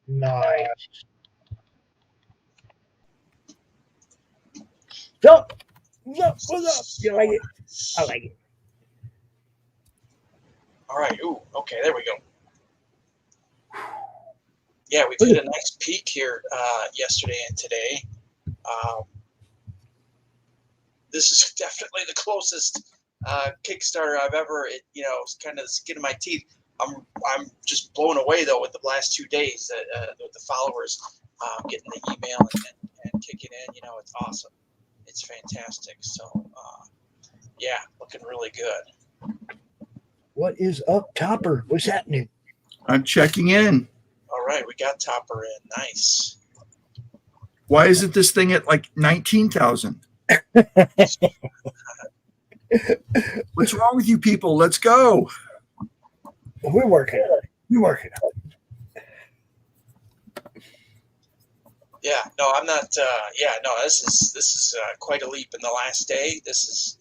Nice. So, what's up? You like it? I like it. All right. Ooh. Okay. There we go. Yeah, we did a nice peek here yesterday and today. This is definitely the closest Kickstarter I've ever. It's kind of the skin of my teeth. I'm just blown away though with the last 2 days with the followers getting the email and kicking in. It's awesome. It's fantastic. So yeah, looking really good. What is up, Topper? What's happening? I'm checking in. All right, we got Topper in. Nice. Why isn't this thing at like 19,000? What's wrong with you people? Let's go. We're working on it. Yeah, no, I'm not. This is quite a leap in the last day. This is.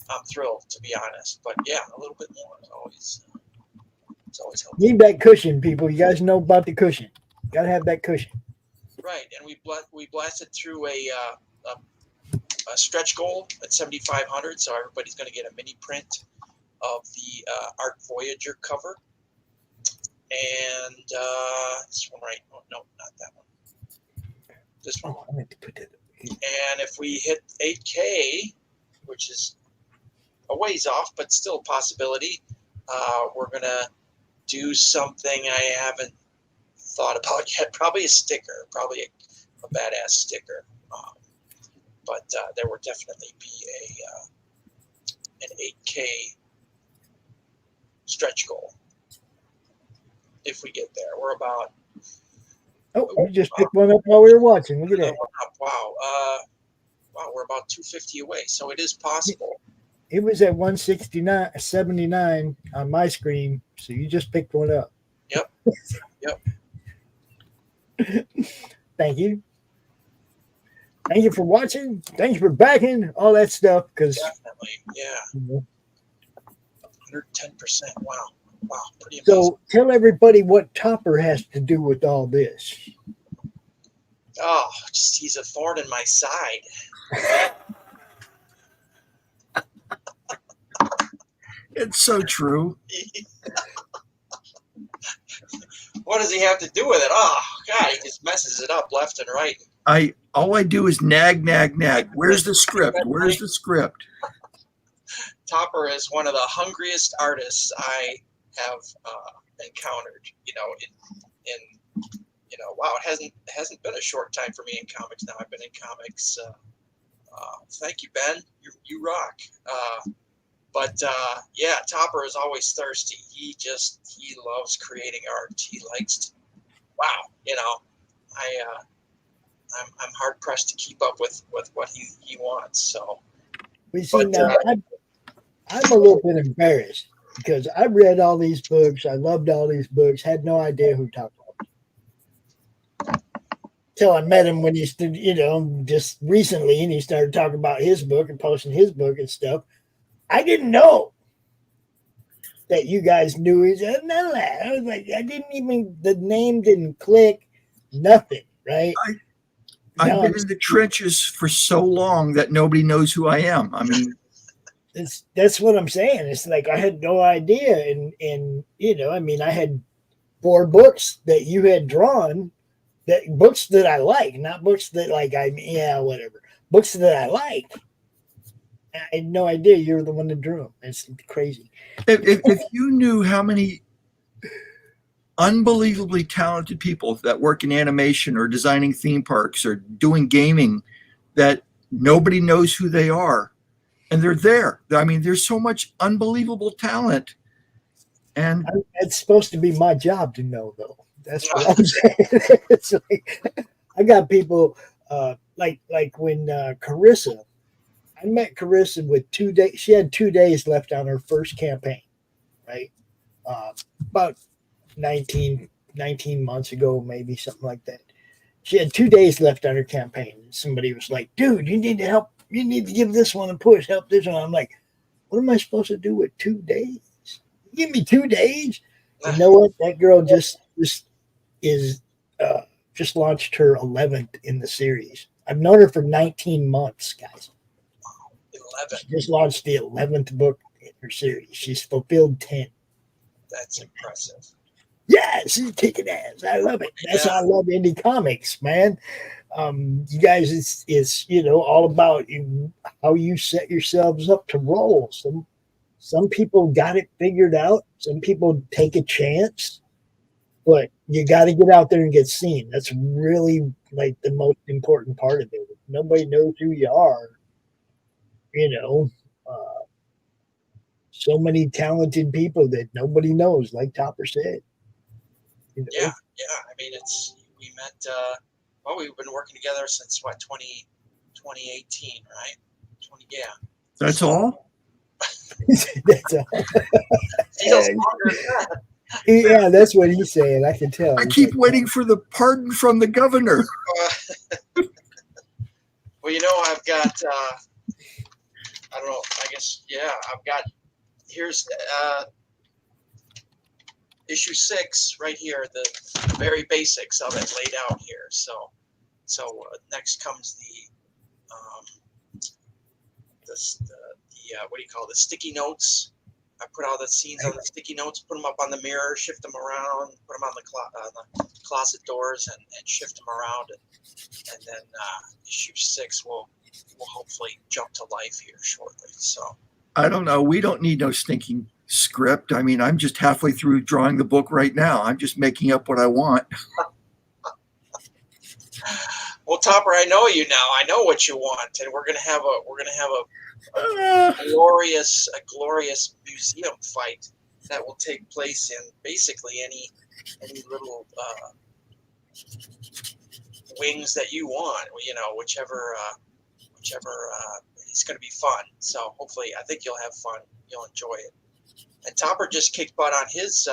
I'm thrilled, to be honest. But yeah, a little bit more is always. It's always helpful. Need that cushion, people. You guys know about the cushion. Got to have that cushion. Right, and we blasted through a stretch goal at 7,500, so everybody's going to get a mini print of the Art Voyager cover. And this one, right? Oh, no, not that one. This one. I meant to put that. And if we hit 8K, which is a ways off, but still a possibility, we're going to do something I haven't thought about yet. Probably a sticker, probably a badass sticker. But there will definitely be an 8K stretch goal if we get there. We're about. Oh, we just picked one up while we were watching. Look at that. Wow. Wow, we're about 250 away, so it is possible. It was at 169.79 on my screen, so you just picked one up. Yep. Thank you. Thank you for watching. Thank you for backing all that stuff. Because definitely, yeah. 110%. Wow, pretty amazing. So tell everybody what Topper has to do with all this. Oh, just he's a thorn in my side. It's so true. What does he have to do with it? Oh, God, he just messes it up left and right. All I do is nag. Where's the script? Where's the script? Topper is one of the hungriest artists I have encountered. Wow, it hasn't been a short time for me in comics now. I've been in comics. Thank you, Ben. You rock. Yeah, Topper is always thirsty. He loves creating art. He likes to, I'm hard pressed to keep up with what he wants. So We see now. I'm a little bit embarrassed because I read all these books. I loved all these books. Had no idea who Topper was till I met him when he stood, just recently, and he started talking about his book and posting his book and stuff. I didn't know that you guys knew each other. None of that. I was like, the name didn't click, nothing, right? I've been in the trenches for so long that nobody knows who I am. I mean, that's what I'm saying. It's like I had no idea, and I had 4 books that you had drawn, books that I like, not books that whatever. Books that I like. I had no idea you were the one that drew them. It's crazy. If you knew how many unbelievably talented people that work in animation or designing theme parks or doing gaming that nobody knows who they are, and they're there. I mean, there's so much unbelievable talent. And it's supposed to be my job to know, though. That's what I'm saying. It's like I got people like when Corissa. I met Carissa with 2 days. She had 2 days left on her first campaign, right? About 19 months ago, maybe something like that. She had 2 days left on her campaign. Somebody was like, dude, you need to help. You need to give this one a push. Help this one. I'm like, what am I supposed to do with 2 days? Give me 2 days? You know what? That girl just launched her 11th in the series. I've known her for 19 months, guys. 11. She just launched the 11th book in her series. She's fulfilled 10. That's impressive. Yeah, she's kicking ass. I love it. That's how I love indie comics, man. You guys, it's all about how you set yourselves up to roll. Some people got it figured out. Some people take a chance, but you got to get out there and get seen. That's really like the most important part of it. If nobody knows who you are. So many talented people that nobody knows, like Topper said. Yeah. I mean, we met. We've been working together since 2018, right? That's all. That's all. Yeah, that's what he's saying. I can tell. I keep waiting for the pardon from the governor. Well, I've got. I don't know. I guess, I've got, here's issue 6 right here, the very basics of it laid out here. So next comes the sticky notes. I put all the scenes on the sticky notes, put them up on the mirror, shift them around, put them on the closet doors and shift them around. And then issue 6 will hopefully jump to life here shortly. So I don't know. We don't need no stinking script. I mean, I'm just halfway through drawing the book right now. I'm just making up what I want. Well, Topper, I know you now. I know what you want, and we're gonna have a glorious museum fight that will take place in basically any little wings that you want. Whichever. It's going to be fun. So hopefully, I think you'll have fun. You'll enjoy it. And Topper just kicked butt on his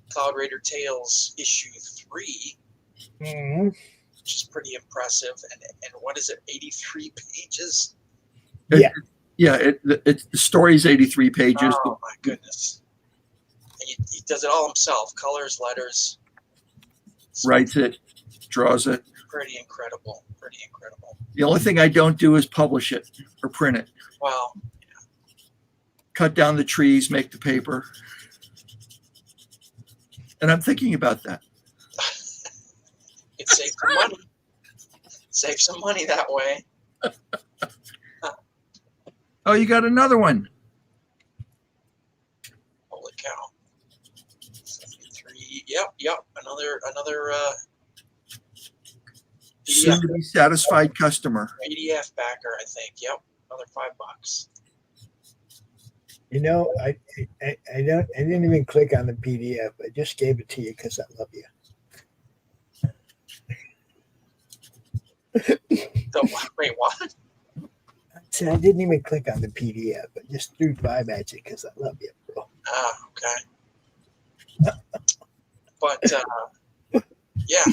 Cloud Raider Tales issue 3, which is pretty impressive. And what is it? 83 pages. Yeah. The story's 83 pages. Oh my goodness! And he does it all himself. Colors, letters. Writes it, draws it. pretty incredible. Pretty incredible. The only thing I don't do is publish it or print it. Wow. Cut down the trees, make the paper. And I'm thinking about that. It saves some money. Save some money that way. Oh, you got another one. Holy cow. 73. Yep. Another Soon to be satisfied customer. PDF backer, I think. Yep. Another $5. You know, I didn't even click on the PDF. I just gave it to you because I love you. Wait, what? I didn't even click on the PDF. I just threw 5 at you because I love you, bro. Okay. But yeah.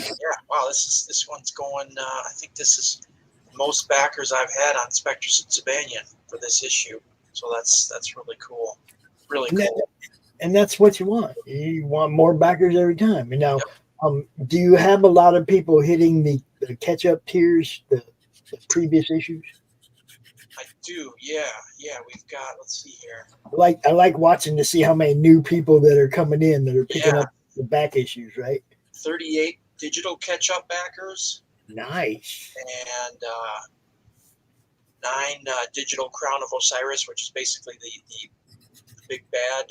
Wow, this one's going. I think this is the most backers I've had on Spectres and Sabanian for this issue. So that's really cool. Really cool. And that's what you want. You want more backers every time. And now, do you have a lot of people hitting the catch-up tiers, the previous issues? I do. Yeah. We've got. Let's see here. I like watching to see how many new people that are coming in that are picking up the back issues, right? 38 digital catch-up backers. Nice. And 9 digital Crown of Osiris, which is basically the big bad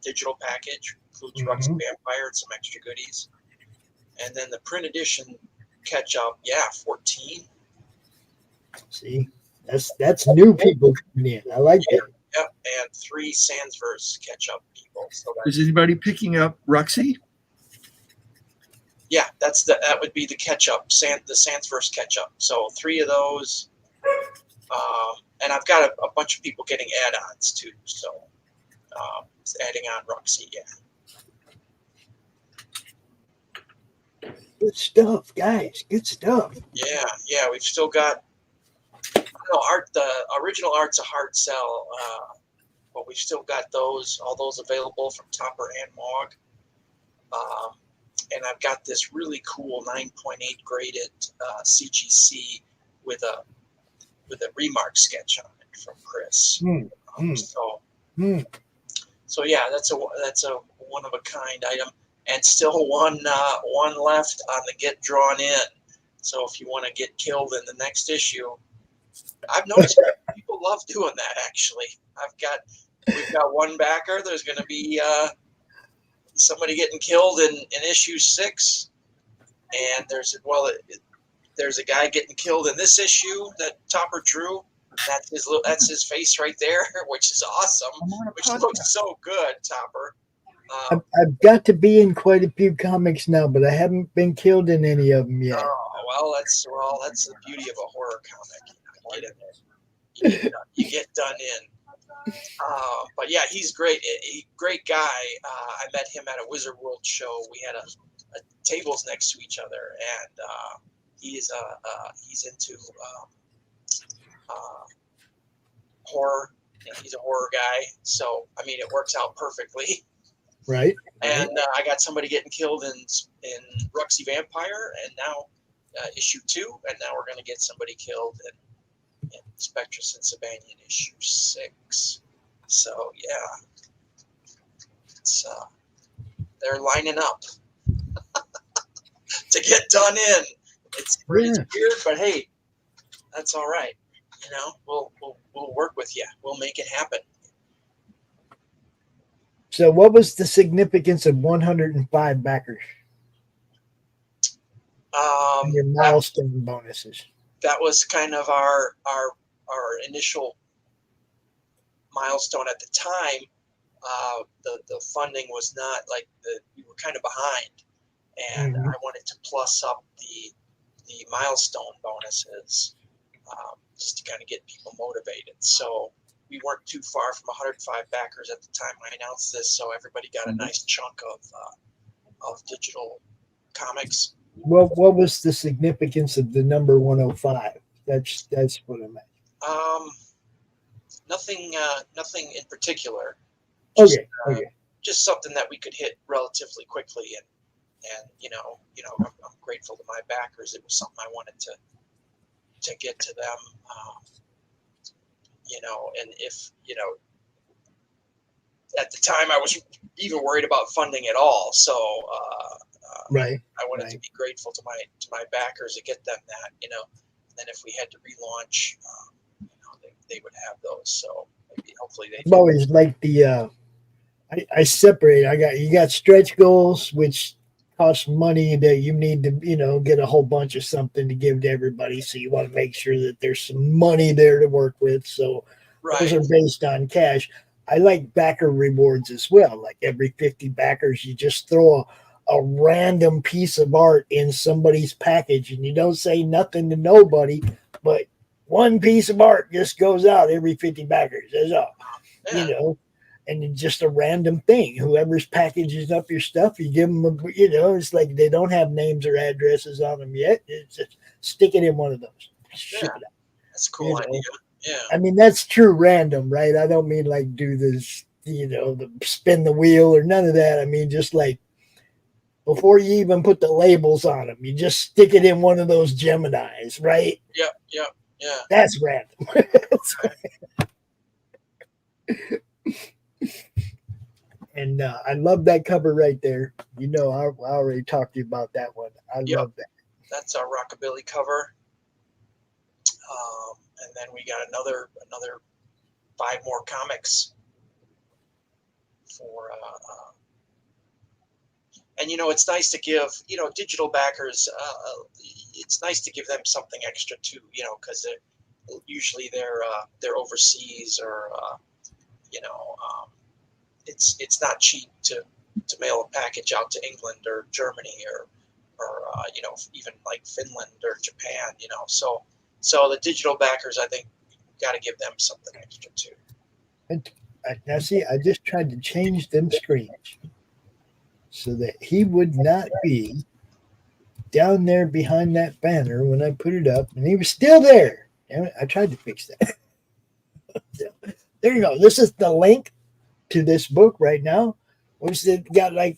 digital package. Includes Rux Vampire and some extra goodies. And then the print edition catch-up, 14. See, that's new people coming in. I like that. Yep, and 3 Sandsverse catch-up people. So Is anybody picking up Ruxy? Yeah, that would be the catch-up, the Sandsverse catch-up. So 3 of those. And I've got a bunch of people getting add-ons too. So adding on Ruxy, Good stuff, guys. Good stuff. Yeah. We've still got art. The original art's a hard sell, but we've still got all those available from Topper and Mog. And I've got this really cool 9.8 graded CGC with a remark sketch on it from Chris. So yeah, that's a one of a kind item, and still one left on the get drawn in. So if you want to get killed in the next issue, I've noticed people love doing that. Actually, we've got one backer. There's going to be somebody getting killed in issue 6, and there's a guy getting killed in this issue that Topper drew. That's his face right there, which is awesome. Which looks so good, Topper. I've got to be in quite a few comics now, but I haven't been killed in any of them yet. Oh well, that's the beauty of a horror comic. You get done in. But yeah, he's great. Great guy. I met him at a Wizard World show. We had a tables next to each other, and he's into horror. He's a horror guy, so I mean, it works out perfectly. Right. And I got somebody getting killed in Ruxy Vampire, and now issue 2, and now we're going to get somebody killed in Spectres and Sabanian issue 6. So yeah, it's they're lining up to get done in. It's weird, but hey, that's all right. We'll work with you. We'll make it happen. So what was the significance of 105 backers? Your milestone bonuses. That was kind of our initial milestone at the time. The funding was not we were kind of behind, and I wanted to plus up the milestone bonuses just to kind of get people motivated. So we weren't too far from 105 backers at the time I announced this, so everybody got a nice chunk of digital comics. Well, what was the significance of the number 105? That's what I meant. Nothing in particular. Okay. Just something that we could hit relatively quickly and I'm grateful to my backers. It was something I wanted to get to them, and if at the time I was even worried about funding at all, so Right. I wanted to be grateful to my backers to get them that, and then if we had to relaunch, they would have those. So maybe hopefully they. I've always liked the. I separate. You got stretch goals, which cost money that you need to get a whole bunch of something to give to everybody. So you want to make sure that there's some money there to work with. So those are based on cash. I like backer rewards as well. Like every 50 backers, you just throw a random piece of art in somebody's package, and you don't say nothing to nobody, but one piece of art just goes out every 50 backers. That's all, and it's just a random thing. Whoever's packaging up your stuff, you give them it's like they don't have names or addresses on them yet. It's just stick it in one of those. Ship it out. That's a cool idea. Yeah. I mean, that's true random, right? I don't mean like do this, the spin the wheel or none of that. I mean, just like before you even put the labels on them, you just stick it in one of those Geminis, right? Yeah. That's random. And I love that cover right there. I already talked to you about that one. I love that. That's our rockabilly cover. And then we got another 5 more comics for and it's nice to give digital backers, it's nice to give them something extra too, because usually they're overseas, or it's not cheap to mail a package out to England or Germany or even like Finland or Japan, so the digital backers, I think, got to give them something extra too. And now see, I just tried to change them screens so that he would not be down there behind that banner when I put it up, and he was still there. Damn it, I tried to fix that. There you go. This is the link to this book right now. What's it got, like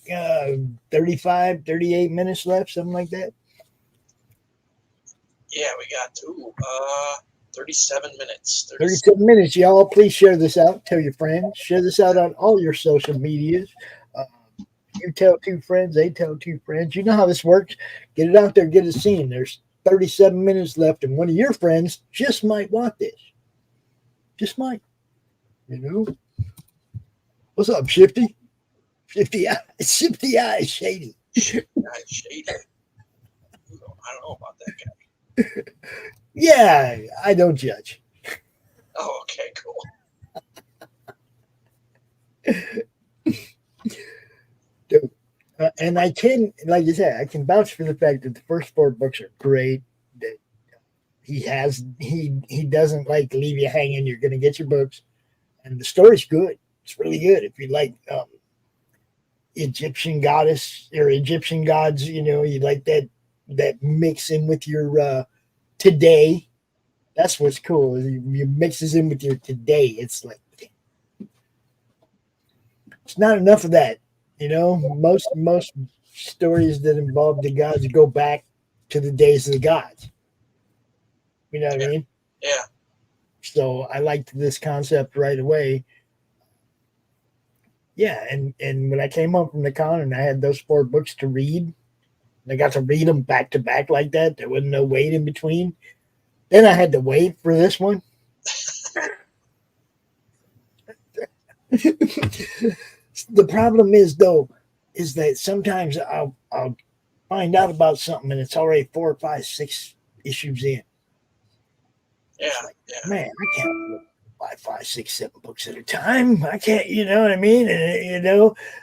35, 38 minutes left, something like that? Yeah, we got 37 minutes. 37 minutes, y'all. Please share this out. Tell your friends. Share this out on all your social medias. You tell 2 friends, they tell 2 friends. You know how this works. Get it out there, get it seen. There's 37 minutes left, and one of your friends just might want this. Just might. What's up, Shifty? Shifty Eyes Shady. Shifty Eyes Shady. I don't know about that guy. Yeah, I don't judge. Oh, okay, cool. And I can, like you said, I can vouch for the fact that the first 4 books are great. That he doesn't like leave you hanging. You're going to get your books, and the story's good. It's really good. If you like Egyptian goddess or Egyptian gods, you like that mix in with your today. That's what's cool. You mixes in with your today. It's like it's not enough of that. Most stories that involve the gods go back to the days of the gods. You know what I mean? Yeah. So I liked this concept right away. Yeah, and when I came home from the con and I had those 4 books to read, and I got to read them back to back like that, there wasn't no wait in between. Then I had to wait for this one. The problem is that sometimes I'll find out about something and it's already 4, 5, 6 issues in. Yeah, man, I can't buy 5, 6, 7 books at a time. I can't, you know what I mean? And,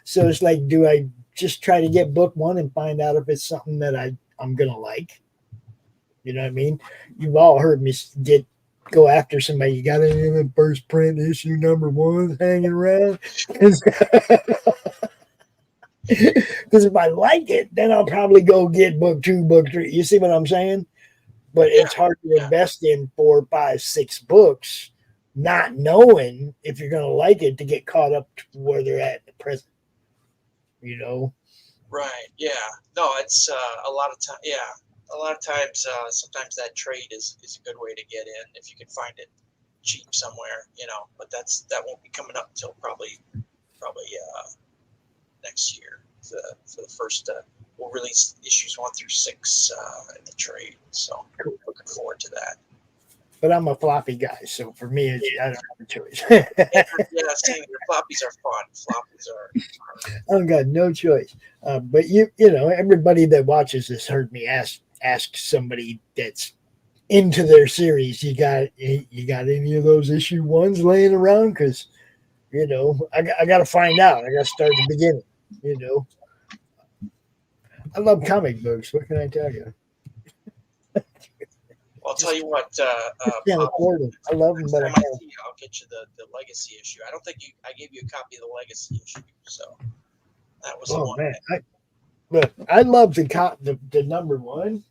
so it's like, do I just try to get book 1 and find out if it's something that I'm gonna like? You know what I mean? You've all heard me go after somebody. You got any of the first print issue number 1 hanging around? Because if I like it, then I'll probably go get book 2, book 3. You see what I'm saying? But it's hard to invest in 4, 5, 6 books, not knowing if you're going to like it, to get caught up to where they're at the present. Right. Yeah. No, it's a lot of time. Yeah. A lot of times, sometimes that trade is a good way to get in if you can find it cheap somewhere, but that won't be coming up until probably next year for the first, we'll release issues 1 through 6 in the trade. So looking forward to that. But I'm a floppy guy, so for me, I don't have a choice. Yeah, same. Your floppies are fun. Floppies are. I don't got no choice. But you know, everybody that watches this heard me ask somebody that's into their series. You got any of those issue 1s laying around? Because I got to find out. I got to start at the beginning. I love comic books. What can I tell you? I'll tell you what. Can't afford them. I love them, but I can't. I'll get you the legacy issue. I don't think I gave you a copy of the legacy issue, so that was the one. Man, I love the number 1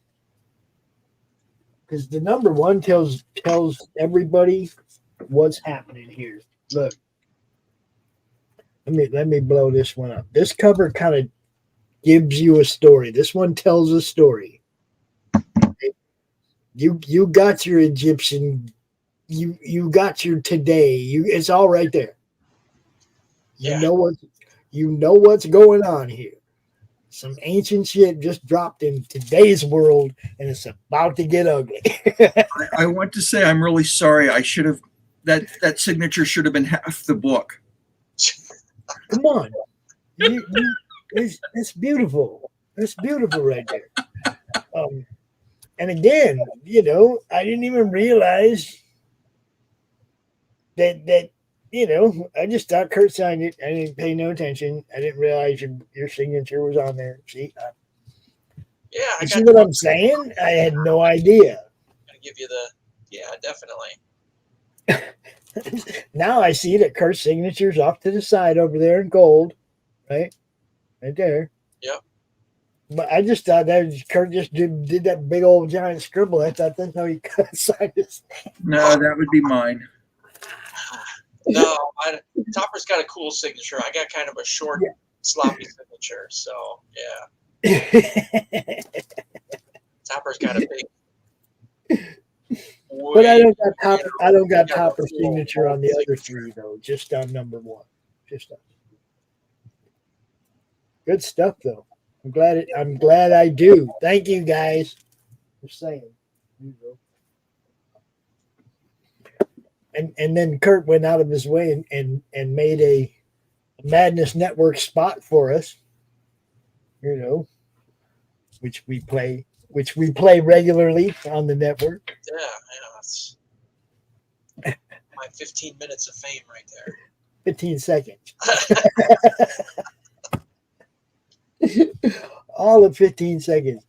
because the number 1 tells everybody what's happening here. Look, let me blow this one up. This cover kind of gives you a story. This one tells a story. You got your Egyptian, you got your today. It's all right there. You know what's going on here. Some ancient shit just dropped in today's world, and it's about to get ugly. I want to say I'm really sorry. I should have that signature should have been half the book. Come on, it's beautiful. It's beautiful right there. And again, I didn't even realize that I just thought Kurt signed it. I didn't pay no attention. I didn't realize your signature was on there. See? You see what I'm saying? I had no idea. I'm going to give you definitely. Now I see that Kurt's signature's off to the side over there in gold, right? Right there. Yep. But I just thought that Kurt just did that big old giant scribble. I thought that's how he signed his name. No, that would be mine. No, Topper's got a cool signature. I got kind of a short, sloppy signature. So yeah. Topper's got a big. But I don't got Topper's signature on the other 3 though. Just on number 1. Just on. Good stuff though. I'm glad I do. Thank you guys for saying. And then Kurt went out of his way and made a Madness Network spot for us. Which we play regularly on the network. Yeah, it's my 15 minutes of fame right there. 15 seconds. All of 15 seconds.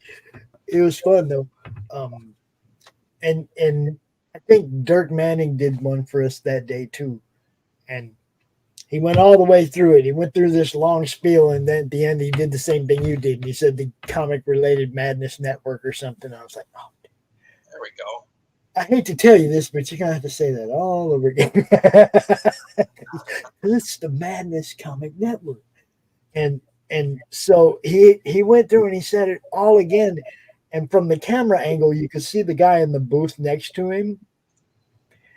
It was fun though. And I think Dirk Manning did one for us that day too. And he went all the way through it. He went through this long spiel, and then at the end he did the same thing you did. And he said the Comic Related Madness Network or something. I was like, oh, there we go. I hate to tell you this, but you're gonna have to say that all over again. It's the Madness Comic Network. And so he went through and he said it all again. And from the camera angle, you could see the guy in the booth next to him.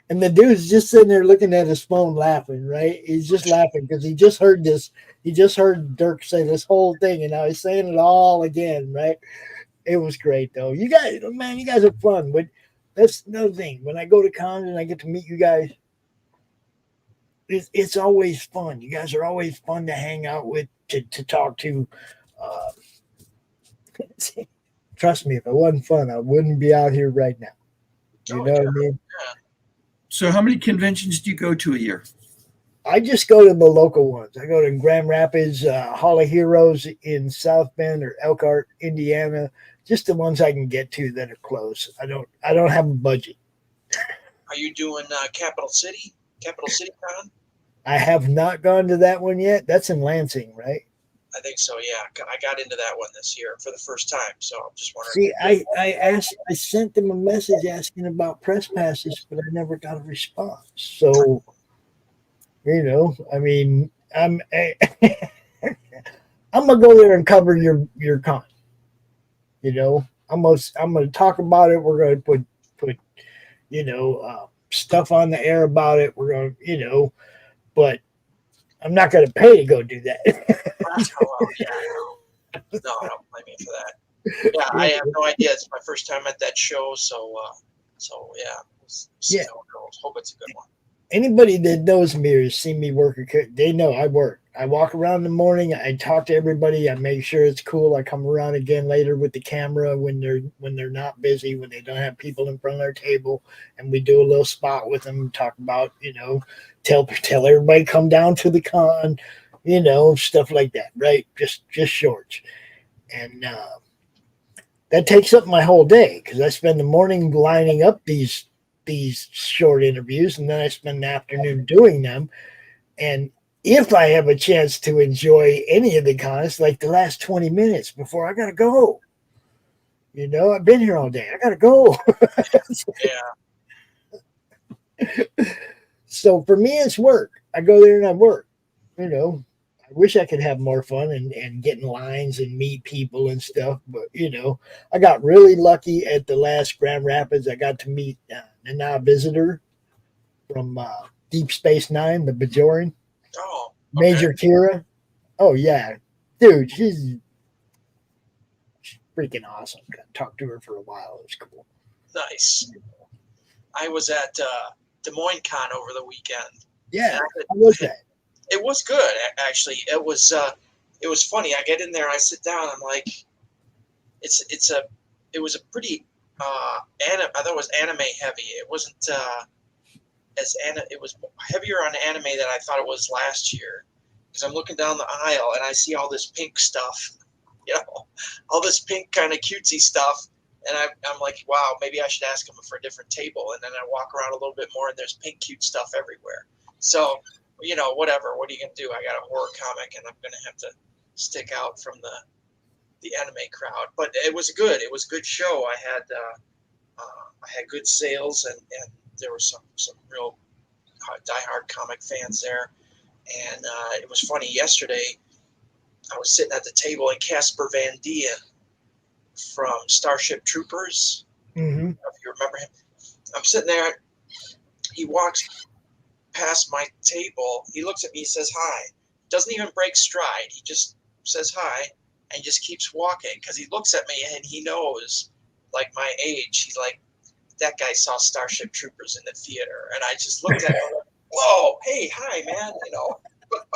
And the dude's just sitting there looking at his phone laughing, right? He's just laughing because he just heard this. He just heard Dirk say this whole thing, and now he's saying it all again, right? It was great, though. You guys are fun. But that's another thing. When I go to cons and I get to meet you guys, it's always fun. You guys are always fun to hang out with, to talk to. Trust me, if it wasn't fun, I wouldn't be out here right now. You know what I mean? So how many conventions do you go to a year? I just go to the local ones. I go to Grand Rapids, Hall of Heroes in South Bend or Elkhart, Indiana. Just the ones I can get to that are close. I don't have a budget. Are you doing Capital City Con? I have not gone to that one yet. That's in Lansing, right? I think so, yeah. I got into that one this year for the first time, so I'm just wondering. See, I sent them a message asking about press passes, but I never got a response. So, I mean, I'm I'm gonna go there and cover your con. You know, I'm gonna talk about it. We're gonna put stuff on the air about it. We're gonna but I'm not gonna pay to go do that. Well, yeah, no, I don't blame you for that. Yeah, I have no idea. It's my first time at that show, so yeah, we'll see how it goes. Hope it's a good one. Anybody that knows me or has seen me work, they know I work. I walk around in the morning. I talk to everybody. I make sure it's cool. I come around again later with the camera when they're not busy, when they don't have people in front of their table, and we do a little spot with them. Talk about tell everybody come down to the con, stuff like that. Right? Just shorts, and that takes up my whole day because I spend the morning lining up these short interviews, and then I spend the afternoon doing them. And if I have a chance to enjoy any of the cons, like the last 20 minutes before I gotta go, I've been here all day. I gotta go. Yeah. So for me, it's work. I go there and I work. I wish I could have more fun and get in lines and meet people and stuff. But, I got really lucky at the last Grand Rapids. I got to meet the now visitor from Deep Space Nine, the Bajoran. Oh, okay. Major Kira. Oh, yeah. Dude, she's freaking awesome. Got to talk to her for a while. It was cool. Nice. I was at Des Moines Con over the weekend. Yeah. How was that? It was good, actually. It was funny. I get in there, I sit down, I'm like, it was a pretty I thought it was anime heavy. It wasn't it was heavier on anime than I thought it was last year. Because I'm looking down the aisle and I see all this pink stuff, all this pink kind of cutesy stuff, and I'm like, wow, maybe I should ask them for a different table. And then I walk around a little bit more, and there's pink cute stuff everywhere. So, whatever. What are you gonna do? I got a horror comic, and I'm gonna have to stick out from the anime crowd. But it was good. It was a good show. I had good sales, and there were some real diehard comic fans there. And it was funny. Yesterday, I was sitting at the table, and Casper Van Dien from Starship Troopers. Mm-hmm. If you remember him, I'm sitting there. He walks past my table. He looks at me. He says hi. Doesn't even break stride. He just says hi, and just keeps walking because he looks at me and he knows, like, my age. He's like, that guy saw Starship Troopers in the theater, and I just looked at him. Whoa, hey, hi, man. But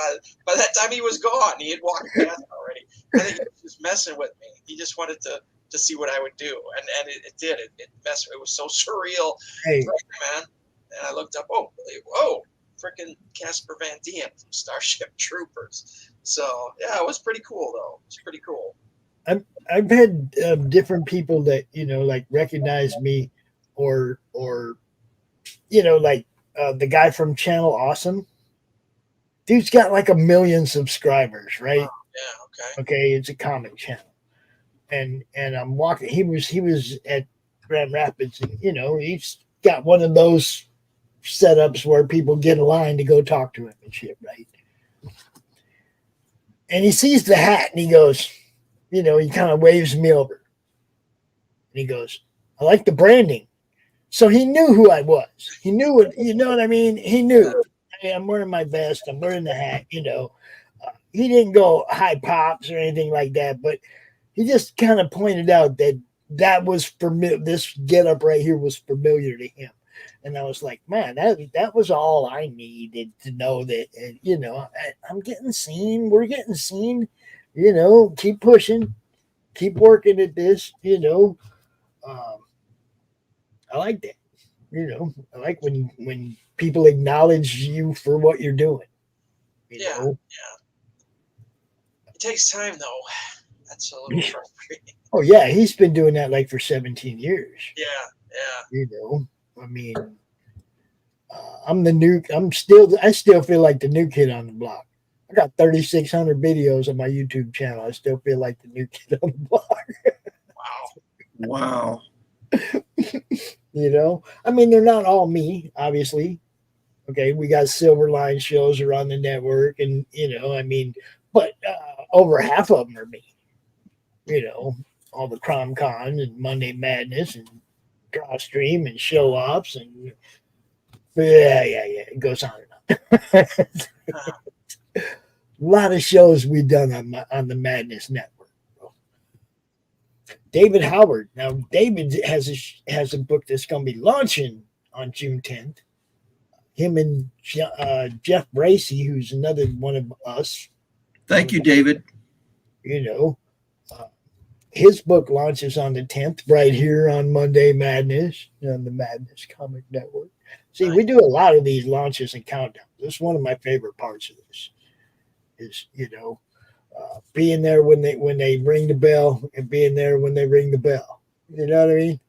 by that time he was gone. He had walked past already. I think he was just messing with me. He just wanted to see what I would do, and it did. It messed. It was so surreal. Hey, like, man. And I looked up. Oh, whoa, freaking Casper Van Dien from Starship Troopers. So yeah, it was pretty cool though. It's pretty cool. I've had different people that like recognize me, or like the guy from Channel Awesome. Dude's got like 1 million subscribers, right? Yeah. Okay, it's a comic channel, and I'm walking. He was at Grand Rapids, and he's got one of those setups where people get in line to go talk to him and shit, right? And he sees the hat and he goes, he kind of waves me over. And he goes, I like the branding. So he knew who I was. He knew it, you know what I mean? He knew. Hey, I'm wearing my vest. I'm wearing the hat, He didn't go hi pops or anything like that, but he just kind of pointed out that was familiar. This get up right here was familiar to him. And I was like, man, that was all I needed to know that, I'm getting seen. We're getting seen, keep pushing, keep working at this, I like that. I like when people acknowledge you for what you're doing. Yeah. It takes time though. That's a little frustrating. Oh yeah. He's been doing that like for 17 years. Yeah. I mean, I still feel like the new kid on the block. I got 3,600 videos on my YouTube channel. I still feel like the new kid on the block. Wow. I mean, they're not all me, obviously. Okay, we got Silverline shows are on the network, and but over half of them are me. You know, all the CromCon and Monday Madness and Draw Stream and Show Offs and yeah. It goes on and on. A lot of shows we've done on the Madness Network. David Howard. Now, David has a book that's going to be launching on June 10th. Him and Jeff Bracey, who's another one of us. Thank you, David. You know, his book launches on the 10th, right here on Monday Madness, on the Madness Comic Network. See, we do a lot of these launches and countdowns. This is one of my favorite parts of this. Is, you know, being there when they ring the bell and being there when they ring the bell. You know what I mean?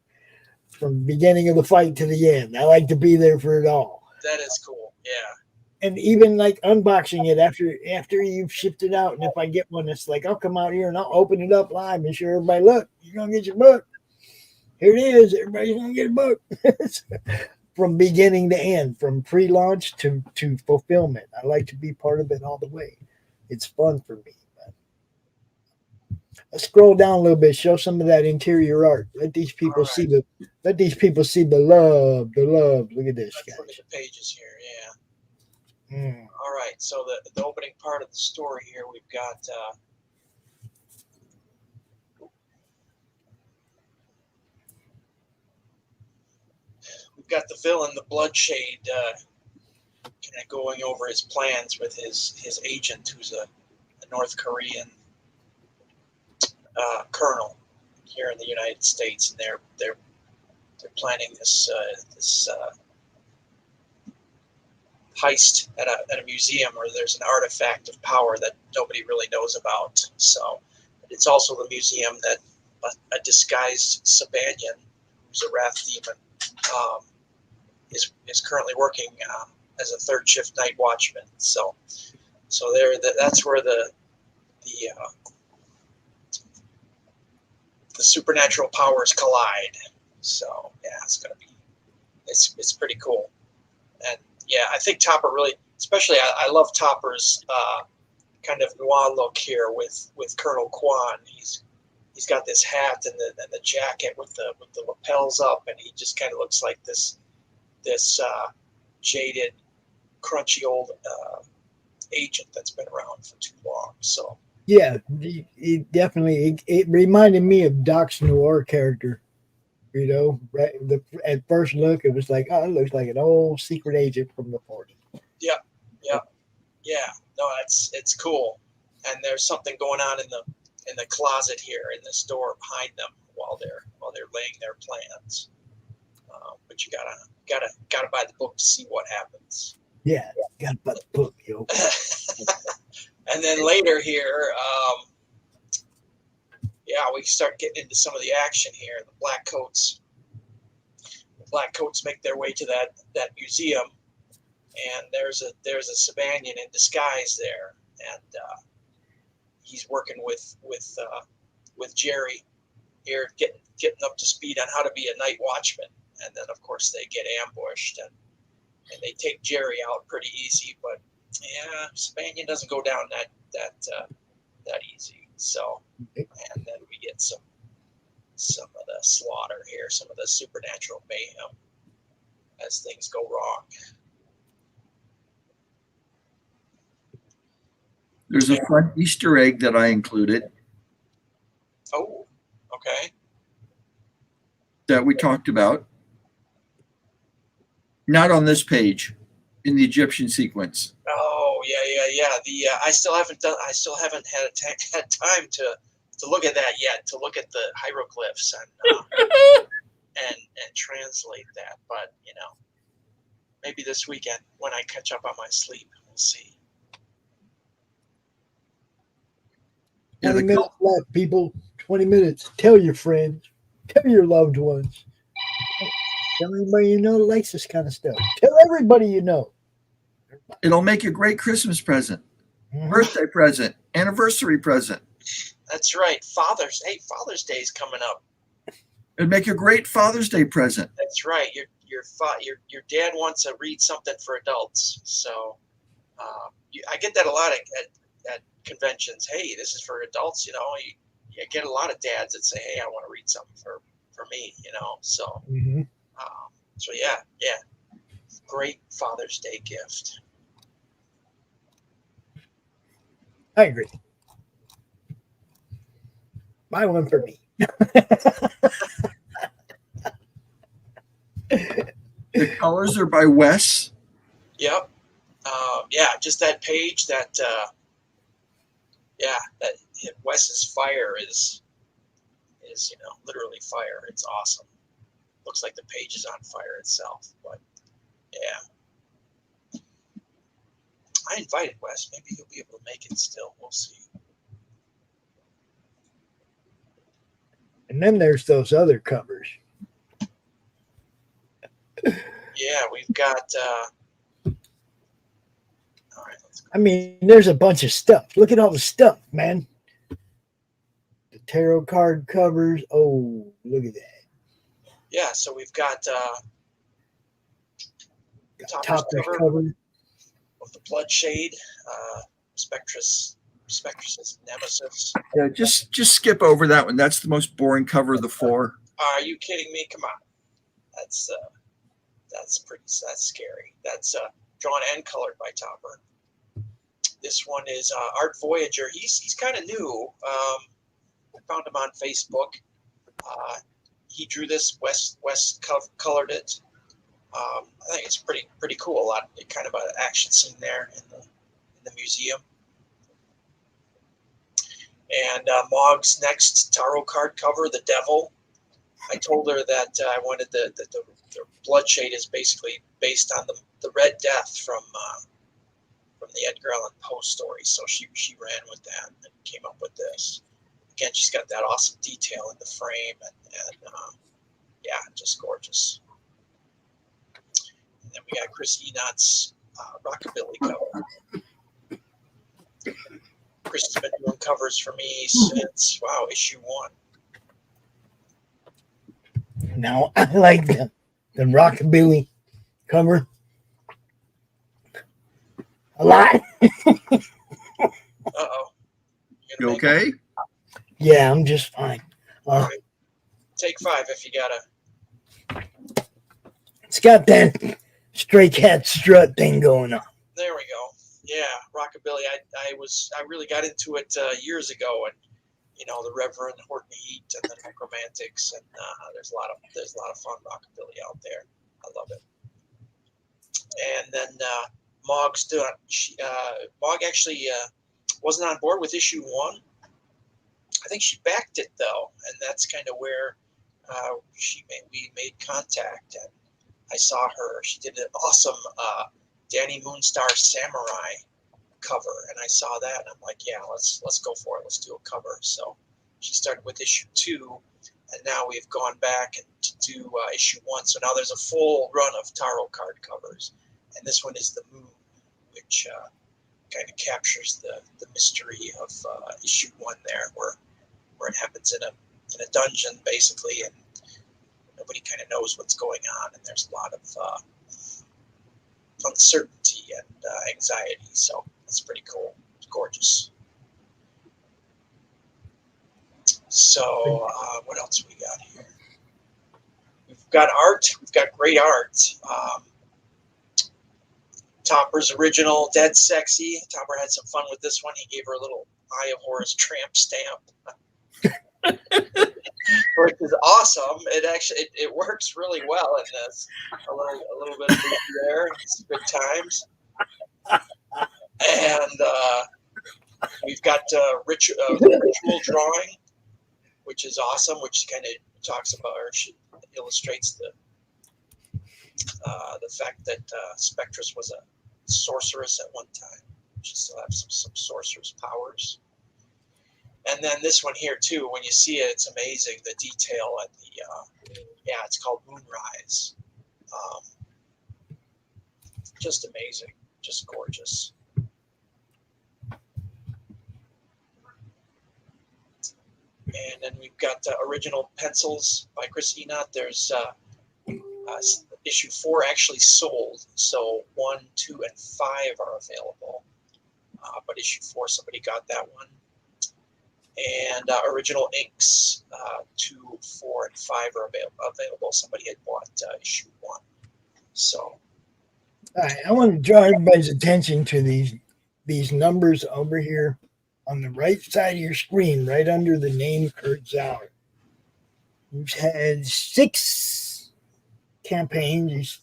From the beginning of the fight to the end. I like to be there for it all. That is cool. Yeah. And even like unboxing it after you've shipped it out. And if I get one, it's like, I'll come out here and I'll open it up live and show everybody, look, you're going to get your book. Here it is. Everybody's going to get a book. From beginning to end, from pre-launch to fulfillment. I like to be part of it all the way. It's fun for me. Let's scroll down a little bit, show some of that interior art. Let these people see the love. Look at this, guys. Look at the pages here, yeah. All right, so the opening part of the story here, we've got the villain, the Bloodshade, kind of going over his plans with his agent, who's a North Korean colonel here in the United States, and they're planning this heist at a museum where there's an artifact of power that nobody really knows about. So it's also the museum that a disguised Sabanian, who's a wrath demon, is currently working as a third shift night watchman. So that's where the supernatural powers collide. So yeah, it's pretty cool. And yeah, I think Topper really, especially I love Topper's kind of noir look here with Colonel Kwan. He's got this hat and the jacket with the lapels up, and he just kind of looks like this jaded, crunchy old agent that's been around for too long. So yeah, it definitely it reminded me of Doc's noir character. You know, right? At first look, it was like, oh, it looks like an old secret agent from the 40s. Yeah. No, it's cool. And there's something going on in the closet here in this door behind them while they're laying their plans. But you gotta buy the book to see what happens. Yeah, gotta buy the book, yo. And then later here, we start getting into some of the action here. The Black Coats make their way to that museum, and there's a Sabanian in disguise there, and he's working with Jerry here, getting up to speed on how to be a night watchman. And then of course they get ambushed and they take Jerry out pretty easy, but yeah, Sabanian doesn't go down that easy. So, and then we get some of the slaughter here, some of the supernatural mayhem as things go wrong. There's a fun Easter egg that I included. Oh, okay. That we talked about. Not on this page, in the Egyptian sequence. Oh yeah. I still haven't had time to look at that yet. To look at the hieroglyphs and translate that. But maybe this weekend when I catch up on my sleep, we'll see. 20 minutes left, people. 20 minutes. Tell your friends. Tell your loved ones. Tell everybody you know that likes this kind of stuff. Tell everybody you know. It'll make a great Christmas present, birthday present, anniversary present. That's right. Father's Day is coming up. It'd make a great Father's Day present. That's right. Your dad wants to read something for adults. So I get that a lot at conventions, hey, this is for adults. You get a lot of dads that say, hey, I want to read something for me. So Mhm. so yeah, great Father's Day gift. I agree. Buy one for me. The colors are by Wes. Yep. Just that page that Wes's fire is literally fire. It's awesome. Looks like the page is on fire itself, but yeah. I invited Wes. Maybe he'll be able to make it still. We'll see. And then there's those other covers. Yeah, we've got. All right, let's go. I mean, there's a bunch of stuff. Look at all the stuff, man. The tarot card covers. Oh, look at that. Yeah, so we've got Topper's cover. of the Bloodshade, Spectrus's Nemesis. Yeah, just skip over that one. That's the most boring cover of the four. Are you kidding me? Come on, that's scary. That's drawn and colored by Topper. This one is Art Voyager. He's kind of new. I found him on Facebook. He drew this. Wes colored it. I think it's pretty cool. Kind of an action scene there in the museum. And Mog's next tarot card cover, the Devil. I told her that I wanted the Bloodshade is basically based on the Red Death from the Edgar Allan Poe story. So she ran with that and came up with this. Again, she's got that awesome detail in the frame and just gorgeous. And then we got Chris Enott's Rockabilly cover. Christy's been doing covers for me since issue 1. Now I like the Rockabilly cover a lot. Uh-oh. You okay? Yeah, I'm just fine. Take 5 if you gotta. It's got that stray cat strut thing going on. There we go. Yeah, Rockabilly. I really got into it years ago, and the Reverend Horton Heat and the Necromantics, and there's a lot of fun Rockabilly out there. I love it. And then Mog's doing. Mog actually wasn't on board with issue 1. I think she backed it though, and that's kind of where we made contact. And I saw her. She did an awesome Danny Moonstar Samurai cover, and I saw that, and I'm like, yeah, let's go for it. Let's do a cover. So she started with issue 2, and now we've gone back to do issue 1. So now there's a full run of tarot card covers, and this one is the Moon, which kind of captures the mystery of issue 1 there, where it happens in a dungeon basically, and nobody kind of knows what's going on, and there's a lot of uncertainty and anxiety. So it's pretty cool. It's gorgeous. So what else we got here? We've got art. We've got great art. Topper's original Dead Sexy. Topper had some fun with this one. He gave her a little Eye of Horus tramp stamp. Which is awesome. It works really well in this. A little bit of there. It's good times. And we've got ritual drawing, which is awesome. Which kind of talks about, or she illustrates the fact that Spectrus was a sorceress at one time. She still has some sorcerer's powers. And then this one here too, when you see it, it's amazing, the detail and it's called Moonrise. Just amazing, just gorgeous. And then we've got original pencils by Chris Enott. There's issue 4 actually sold, so 1, 2, and 5 are available. but issue 4, somebody got that one. And original inks 2, 4, and 5 are available. Somebody had bought issue 1. So, All right, I want to draw everybody's attention to these numbers over here on the right side of your screen, right under the name Kurt Zauer. You've had 6 campaigns he's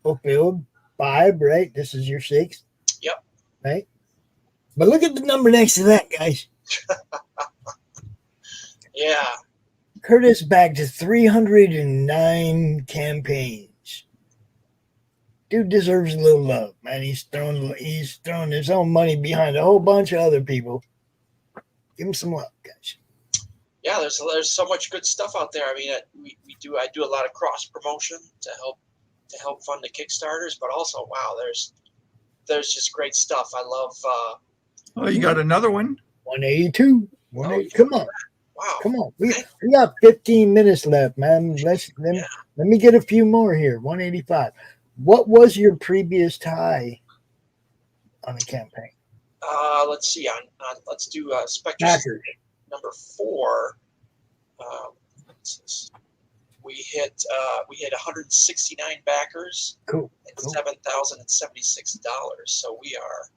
fulfilled, 5, right? This is your 6th. Yep. Right? But look at the number next to that, guys. Yeah. Kurtis back to 309 campaigns. Dude deserves a little love, man. He's throwing his own money behind a whole bunch of other people. Give him some love, guys. Yeah, there's so much good stuff out there. I mean, I do a lot of cross promotion to help fund the Kickstarters, but also, wow, there's just great stuff. I love. Oh, you got another one? 182. 180. Come on. Wow. Come on. We got 15 minutes left, man. Let me get a few more here. 185. What was your previous tie on the campaign? Let's see. Let's do Spectre number 4. We hit 169 backers. Cool. And $7,076. So we are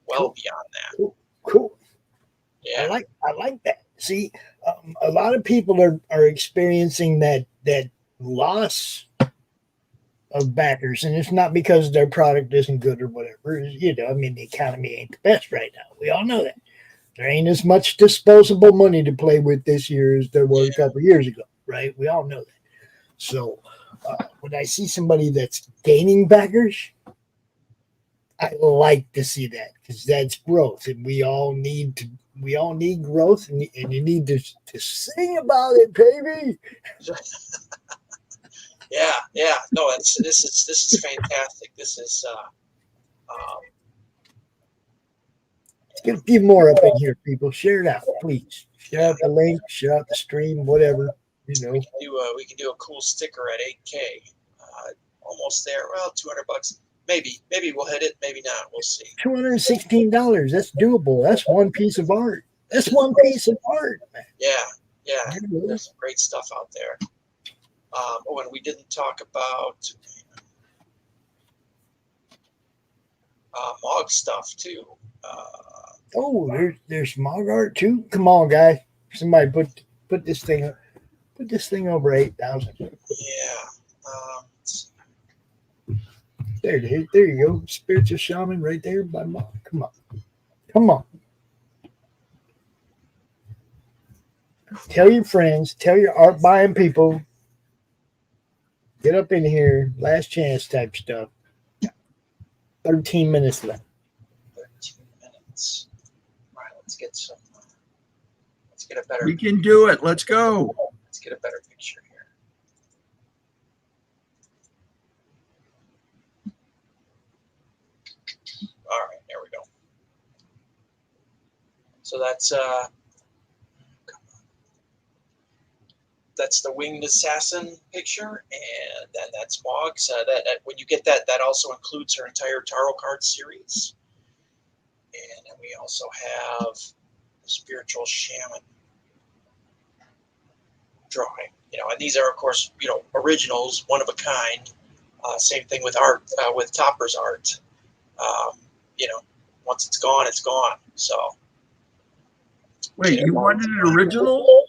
well beyond that. Cool. Yeah. I like that. See, a lot of people are experiencing that loss of backers, and it's not because their product isn't good or whatever. You know, I mean, the economy ain't the best right now. We all know that. There ain't as much disposable money to play with this year as there was a couple of years ago, right? We all know that. So when I see somebody that's gaining backers, I like to see that because that's growth, and we all need growth, and you need to sing about it, baby. Yeah. No, this is fantastic. This is let's get a few more up in here, people. Share it out, please. Share out the link, share out the stream, whatever. You know, we can do a cool sticker at 8K. Almost there. Well, $200. Maybe we'll hit it. Maybe not. We'll see. $216. That's doable. That's one piece of art. That's one piece of art, man. Yeah. There's some great stuff out there. And we didn't talk about Mog stuff too. There's Mog art too. Come on, guys. Somebody put this thing up. Put this thing over 8,000. Yeah. There it is. There you go. Spiritual Shaman right there by Mog. Come on. Tell your friends. Tell your art buying people. Get up in here. Last chance type stuff. 13 minutes left. 13 minutes. All right, let's get a better. We can do it. Let's go. Let's get a better picture here. All right, there we go. So that's the winged assassin picture, and then that's Mog's. That when you get that also includes her entire tarot card series, and then we also have the spiritual shaman drawing. And these are, of course, originals, one of a kind. Same thing with art, with Topper's art. Once it's gone, it's gone. So. Wait, you wanted an original?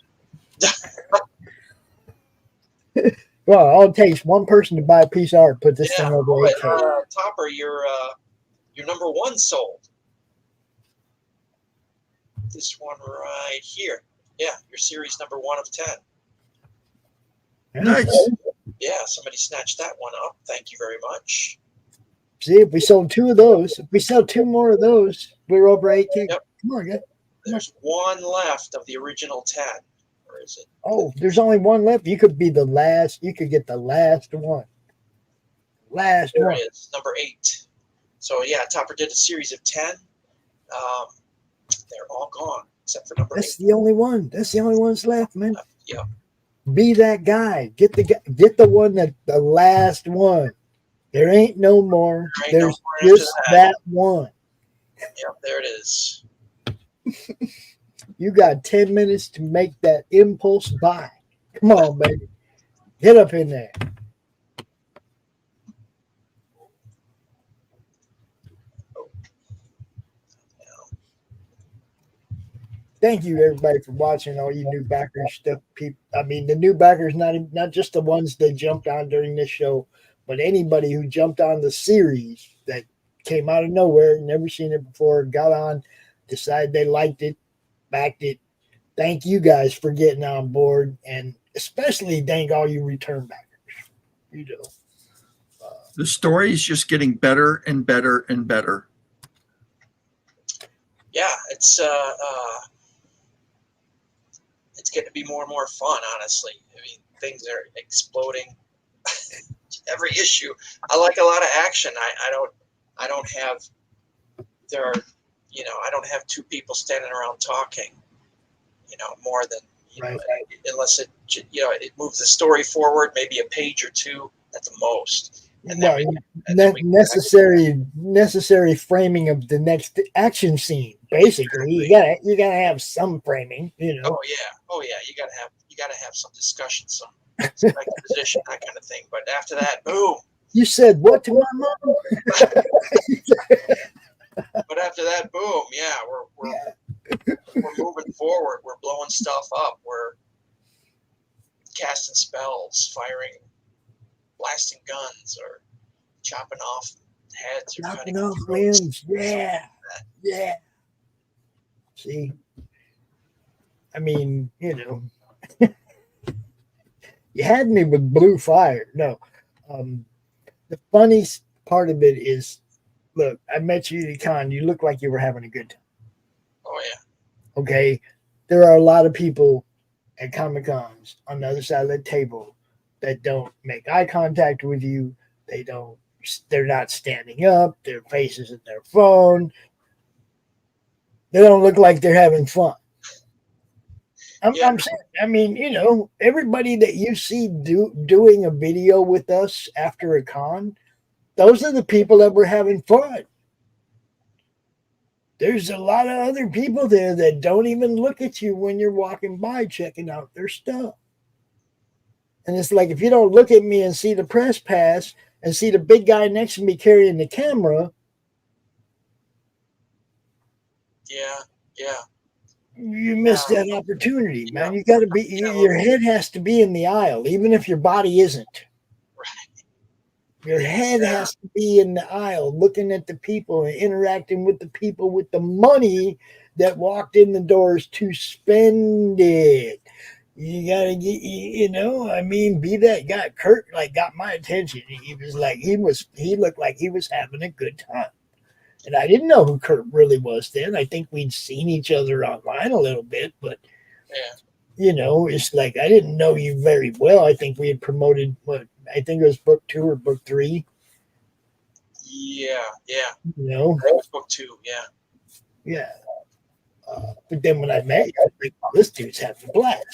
Well, all it takes one person to buy a piece of art, put this thing over 8K. Topper, your number 1 sold. This one right here. Yeah, your series number 1 of 10. Nice. Yeah, somebody snatched that one up. Thank you very much. See, if we sold 2 of those, if we sell 2 more of those, we're over 8K. Yep. Come on, guys. There's 1 left of the original 10. Where is it? Oh, there's only 1 left. You could be the last. You could get the last one. There it is, number 8. So yeah, Topper did a series of 10. They're all gone except for number 8. That's the only one. That's the only one that's left, man. Yeah. Be that guy. Get the one the last one. There ain't no more. There's just that one. Yep, there it is. You got 10 minutes to make that impulse buy. Come on, baby. Get up in there. Thank you, everybody, for watching. All you new backers stuff. People, I mean, the new backers, not just the ones that jumped on during this show, but anybody who jumped on the series that came out of nowhere, never seen it before, got on, decided they liked it, backed it. Thank you guys for getting on board, and especially thank all you return backers. You know, the story is just getting better and better and better. Yeah, it's getting to be more and more fun, honestly. I mean, things are exploding every issue. I like a lot of action. I don't have I don't have two people standing around talking, more than right. Unless it moves the story forward, maybe a page or two at the most. And necessary framing of the next action scene. Basically, you gotta have some framing. Oh yeah. You gotta have some discussion, some exposition, that kind of thing. But after that, boom. You said what to my mom? But after that, boom. Yeah, we're moving forward. We're blowing stuff up. We're casting spells, firing, blasting guns, or chopping off heads, or chopping off limbs. Yeah. See, I mean, you had me with blue fire. No, the funniest part of it is, look, I met you at the con. You look like you were having a good time. Oh yeah. Okay, there are a lot of people at Comic Cons on the other side of the table that don't make eye contact with you. They're not standing up. Their faces in their phone. They don't look like they're having fun. I'm saying, I mean, everybody that you see doing a video with us after a con, those are the people that were having fun. There's a lot of other people there that don't even look at you when you're walking by checking out their stuff. And it's like, if you don't look at me and see the press pass and see the big guy next to me carrying the camera. Yeah. You missed that opportunity, man. You got to be, your head has to be in the aisle, even if your body isn't. Right. Your head has to be in the aisle, looking at the people and interacting with the people with the money that walked in the doors to spend it. You gotta get, be that guy. Kurt got my attention. He looked like he was having a good time. And I didn't know who Kurt really was then. I think we'd seen each other online a little bit, but it's like I didn't know you very well. I think we had promoted I think it was book 2 or book 3. Yeah. That was book 2. Yeah. But then when I met you, I was like, this dude's having a blast.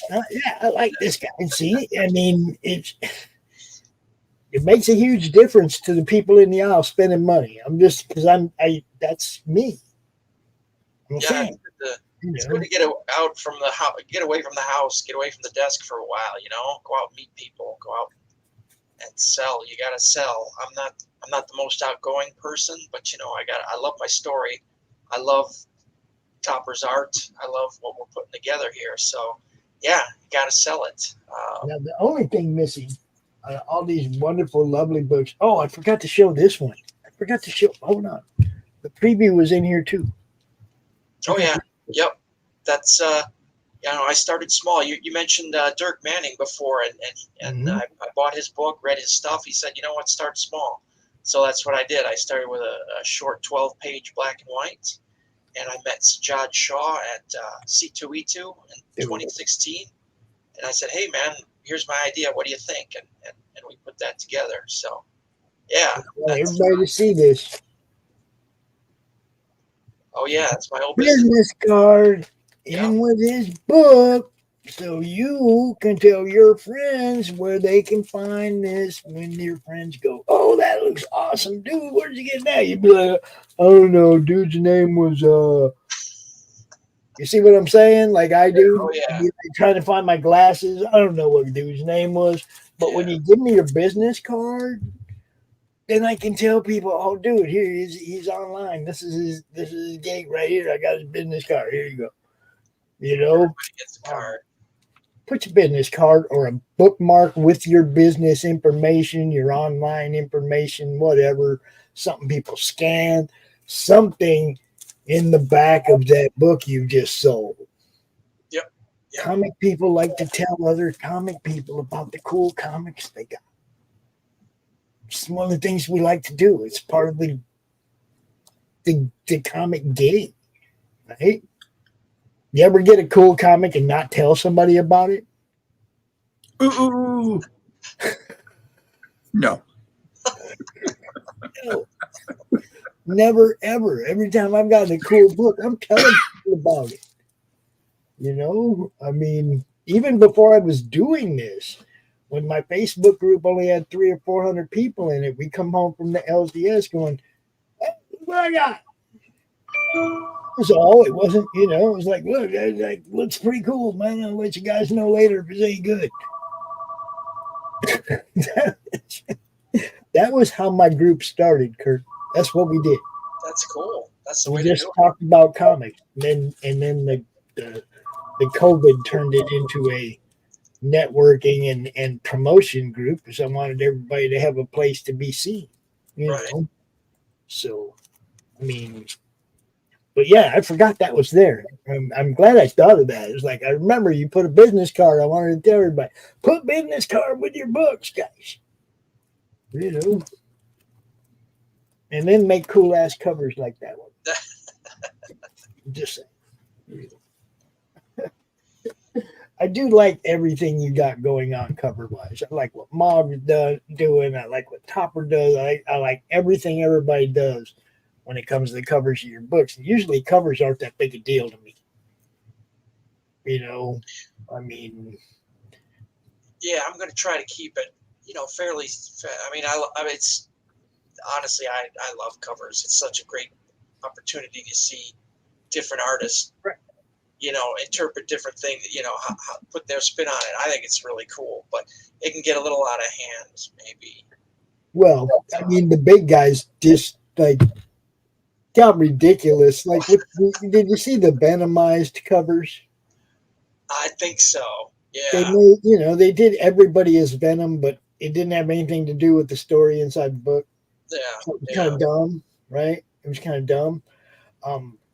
I like this guy. And see, I mean, it makes a huge difference to the people in the aisle spending money. That's me. I'm saying. It's good to get out from the house, get away from the house, get away from the desk for a while. Go out and meet people, go out and sell. You got to sell. I'm not the most outgoing person, but I love my story. I love Topper's art. I love what we're putting together here. So you got to sell it. Now the only thing missing. All these wonderful, lovely books. Oh, I forgot to show this one. Hold on. The preview was in here too. Oh yeah. Yep. That's I started small. You mentioned Dirk Manning before, and I bought his book, read his stuff. He said, start small. So that's what I did. I started with a short 12-page black and white, and I met Sajad Shaw at C2E2 in 2016, and I said, hey man, here's my idea. What do you think? And we put that together. So, yeah. Everybody to see this. Oh, yeah. It's my old business card in with his book. So you can tell your friends where they can find this when your friends go, oh, that looks awesome, dude. Where'd you get that? You'd be like, I don't know, dude's name was you see what I'm saying? Like I do. Oh, yeah. I'd be like trying to find my glasses. I don't know what the dude's name was. But when you give me your business card, then I can tell people, oh, dude, here he's online. This is his gate right here. I got his business card. Here you go. You know, Everybody gets a card. put your business card or a bookmark with your business information, your online information, whatever, something people scan, something in the back of that book you just sold. Yep. Comic people like to tell other comic people about the cool comics they got. It's one of the things we like to do. It's part of the comic game, right? You ever get a cool comic and not tell somebody about it? Ooh. No. No. Never, ever. Every time I've gotten a cool book, I'm telling people about it. You know, I mean, even before I was doing this, when my Facebook group only had 300 or 400 people in it, we come home from the LDS going, hey, what I got? That's all. It wasn't, you know, it was like, look, that looks pretty cool, man. I'll let you guys know later if it's any good. That was how my group started, Kurt. That's what we did. That's cool. That's the We way to just do it. talked about comics. And then the COVID turned it into a networking and promotion group because I wanted everybody to have a place to be seen. You know? So, I mean, but yeah, I forgot that was there. I'm glad I thought of that. It's like, I remember you put a business card. I wanted to tell everybody, put business card with your books, guys. You know, and then make cool ass covers like that one. Just saying. I do like everything you got going on cover wise. I like what Mob is doing. I like what Topper does. I like everything everybody does when it comes to the covers of your books. And usually covers aren't that big a deal to me. You know, I mean, Yeah, I'm going to try to keep it, you know, fairly. I mean, it's honestly, I love covers. It's such a great opportunity to see different artists, you know, interpret different things, you know, how put their spin on it. I think it's really cool, but it can get a little out of hand, maybe. well, I mean, the big guys just like got ridiculous. Like, did you see the Venomized covers? I think so. Yeah. They made, you know, they did everybody as Venom, but it didn't have anything to do with the story inside the book. Yeah. So it was kind of dumb, right? It was kind of dumb.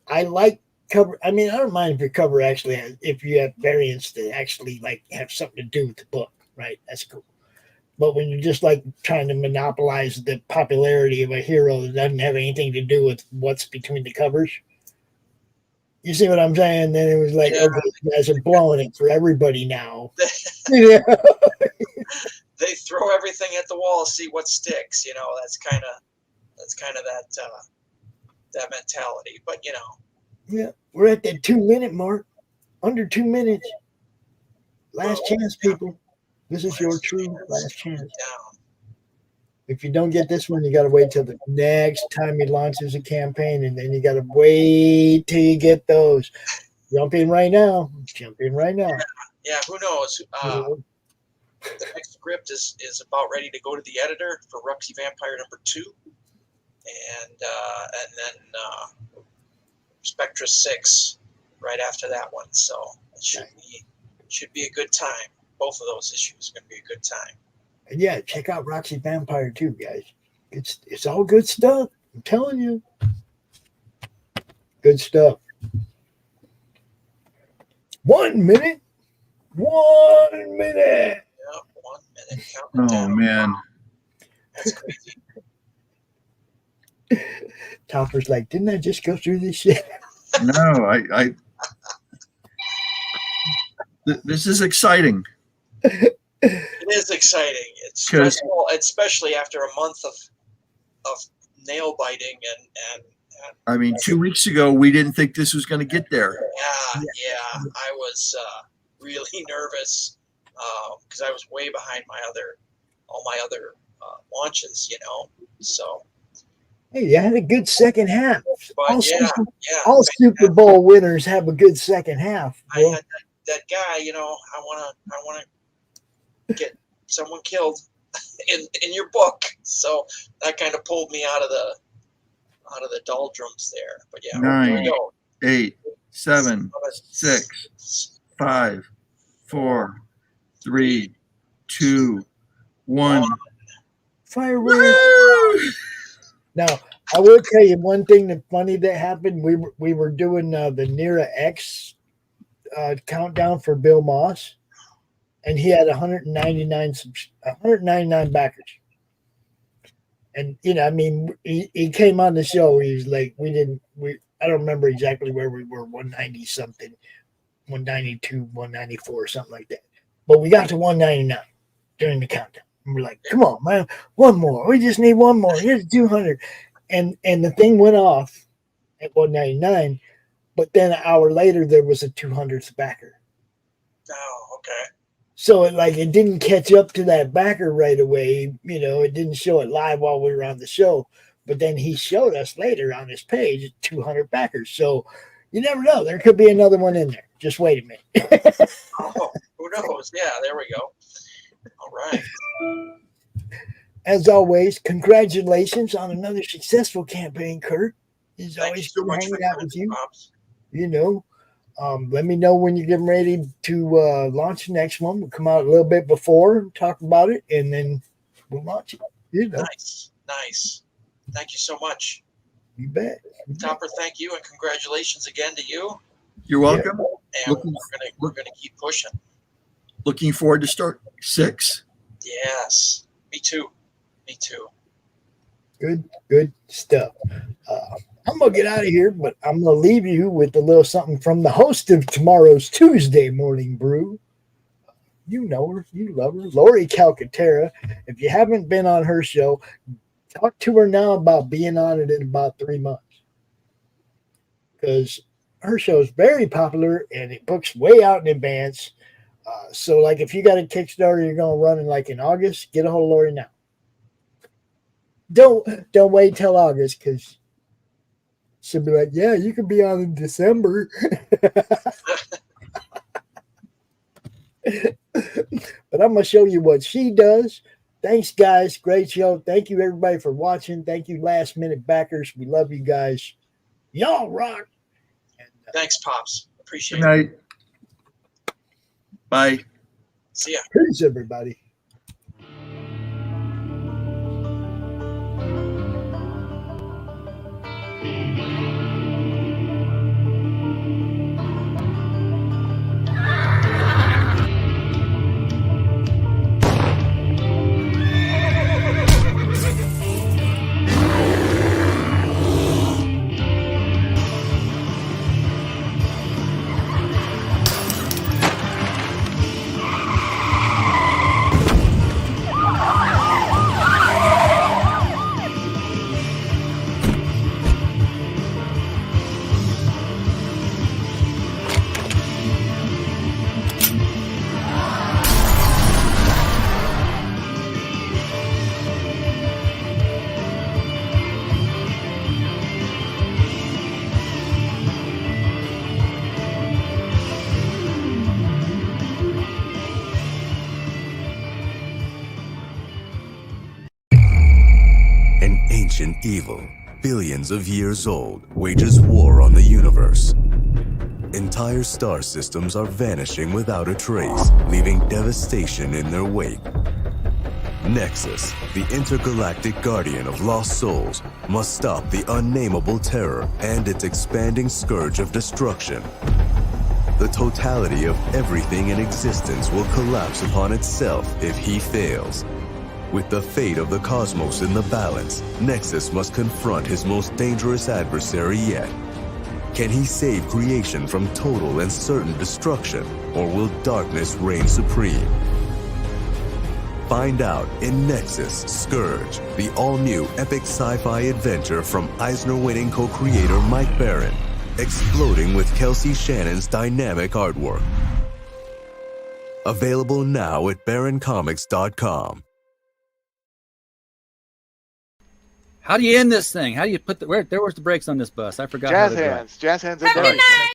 I like cover. I mean, I don't mind if your cover actually has, if you have variants that actually like have something to do with the book, right? That's cool. But when you're just like trying to monopolize the popularity of a hero that doesn't have anything to do with what's between the covers, you see what I'm saying? Then it was like, okay, you guys are blowing it for everybody now. Yeah. They throw everything at the wall, see what sticks. You know, that's kind of that mentality. But you know, Yeah, we're at that 2-minute mark. Under 2 minutes. Last chance, people. This is your true last chance. If you don't get this one, you got to wait till the next time he launches a campaign, and then you got to wait till you get those. Jump in right now. Jump in right now. Yeah, who knows? The next script is about ready to go to the editor for Roxy Vampire #2, and then Spectra 6 right after that one. So it should be a good time. Both of those issues are going to be a good time. And yeah, check out Roxy Vampire too, guys. It's all good stuff. I'm telling you. Good stuff. 1 minute. 1 minute. Yeah, 1 minute. Oh man. That's crazy. Topper's like, didn't I just go through this shit? No, I this is exciting. It is exciting. It's stressful, especially after a month of nail biting and I mean, 2 weeks ago we didn't think this was going to get there. yeah. I was really nervous because I was way behind all my other launches, So, Hey, you had a good second half. but All Super Bowl winners have a good second half. I had that guy. I want to get someone killed in your book. So that kind of pulled me out of the doldrums there. But yeah, here we 9, go. 8, 7, 6, 5, 4, 3, 2, 1. Fireworks. Now, I will tell you one thing that's funny that happened. We were doing the Nira X countdown for Bill Moss, and he had 199 backers. And I mean, he came on the show. He was like, I don't remember exactly where we were, 190 something, 192, 194, something like that. But we got to 199 during the countdown. And we're like, come on, man, one more. We just need one more. Here's 200. And the thing went off at 199, but then an hour later there was a 200th backer. Oh, okay. So it didn't catch up to that backer right away. It didn't show it live while we were on the show, but then he showed us later on his page 200 backers. So you never know. There could be another one in there. Just wait a minute. Oh, who knows? Yeah, there we go. All right. As always, congratulations on another successful campaign, Kurt. It's Thank always you so good much hanging for out coming, with you. Pops. Let me know when you're getting ready to launch the next one. We'll come out a little bit before, talk about it, and then we'll launch it. Nice. Thank you so much. You bet. Topper, thank you, and congratulations again to you. You're welcome. And we're gonna keep pushing. Looking forward to start 6. Yes, me too. Good stuff. I'm going to get out of here, but I'm going to leave you with a little something from the host of tomorrow's Tuesday Morning Brew. You know her. You love her. Laurie Calcaterra. If you haven't been on her show, talk to her now about being on it in about 3 months. Because her show is very popular and it books way out in advance. So if you got a Kickstarter you're going to run in August, get a hold of Laurie now. Don't wait till August because she'll be like, yeah, you can be on in December. But I'm going to show you what she does. Thanks, guys. Great show. Thank you, everybody, for watching. Thank you, last minute backers. We love you guys. Y'all rock. And, thanks, Pops. Appreciate Good night. Bye. See ya. Peace, everybody. Ancient evil, billions of years old, wages war on the universe. Entire star systems are vanishing without a trace, leaving devastation in their wake. Nexus, the intergalactic guardian of lost souls, must stop the unnameable terror and its expanding scourge of destruction. The totality of everything in existence will collapse upon itself if he fails. With the fate of the cosmos in the balance, Nexus must confront his most dangerous adversary yet. Can he save creation from total and certain destruction, or will darkness reign supreme? Find out in Nexus Scourge, the all-new epic sci-fi adventure from Eisner-winning co-creator Mike Baron, exploding with Kelsey Shannon's dynamic artwork. Available now at baroncomics.com. How do you end this thing? How do you put the where's the brakes on this bus? I forgot. Jazz how to drive. hands. Jazz hands. Have a good night.